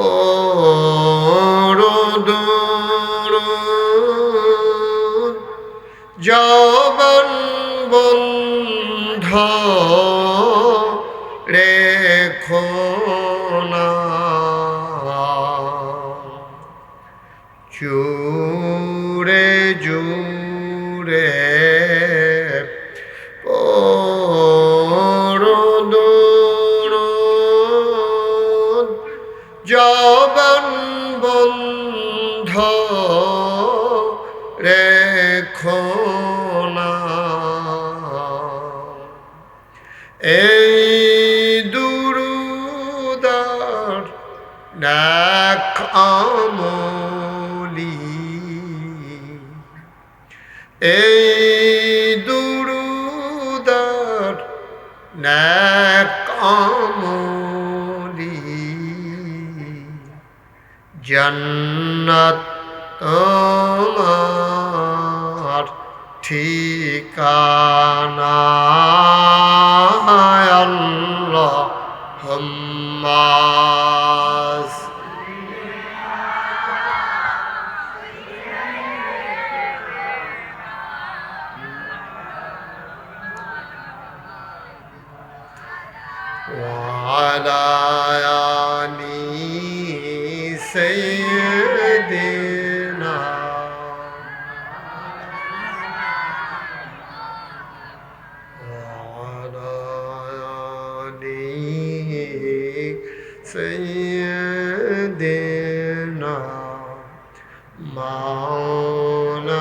রোদুর যৌবন বন্ধ রেখো না জুড়ে জুড়ে যৌবন বন্ধ রেখো না এই দুরুদার ডাক আমলি এই দুরুদার ডাক আমলি জান্নাত তোমার ঠিকানা আল্লাহুম্মা وعلى آل سيدنا وعلى آل سيدنا مولانا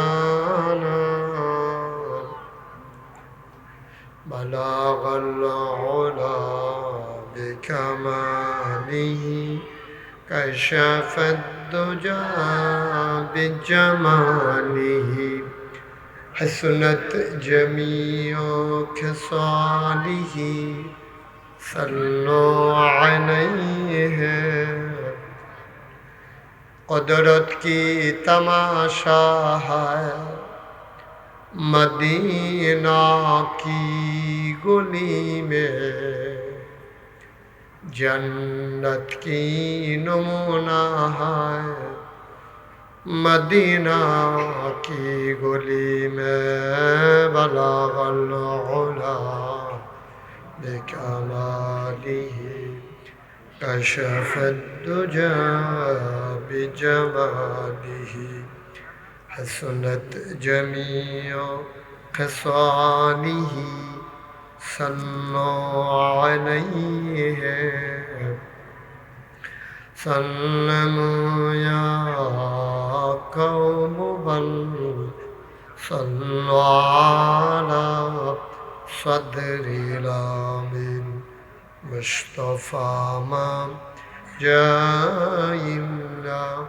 بلغ العلا بكماله كشف الدجى بجماله حسنت جميع خصاله صلوا عليه قدرت کی تماشا ہے مدینہ کی گلی میں جنت کی نمونہ ہے مدینہ کی گلی میں بلغ العلا بکمالہ کشف الدجى بجماله حسنت جميع خصاله صلوا عليه سلموا يا قوم بل صلوا على صدر الأمين مصطفى ما جاء إلا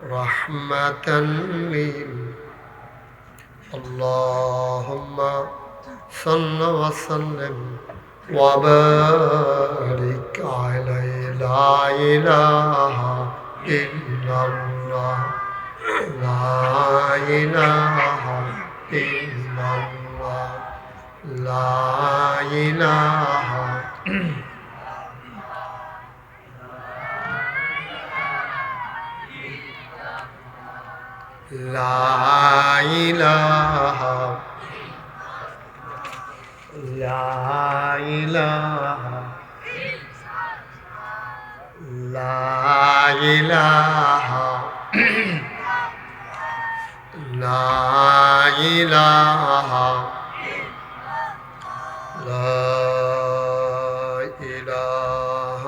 رحمة لل اللهم صل وسلم وبارك عليه لا إله إلا الله لا إله إلا الله لا إله لا إله لا إله لا إله لا إله لا إله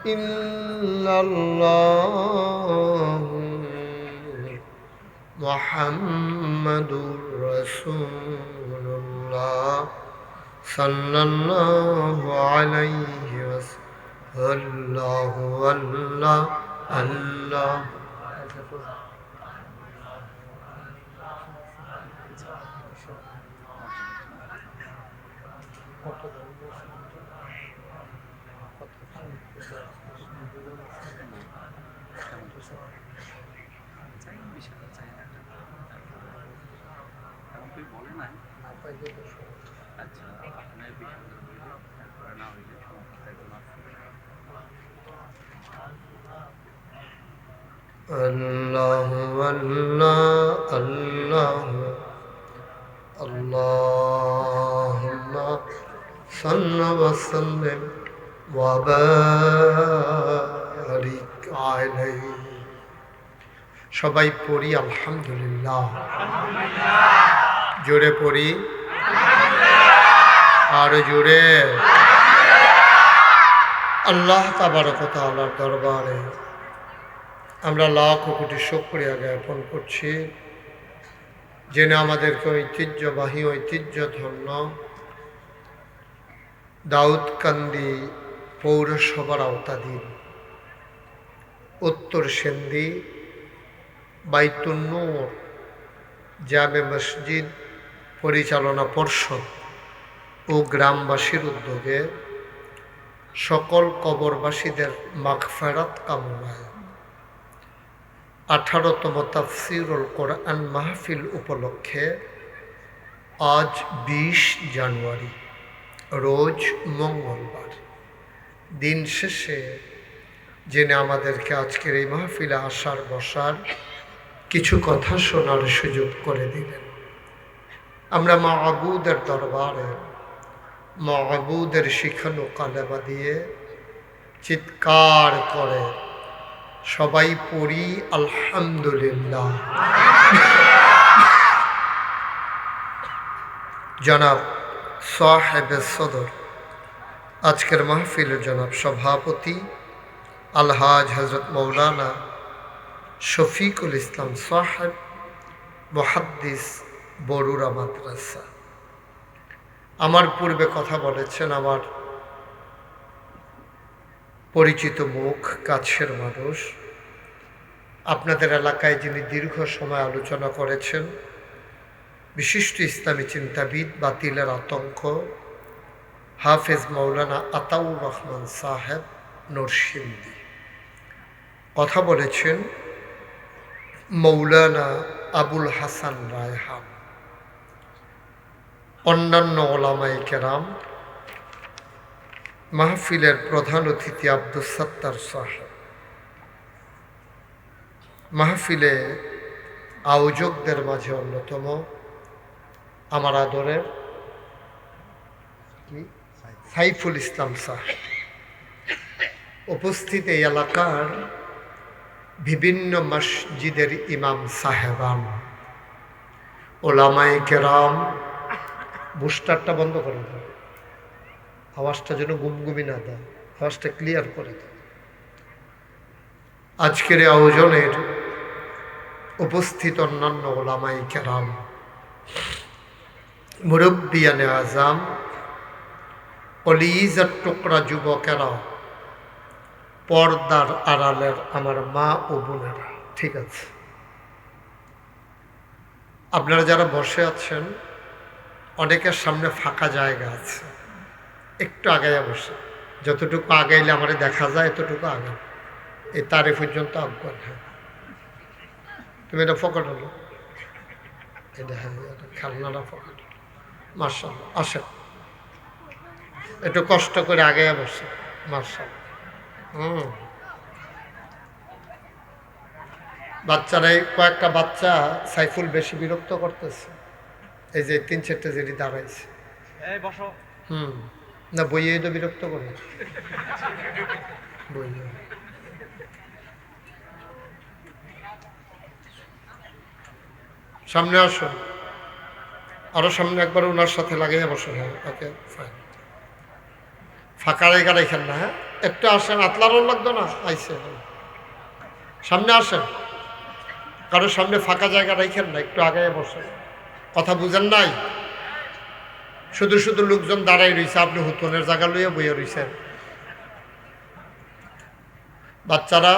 إلا الله محمد رسول الله صلى الله عليه وسلم الله الله চাই বিশাল চাই না আচ্ছা আপনার বিষয় না হইলে সমস্যা একজন আছে আল্লাহ আল্লাহ আল্লাহ আল্লাহুম্মা সাল্লি ওয়া সাল্লিম ওয়া বারিক আলাইহি। সবাই পড়ি আলহামদুলিল্লাহ। জোরে পড়ি, আর জোরে। আল্লাহ তাবারক ওয়া তাআলার দরবারে আমরা লাখ কোটি শুকরিয়া জ্ঞাপন করছি, যিনি আমাদেরকে ঐতিহ্যবাহী ঐতিহ্যধন্য দাউদকান্দি পৌরসভার আওতাধীন উত্তর সেন্দি বাইতুন নূর জামে মসজিদ পরিচালনা পর্ষদ ও গ্রামবাসীর উদ্যোগে সকল কবরবাসীদের মাগফিরাত কামনায় 18তম তাফসীরুল কোরআন মাহফিল উপলক্ষে আজ 20 জানুয়ারি রোজ মঙ্গলবার দিন শেষে যিনি আমাদেরকে আজকের এই মাহফিলে আসার বসার কিছু কথা শোনার সুযোগ করে দিলেন, আমরা মা'বুদের দরবারে মা'বুদের শিখানো কালেমা দিয়ে চিৎকার করে সবাই পড়ি আলহামদুলিল্লাহ। জনাব সাহেবে সদর, আজকের মাহফিলের জনাব সভাপতি আলহাজ হজরত মৌলানা শফিকুল ইসলাম সাহেব, মুহাদ্দিস বরুড়া মাদ্রাসা। আমার পূর্বে কথা বলেছেন আমার পরিচিত মুখ, কাছের মানুষ, আপনাদের এলাকায় যিনি দীর্ঘ সময় আলোচনা করেছেন, বিশিষ্ট ইসলামী চিন্তাবিদ, বাতিলের আতঙ্ক, হাফেজ মৌলানা আতাউর রহমান সাহেব নরসিংদী। কথা বলেছেন মৌলানা আবুল হাসান রায়হান, অন্যান্য ওলামায়ে কেরাম, মাহফিলের প্রধান অতিথি আব্দুস সাত্তার সাহেব, মাহফিলে আয়োজকদের মাঝে অন্যতম আমার আদরের সাইফুল ইসলাম সাহেব, উপস্থিত এই এলাকার বিভিন্ন মসজিদের ইমাম সাহেবান, ওলামায়ে কেরাম। বুস্টারটা বন্ধ করে দাও, আওয়াজটা যেন গুমগুমি না দেয়, আওয়াজটা ক্লিয়ার করে দাও। আজকের এই আয়োজনের উপস্থিত অন্যান্য ওলামায়ে কেরাম, মুরব্বিয়ানে আজাম, কলিজার টুকরা যুবকেরা, পর্দার আড়ালের আমার মা ও বোনেরা, ঠিক আছে, আপনারা যারা বসে আছেন অনেকের সামনে ফাঁকা জায়গা আছে, একটু আগাইয়া বসে, যতটুকু আগাইলে আমার দেখা যায় এতটুকু আগে, এই তারে পর্যন্ত আজ্ঞান। হ্যাঁ, তুমি এটা ফকট হলো, এটা হ্যাঁ, এটা খেলনাটা ফকট। মার্শাল্লাহ, আসেন একটু কষ্ট করে আগাইয়া বসে। মার্শাল্লাহ। বাচ্চারাই কয়েকটা বাচ্চা সাইফুল বেশি বিরক্ত করতেছে, এই যে 3-4টে যেটি দাঁড়াইছে। না বইয়ে তো বিরক্ত করে, বইয়ে সামনে আসুন, আরো সামনে একবার ওনার সাথে লাগাইয়া বসুন। হ্যাঁ, ওকে ফাইন, ফাঁকা রেখা রেখেন না। হ্যাঁ, একটু আসেন, আতলারও লাগতো না, আইসে সামনে আসেন, কারোর সামনে ফাঁকা জায়গা রেখেন না, একটু আগে বসেন। কথা বুঝেন নাই? শুধু শুধু লোকজন দাঁড়াই রয়েছে, আপনি হুতনের জায়গা লইয়া বইয়া রয়েছেন। বাচ্চারা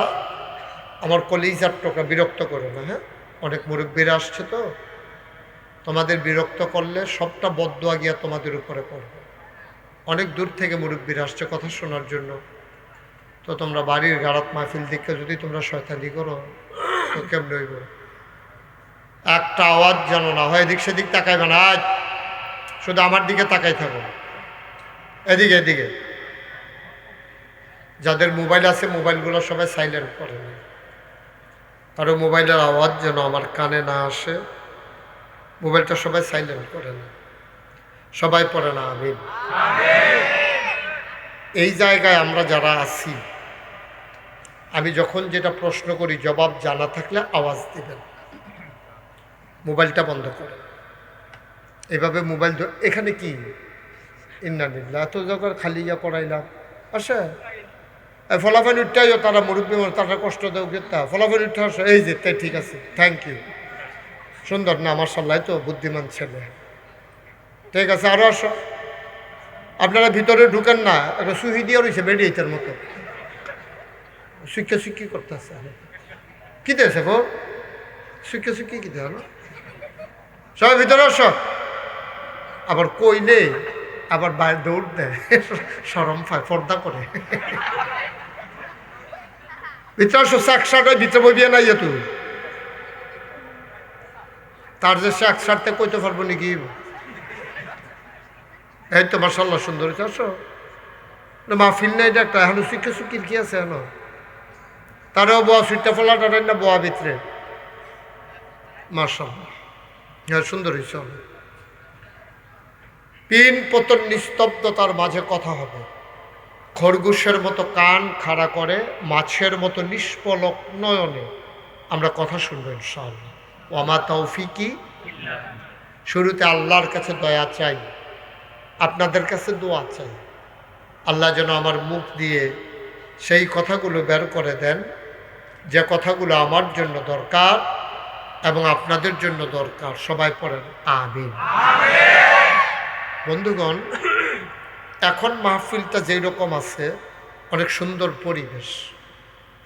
আমার কলিজার টোকা বিরক্ত করে না। হ্যাঁ, অনেক মুরব্বীরা আসছে তো, তোমাদের বিরক্ত করলে সবটা বদদোয়া গিয়া তোমাদের উপরে পড়বে। অনেক দূর থেকে মুরব্বীরা আসছে কথা শোনার জন্য, তো তোমরা বাড়ির গাড়াত মাহফিল দিকে যদি তোমরা শয়তানি করো তো কেমন হইব? একটা আওয়াজ যেন না হয়, এদিক সেদিক তাকাইবে না। আজ শুধু আমার দিকে তাকাই থাকো, এদিকে এদিকে। যাদের মোবাইল আছে মোবাইলগুলো সবাই সাইলেন্ট করে নেয়, কারো মোবাইলের আওয়াজ যেন আমার কানে না আসে। মোবাইলটা সবাই সাইলেন্ট করে না, সবাই পড়ে না আমিন। এই জায়গায় আমরা যারা আছি, আমি যখন যেটা প্রশ্ন করি জবাব জানা থাকলে আওয়াজ দিবেন, মোবাইলটা বন্ধ করেন। এভাবে মোবাইল এখানে কি ইন্নালিল্লাহ এত জায়গার খালি ইয়া করাইলাম আসে ফলাফল উঠটাইও তারা মুরব্বী তারা কষ্ট দেও গেতা ফলাফল উঠে আসো, এই যে তাই ঠিক আছে, থ্যাংক ইউ, সুন্দর না মাশাআল্লাহ, তো বুদ্ধিমান ছেলে, ঠিক আছে আরো আসো। আপনারা ভিতরে ঢুকেন না, একটা সুহি দিয়ে রয়েছে বেডিয়েটার মতো শিক্ষা শিক্ষি করতেছে। কি দিয়েছে গো শিক্ষা শিক্ষি কি দেওয়া? সবাই ভিতরে আসো। আবার কইলে আবার বাইরে দৌড় দেয়, সরম পায়, পর্দা করে। ভিতরে আসো, শাক শার্ট ভিতরে বইবিয়ে নাই তুই, তার যে শাক শার্টতে কইতে পারবো নাকি? এই তো মাশাআল্লাহ সুন্দর হয়েছে, আসো। মাহফিল নাই এটা একটা, এখন শিক্ষা শিক্ষির কি আছে এখন? তারাও বোয়া সুইটটা ফলাটা না বোয়া ভিতরে, মাশাআল্লাহ হ্যাঁ সুন্দর হয়েছে। পিন পতন নিস্তব্ধতার মাঝে কথা হবে, খরগোশের মতো কান খাড়া করে মাছের মতো নিষ্পলক নয়নে আমরা কথা শুনবো ইনশাআল্লাহ। ওয়ামা তৌফিকি, শুরুতে আল্লাহর কাছে দয়া চাই, আপনাদের কাছে দোয়া চাই, আল্লাহ যেন আমার মুখ দিয়ে সেই কথাগুলো বের করে দেন যে কথাগুলো আমার জন্য দরকার এবং আপনাদের জন্য দরকার। সবাই পড়েন আমিন। বন্ধুগণ, এখন মাহফিলটা যেই রকম আছে, অনেক সুন্দর পরিবেশ।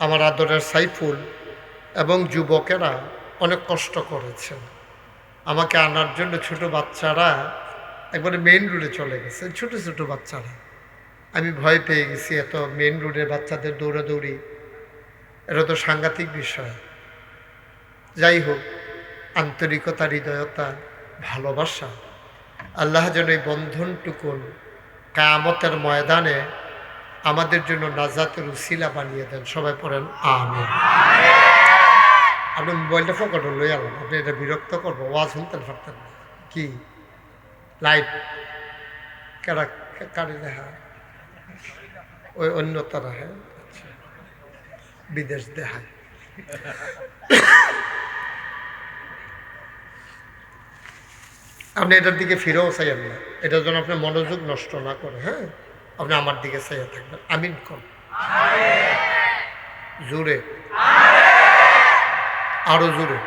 আমার আদরের সাইফুল এবং যুবকেরা অনেক কষ্ট করেছেন আমাকে আনার জন্য। ছোট বাচ্চারা একবারে মেইন রোডে চলে গেছে, ছোট ছোট বাচ্চারা। আমি ভয় পেয়ে গেছি, এত মেইন রোডের বাচ্চাদের দৌড়াদৌড়ি, এটা তো সাংঘাতিক বিষয়। যাই হোক, আন্তরিকতা, হৃদয়তা, ভালোবাসা, আল্লাহ যেন এই বন্ধনটুকুন কিয়ামতের ময়দানে আমাদের জন্য নাজাতের উসিলা বানিয়ে দেন। সবাই পড়েন আমিন। আপনি মোবাইলটা ফোকাট লই আলাম, আপনি এটা বিরক্ত করবো, ওয়াজ শুনতেন পারতেন না কি? লাইট কারা কারি দেখা ওই অন্য তারা, হ্যাঁ বিদেশ দেখায়। আপনি এটার দিকে ফিরেও চাইয়েন না, এটার জন্য আপনি মনোযোগ নষ্ট না করে, হ্যাঁ আপনি আমার দিকে চাইয়া থাকবেন। আমিন কর জোরে, আরো জোরে।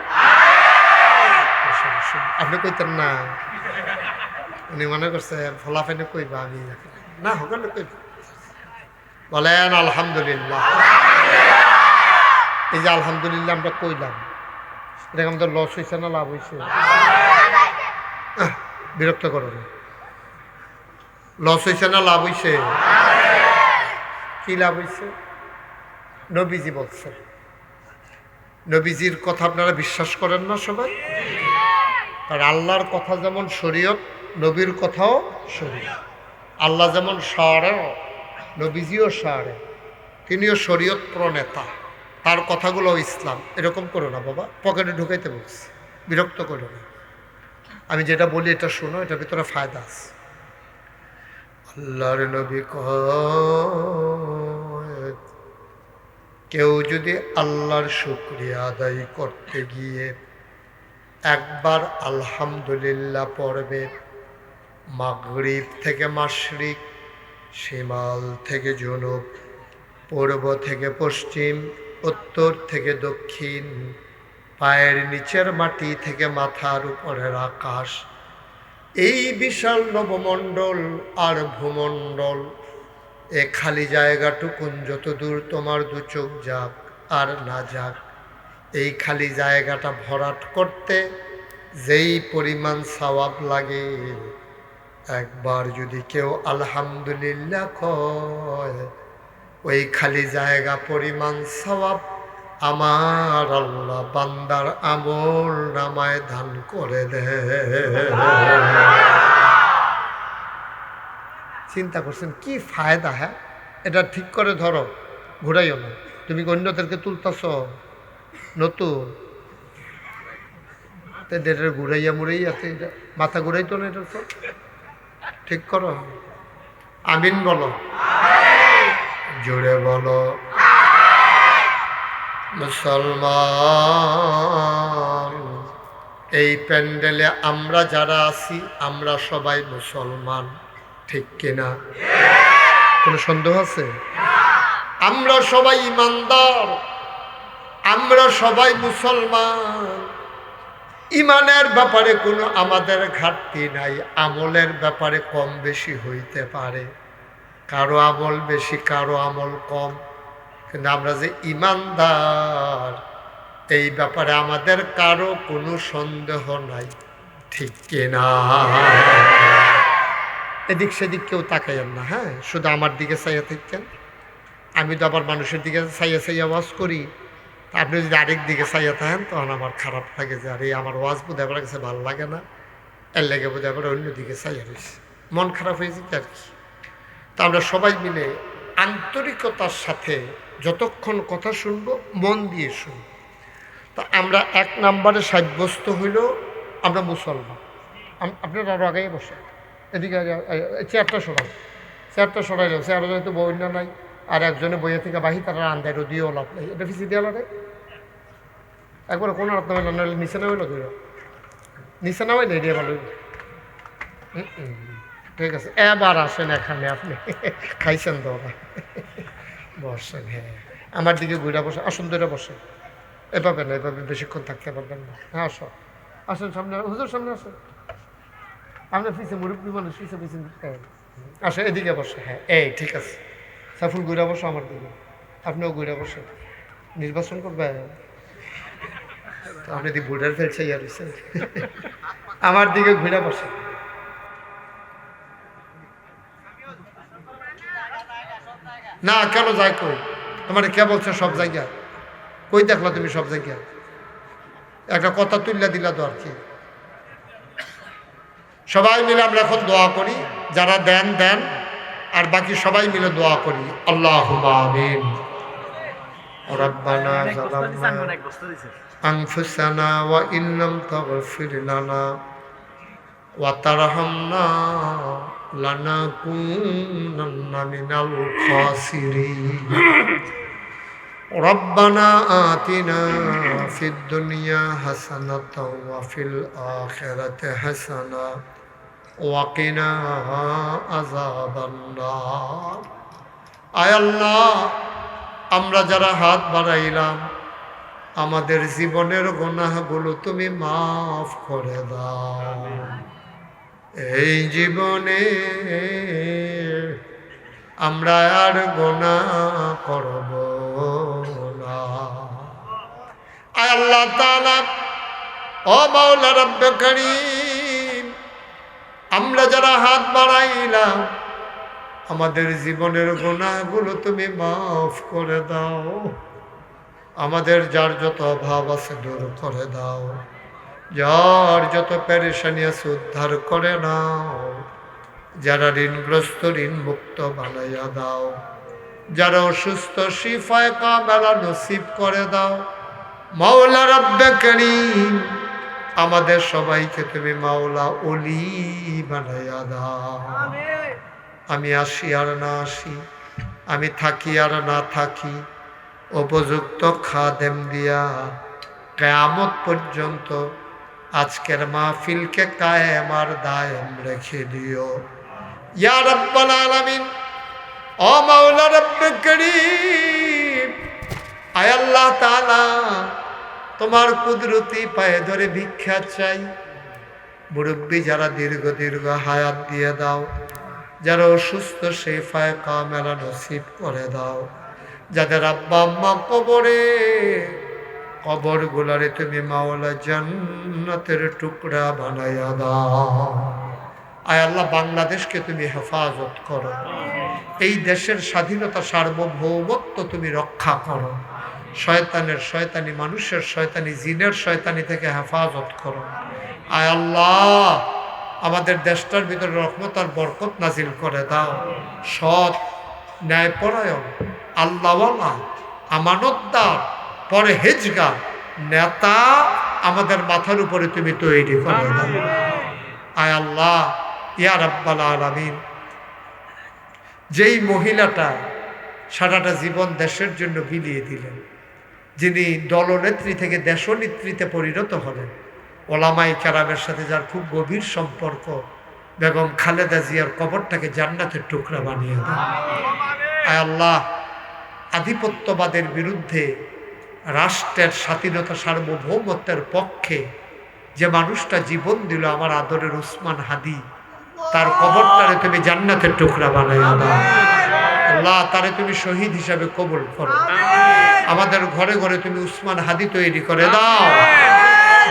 আপনি কইতেন না, উনি মনে করছে ফলাফেনে কইবা, আমি না হকালে কইবা। বলেন আলহামদুলিল্লাহ। এই যে আলহামদুলিল্লাহ আমরা কইলাম, এটা আমাদের লস হয়েছে না লাভ হয়েছে? বিরক্ত করো না, লস হয়েছে না লাভ হয়েছে? কি লাভ হয়েছে? নবীজি বলছেন, নবীজির কথা আপনারা বিশ্বাস করেন না সবাই? আর আল্লাহর কথা যেমন শরীয়ত, নবীর কথাও শরীয়ত। আল্লাহ যেমন শারে, নবীজিও শারে, তিনিও শরীয়ত প্রণেতা, তার কথাগুলো ইসলাম। এরকম করো না বাবা, পকেটে ঢুকাইতে বলছি, বিরক্ত করো না। আমি যেটা বলি এটা শোনো, এটার ভিতরে ফায়দা আছে। আল্লাহর নবী কয়, কেউ যদি আল্লাহর শুকরিয়া আদায় করতে গিয়ে একবার আলহামদুলিল্লাহ পড়বে, মাগরিব থেকে মাশরিক, শিমাল থেকে জনুব, পূর্ব থেকে পশ্চিম, উত্তর থেকে দক্ষিণ, পায়ের নিচের মাটি থেকে মাথার উপরের আকাশ, এই বিশাল নবমণ্ডল আর ভূমণ্ডল, এ খালি জায়গাটুকুন যত দূর তোমার দু চোখ যাক আর না যাক, এই খালি জায়গাটা ভরাট করতে যেই পরিমাণ সওয়াব লাগে, একবার যদি কেউ আলহামদুলিল্লাহ কয়, ওই খালি জায়গা পরিমাণ সওয়াব আমার আল্লাহ বান্দার আমল নামায় দান করে দেয়। চিন্তা করছেন কি ফায়দা? হ্যাঁ, এটা ঠিক করে ধরো, ঘুরাইও না। তুমি কি অন্যদেরকে তুলতেছ নতুন? এদের ঘুরাইয়া মুড়াইয়া মাথা ঘুরাইতো না, এটা তো ঠিক করো। আমিন বলো, জোরে বলো। মুসলমান, এই প্যান্ডেলে আমরা যারা আছি আমরা সবাই মুসলমান, ঠিক কিনা? কোনো সন্দেহ আছে? আমরা সবাই ইমানদার, আমরা সবাই মুসলমান। ইমানের ব্যাপারে কোনো আমাদের ঘাটতি নাই, আমলের ব্যাপারে কম বেশি হইতে পারে, কারো আমল বেশি কারো আমল কম, কিন্তু আমরা যে ইমানদার এই ব্যাপারে আমাদের কারো কোনো সন্দেহ নাই, ঠিক কিনা? এদিক সেদিক কেউ তাকাইয়েন না, হ্যাঁ, শুধু আমার দিকে চাইয়া থাকেন। আমি তো আবার মানুষের দিকে চাইয়া চাইয়া ওয়াজ করি, তা আপনি যদি আরেক দিকে চাইয়া থাকেন তখন আমার খারাপ লাগে যে আরে আমার ওয়াজ বোধ আমার কাছে ভালো লাগে না, এর লেগে বোধ আবার অন্যদিকে চাইয়া রয়েছে, মন খারাপ হয়েছে কি আর কি। তা আমরা সবাই মিলে আন্তরিকতার সাথে যতক্ষণ কথা শুনবো মন দিয়ে শুনব। তা আমরা 1 নম্বরে সাব্যস্ত হইল আমরা মুসলমান। আপনারা আরও আগেই বসে এদিকে চেয়ারটা সরাই, চেয়ারটা সরাইল, চেয়ারে যেহেতু বইনা নাই, আর একজনে বইয়ে থেকে বাহি তারা আন্দায় দিয়েও লাভ নাই, এটা ফিসি দেওয়া লাগে একবারে কোনো রাত নামে নাহলে নিচে নামে না, নিচে নামে নেই দিয়ে ভালো। ঠিক আছে, এবার আসেন এখানে, আপনি খাইছেন তো বসেন। হ্যাঁ, আমার দিকে ঘুরে বসে, আসুন ধরে বসেন, এভাবে না, এভাবে বেশিক্ষণ থাকতে পারবেন না। হ্যাঁ আসো, আসেন সামনে, হুজুর সামনে আসেন, আপনার পিছিয়ে মুরব্বী মানুষ পিছিয়ে পিছিয়ে আসে, এদিকে বসে। হ্যাঁ এই ঠিক আছে, সাফুল ঘুরে বসো আমার দিকে, আপনিও ঘুরে বসে। নির্বাচন করবে আপনি দি ভোটার ফেলছে ইয়ার আমার দিকে ঘুরে বসে। না কেন যায় কই? তোমার কে বলছে সব জায়গা? কই দেখলা তুমি সব জায়গা? একটা কথা তুললে দিলা তো আর কি। সবাই মিলে আমরা এখন দোয়া করি, যারা দেন দেন, আর বাকি সবাই মিলে দোয়া করি। আল্লাহুম্মা আমিন। রব্বানা যালামনা আনফুসানা ওয়া ইন লাম তাগফির লানা ওয়া তারহামনা লানাকুনান্না মিনাল খাসিরিন। রব্বানা আতিনা ফিদ দুনিয়া হাসানাতাও ওয়া ফিল আখিরাতি হাসানা ওয়া কিনা আযাবান নার। আয় আল্লাহ, আমরা যারা হাত বাড়াইলাম আমাদের জীবনের গুনাহগুলো তুমি মাফ করে দাও। এই জীবনে আমরা আর গুনাহ করব না। আয় আল্লাহ তাআলা, ও মাওলা রব্বে কারীম, আমরা যারা হাত বাড়াইলাম আমাদের জীবনের গুনাহগুলো তুমি মাফ করে দাও। আমাদের যার যত অভাব আছে দূর করে দাও, যার যত পেরেশানি আছে উদ্ধার করে নাও, যারা ঋণগ্রস্ত ঋণ মুক্ত বানাইয়া দাও, যারা অসুস্থ শিফায়ে কামেলা নসিব করে দাও। মাওলা রব্বে কারীম, আমাদের সবাইকে তুমি মাওলা ওলি বানাইয়া দাও। আমি আসি আর না আসি, আমি থাকি আর না থাকি, উপযুক্ত খাদেম দিয়া কিয়ামত পর্যন্ত আজকের মাহফিলকে কায়েম আর দায়েম রেখে দিও ইয়া রাব্বাল আলামিন। ও মাওলা রব্বে কারীম, আয় আল্লাহ তাআলা, তোমার কুদরতি পায়ে ধরে ভিক্ষা চাই। মুরব্বী যারা দীর্ঘ দীর্ঘ হায়াত দিয়ে দাও, যারা অসুস্থ শিফায়ে কামেলা নসিব করে দাও। যাদের আব্বা আম্মা কবরে, কবর গুলারে তুমি মাওলা জান্নাতের টুকরা বানাইয়া দাও। আয় আল্লাহ, বাংলাদেশকে তুমি হেফাজত করো, এই দেশের স্বাধীনতা সার্বভৌমত্ব তুমি রক্ষা করো। শয়তানের শয়তানি, মানুষের শয়তানি, জিনের শয়তানি থেকে হেফাজত করো। আয় আল্লাহ, আমাদের দেশটার ভিতরে রহমত আর বরকত নাজিল করে দাও। সৎ, ন্যায়পরায়ণ, আল্লাহওয়ালা, আমানতদার, পরহেজগার নেতা আমাদের মাথার উপরে তুমি তৈরি করে দাও। আয় আল্লাহ, ইয়া রাব্বাল আলামিন, যেই মহিলাটা সারাটা জীবন দেশের জন্য বিলিয়ে দিলেন, যিনি দলনেত্রী থেকে দেশনেত্রীতে পরিণত হলেন, ওলামাই কেরামের সাথে যার খুব গভীর সম্পর্ক, বেগম খালেদা জিয়ার কবরটাকে জান্নাতের টুকরা বানিয়ে দেন। আয় আল্লাহ, আধিপত্যবাদের বিরুদ্ধে রাষ্ট্রের স্বাধীনতা সার্বভৌমত্বের পক্ষে যে মানুষটা জীবন দিল, আমার আদরের উসমান হাদি, তার কবরটারে তুমি জান্নাতের টুকরা বানাইয়া দাও। আল্লাহ, তারে তুমি শহীদ হিসাবে কবুল করো। আমাদের ঘরে ঘরে তুমি উসমান হাদি তৈরি করে দাও।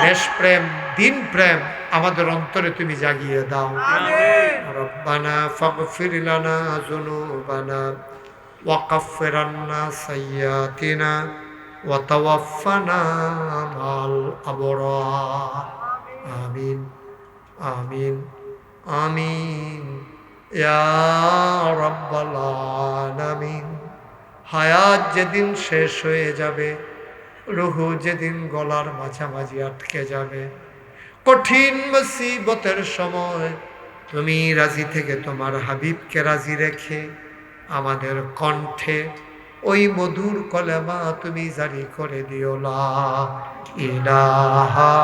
দেশপ্রেম, দিন প্রেম আমাদের অন্তরে তুমি জাগিয়ে দাও। রব্বানা ফাগফির লানা যুনুবানা ওয়া কাফফির আন্না সাইয়্যাতিনা ওয়া তাওয়াফফানা মাল আবরার। আমিন আমিন আমিন ইয়া রাব্বাল আলামিন। হায়াত যেদিন শেষ হয়ে যাবে, রুহু যেদিন গলার মাঝামাঝি আটকে যাবে, কঠিন মুসিবতের সময় তুমি রাজি থেকে তোমার হাবিবকে রাজি রেখে আমাদের কণ্ঠে ওই মধুর কলেমা তুমি জারি করে দিও, লা ইলাহা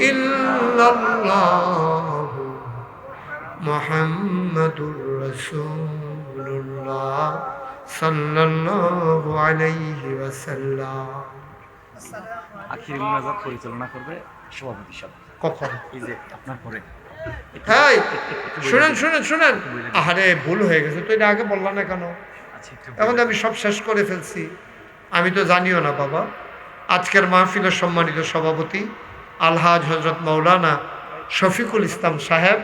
ইল্লাল্লাহু মুহাম্মাদুর রাসূলুল্লাহ সাল্লাল্লাহু আলাইহি ওয়াসাল্লাম। আখিরি মোনাজাত পরিচালনা করবে সভাপতি সাহেব। কখন? এই যে আপনার পরে হ্যাঁ, শুনেন শুনেন শুনেন, আহারে ভুল হয়ে গেছে তো, এটা আগে বললাম না কেন? আচ্ছা, একটু এখন তো আমি সব শেষ করে ফেলছি, আমি তো জানিও না বাবা। আজকের মাহফিলের সম্মানিত সভাপতি আলহাজ হযরত মাওলানা শফিকুল ইসলাম সাহেব